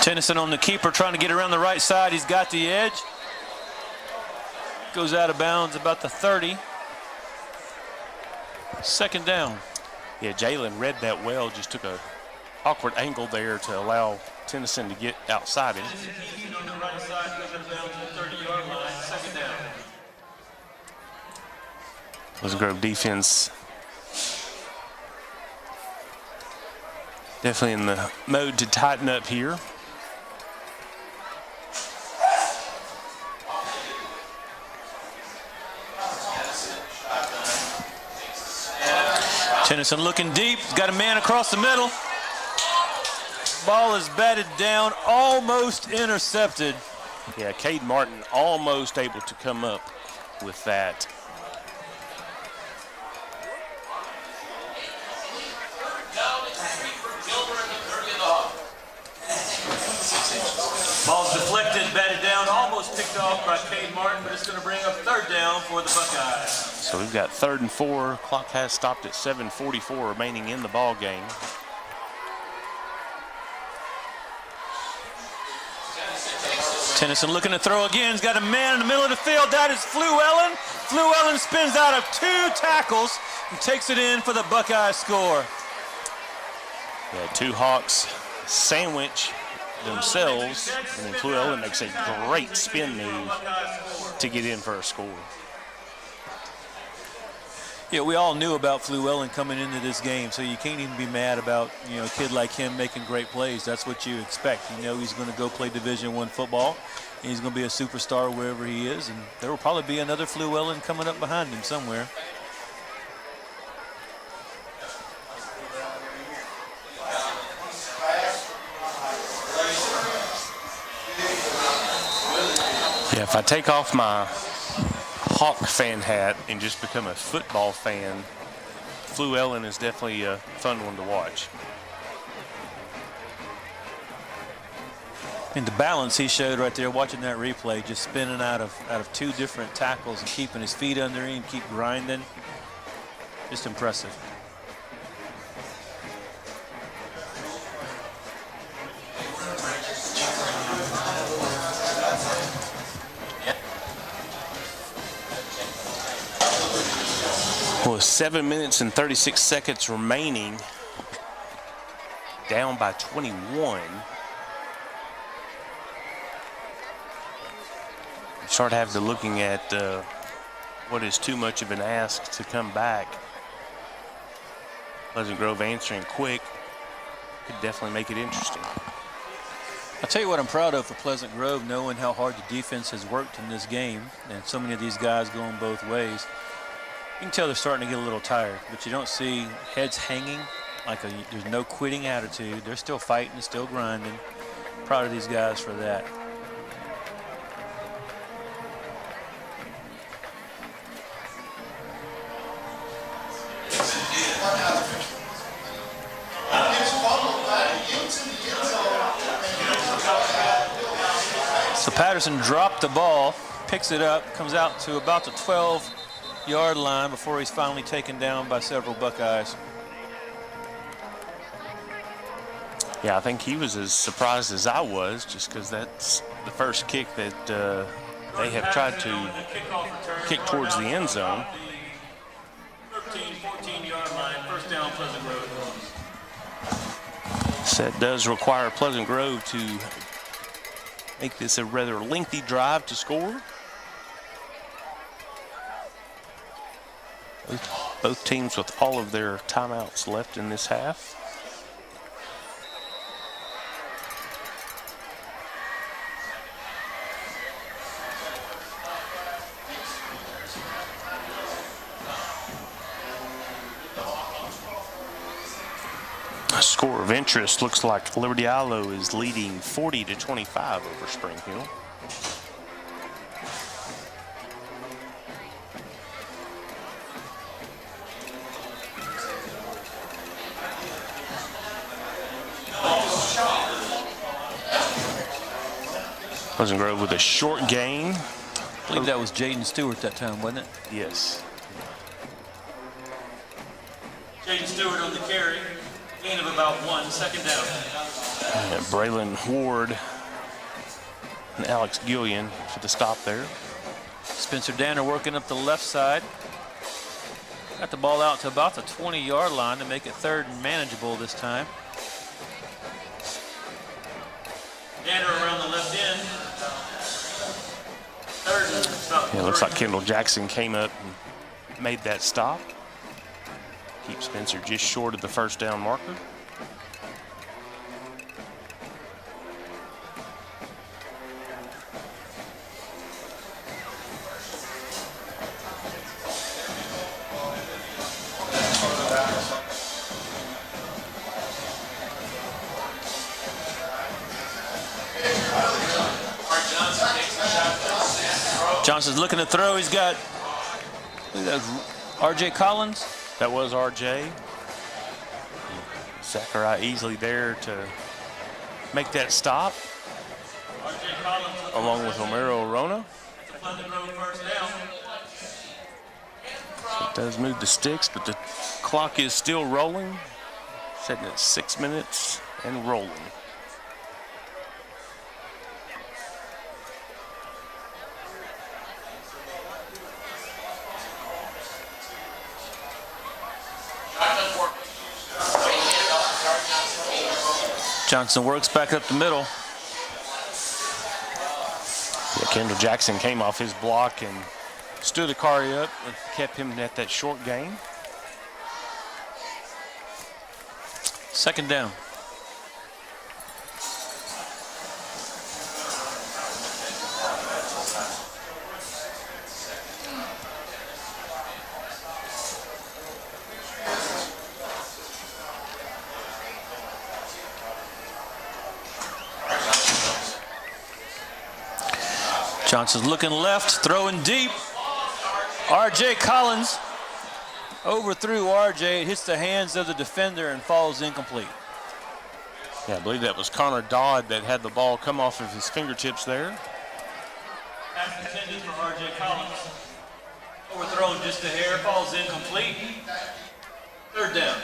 Tennyson on the keeper trying to get around the right side. He's got the edge. Goes out of bounds about the 30. Second down. Yeah, Jalen read that well. Just took a awkward angle there to allow Tennyson to get outside him. On the right side, goes out of bounds to the 30-yard line. Second down. Pleasant Grove defense definitely in the mode to tighten up here. Tennyson looking deep. He's got a man across the middle. Ball is batted down, almost intercepted. Yeah, Cade Martin almost able to come up with that. Ball's deflected, batted down, almost picked off by Cade Martin, but it's going to bring up third down for the Buckeyes. So we've got 3rd and 4. Clock has stopped at 7:44 remaining in the ball game. Tennyson looking to throw again. He's got a man in the middle of the field. That is Fluellen. Fluellen spins out of 2 tackles and takes it in for the Buckeye score. Yeah, 2 Hawks sandwich themselves, and then Fluellen makes a great spin move to get in for a score. Yeah, we all knew about Fluellen coming into this game, so you can't even be mad about, you know, a kid like him making great plays. That's what you expect. You know he's going to go play Division I football, and he's going to be a superstar wherever he is, and there will probably be another Fluellen coming up behind him somewhere. Yeah, if I take off my Hawk fan hat and just become a football fan, Fluellen is definitely a fun one to watch. And the balance he showed right there, watching that replay, just spinning out of 2 different tackles and keeping his feet under him, keep grinding, just impressive. Well, 7 minutes and 36 seconds remaining, down by 21. You start having to looking at what is too much of an ask to come back. Pleasant Grove answering quick could definitely make it interesting. I'll tell you what I'm proud of for Pleasant Grove, knowing how hard the defense has worked in this game, and so many of these guys going both ways. You can tell they're starting to get a little tired, but you don't see heads hanging, there's no quitting attitude. They're still fighting, still grinding. Proud of these guys for that. So Patterson dropped the ball, picks it up, comes out to about the 12-yard line before he's finally taken down by several Buckeyes. Yeah, I think he was as surprised as I was, just because that's the first kick that they have tried to kick towards the end zone. 13, 14-yard line, first down, Pleasant Grove. That does require Pleasant Grove to make this a rather lengthy drive to score. Both teams with all of their timeouts left in this half. A score of interest looks like Liberty Ilo is leading 40-25 over Spring Hill. Pleasant Grove with a short gain. I believe that was Jaden Stewart that time, wasn't it? Yes. Jaden Stewart on the carry. Gain of about 1, second down. And Braylon Ward and Alex Gillian for the stop there. Spencer Danner working up the left side. Got the ball out to about the 20-yard line to make it third and manageable this time. Danner around the left end. Third and about Yeah, it looks like Kendall Jackson came up and made that stop. Keep Spencer just short of the first down marker. Johnson's looking to throw. He's got R.J. Collins. That was R.J. Zachariah easily there to make that stop, along with Homero Arona. So it does move the sticks, but the clock is still rolling, setting at 6 minutes and rolling. Johnson works back up the middle. Yeah, Kendall Jackson came off his block and stood Akari up and kept him at that short gain. Second down. Johnson's looking left, throwing deep. R.J. Collins overthrew R.J. It hits the hands of the defender and falls incomplete. Yeah, I believe that was Connor Dodd that had the ball come off of his fingertips there. Pass intended for R.J. Collins. Overthrown just a hair, falls incomplete. Third down.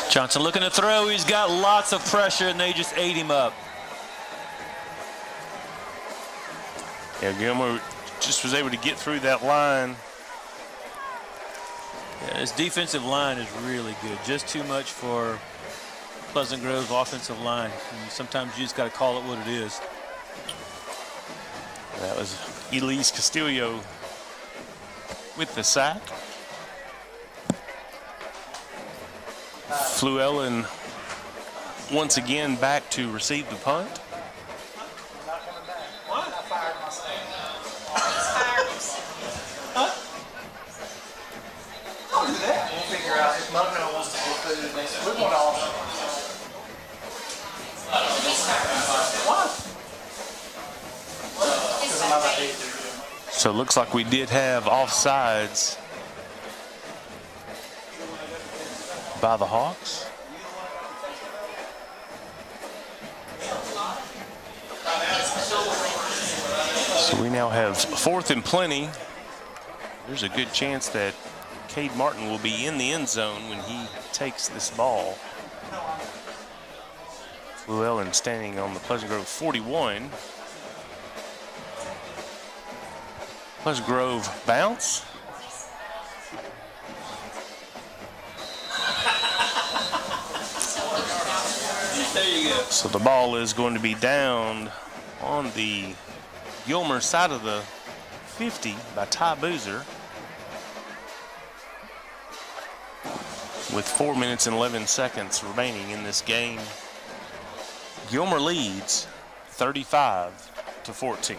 Johnson looking to throw. He's got lots of pressure, and they just ate him up. Yeah, Gilmer just was able to get through that line. Yeah, this defensive line is really good. Just too much for Pleasant Grove's offensive line. And sometimes you just got to call it what it is. That was Elise Castillo with the sack. Fluellen once again back to receive the punt. Don't do that. We'll figure out if Mugno wants to get food. We want all. What? So it looks like we did have offsides by the Hawks. So we now have 4th and plenty. There's a good chance that Cade Martin will be in the end zone when he takes this ball. Llewellyn standing on the Pleasant Grove 41. Pleasant Grove bounce. There you go. So the ball is going to be down on the Gilmer side of the 50 by Ty Boozer with 4 minutes and 11 seconds remaining in this game. Gilmer leads 35-14.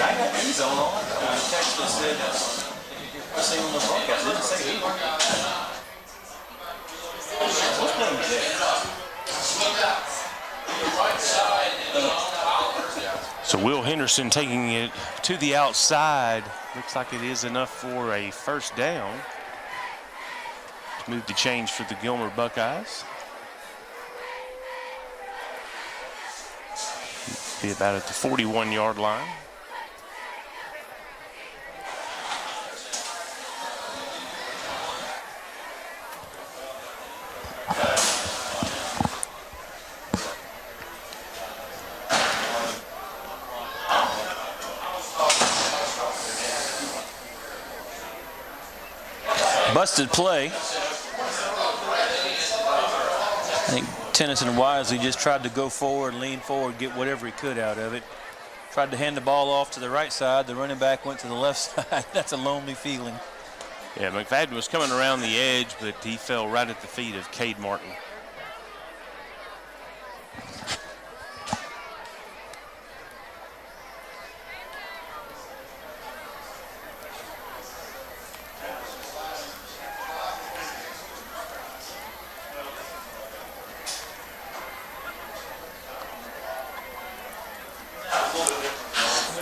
I got these on. The text that said, I see on the broadcast, didn't say who. What's playing there? So Will Henderson taking it to the outside. Looks like it is enough for a first down. To move the change for the Gilmer Buckeyes. Be about at the 41-yard line. Busted play. I think Tennyson wisely just tried to go forward, lean forward, get whatever he could out of it. Tried to hand the ball off to the right side. The running back went to the left side. That's a lonely feeling. Yeah, McFadden was coming around the edge, but he fell right at the feet of Cade Martin.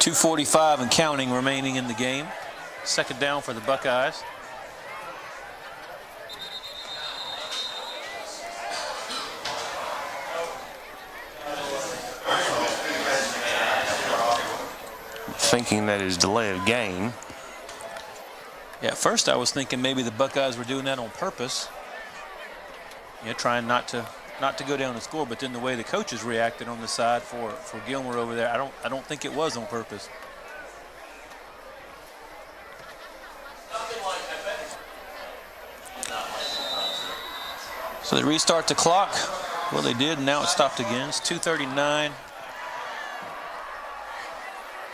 .245 and counting remaining in the game. Second down for the Buckeyes. Thinking that is delay of game. Yeah, at first I was thinking maybe the Buckeyes were doing that on purpose. Yeah, trying not to go down and score, but then the way the coaches reacted on the side for Gilmer over there, I don't think it was on purpose. So they restart the clock. Well, they did, and now it stopped again. It's 2:39.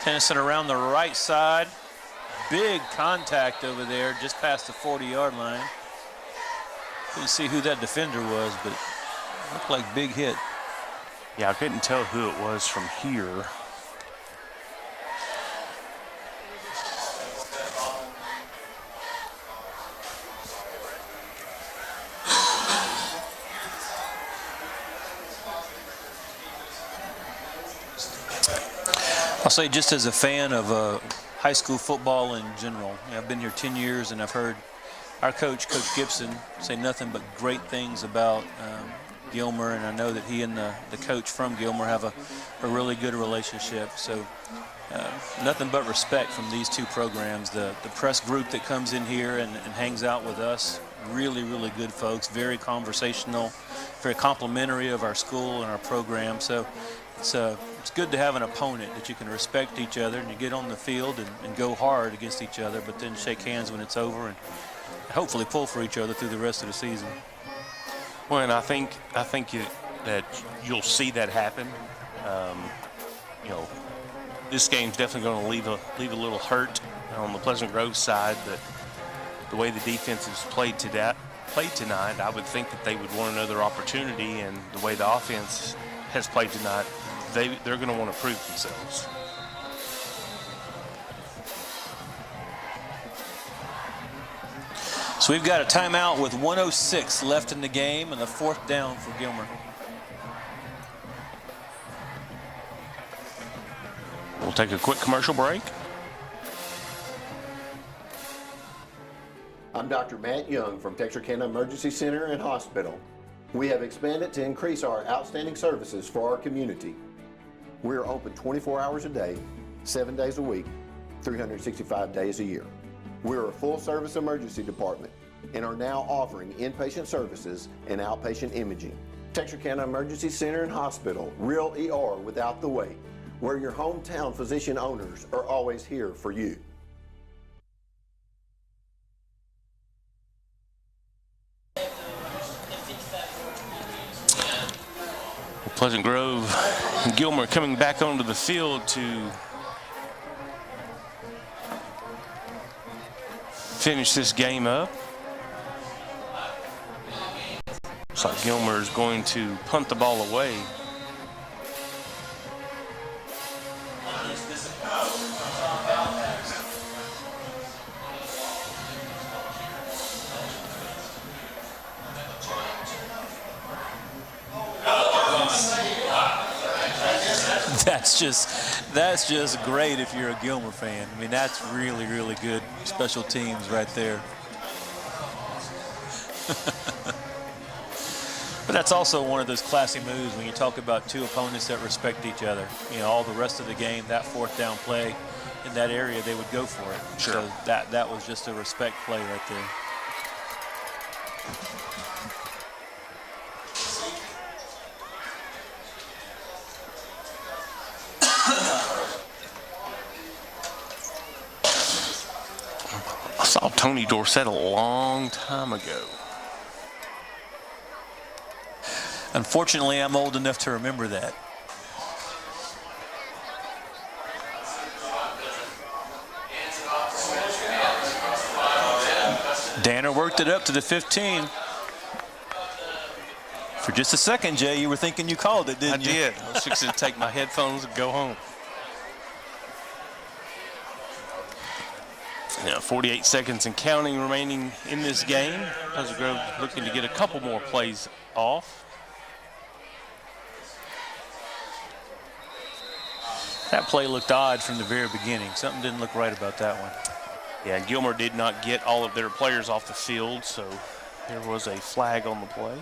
Tennyson around the right side. Big contact over there, just past the 40-yard line. Couldn't see who that defender was, but it looked like big hit. Yeah, I couldn't tell who it was from here. I'll say, just as a fan of high school football in general, I've been here 10 years and I've heard our coach, Coach Gibson, say nothing but great things about Gilmer, and I know that he and the coach from Gilmer have a really good relationship. So nothing but respect from these two programs. The press group that comes in here and hangs out with us, really, really good folks, very conversational, very complimentary of our school and our program. So it's good to have an opponent that you can respect each other and you get on the field and go hard against each other, but then shake hands when it's over and hopefully pull for each other through the rest of the season. Well, and I think that you'll see that happen. This game's definitely going to leave a little hurt on the Pleasant Grove side, but the way the defense has played tonight, I would think that they would want another opportunity, and the way the offense has played tonight, they're going to want to prove themselves. So we've got a timeout with 1:06 left in the game and the fourth down for Gilmer. We'll take a quick commercial break. I'm Dr. Matt Young from Texarkana Emergency Center and Hospital. We have expanded to increase our outstanding services for our community. We are open 24 hours a day, 7 days a week, 365 days a year. We are a full-service emergency department and are now offering inpatient services and outpatient imaging. Texarkana Emergency Center and Hospital, real ER without the wait, where your hometown physician owners are always here for you. Pleasant Grove and Gilmer coming back onto the field to finish this game up. Looks like Gilmer is going to punt the ball away. That's just great if you're a Gilmer fan. I mean, that's really, really good special teams right there. But that's also one of those classy moves when you talk about two opponents that respect each other. You know, all the rest of the game, that fourth down play in that area, they would go for it. Sure. So that was just a respect play right there. I saw Tony Dorsett a long time ago. Unfortunately, I'm old enough to remember that. Danner worked it up to the 15. For just a second, Jay, you were thinking you called it, didn't you? I did. I was fixing to take my headphones and go home. Now, 48 seconds and counting remaining in this game. Pleasant Grove looking to get a couple more plays off. That play looked odd from the very beginning. Something didn't look right about that one. Yeah, Gilmer did not get all of their players off the field, so there was a flag on the play.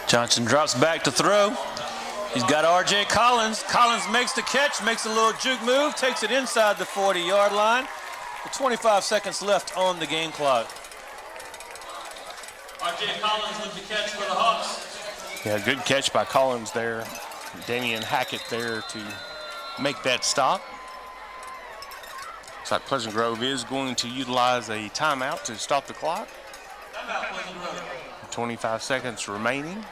Johnson drops back to throw. He's got R.J. Collins. Collins makes the catch, makes a little juke move, takes it inside the 40-yard line. With 25 seconds left on the game clock. R.J. Collins with the catch for the Hawks. Yeah, good catch by Collins there. Damian Hackett there to make that stop. Looks like Pleasant Grove is going to utilize a timeout to stop the clock. 25 seconds remaining.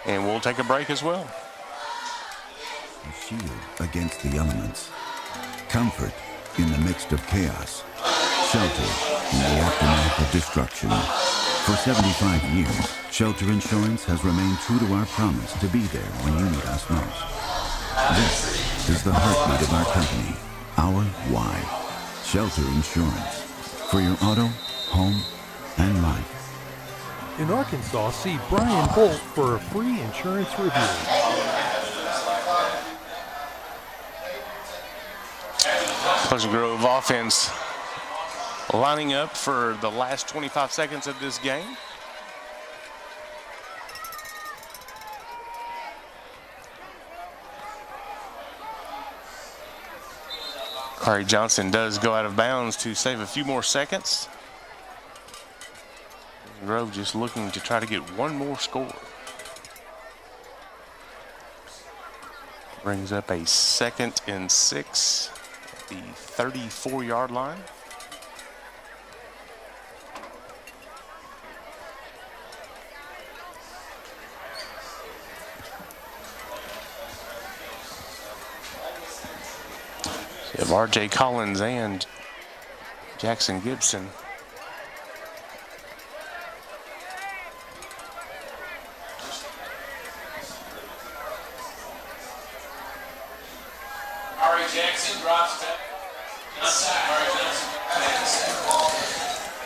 And we'll take a break as well. A shield against the elements. Comfort in the midst of chaos. Shelter in the aftermath of destruction. For 75 years, Shelter Insurance has remained true to our promise to be there when you need us most. This is the heartbeat of our company, our why. Shelter Insurance. For your auto, home, and life. In Arkansas, see Brian Bolt for a free insurance review. Pleasant Grove offense lining up for the last 25 seconds of this game. Corey Johnson does go out of bounds to save a few more seconds. Grove just looking to try to get one more score. Brings up a 2nd and 6 at the 34-yard line. You have R.J. Collins and Jackson Gibson.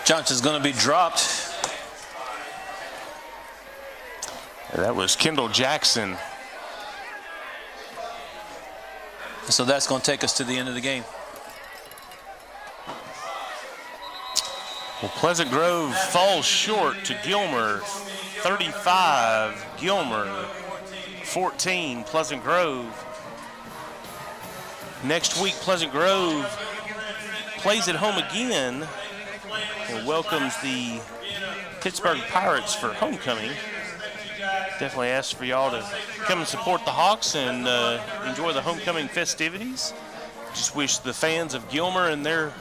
Johnson's going to be dropped. That was Kendall Jackson. So that's going to take us to the end of the game. Well, Pleasant Grove falls short to Gilmer. 35, Gilmer 14, Pleasant Grove. Next week, Pleasant Grove plays at home again and welcomes the Pittsburgh Pirates for homecoming. definitely ask for y'all to come and support the Hawks and enjoy the homecoming festivities. Just wish the fans of Gilmer and their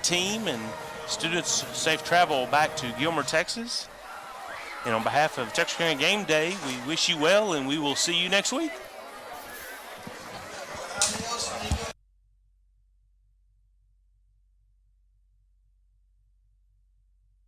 team and students safe travel back to Gilmer, Texas. And on behalf of Texarkana Game Day, we wish you well, and we will see you next week.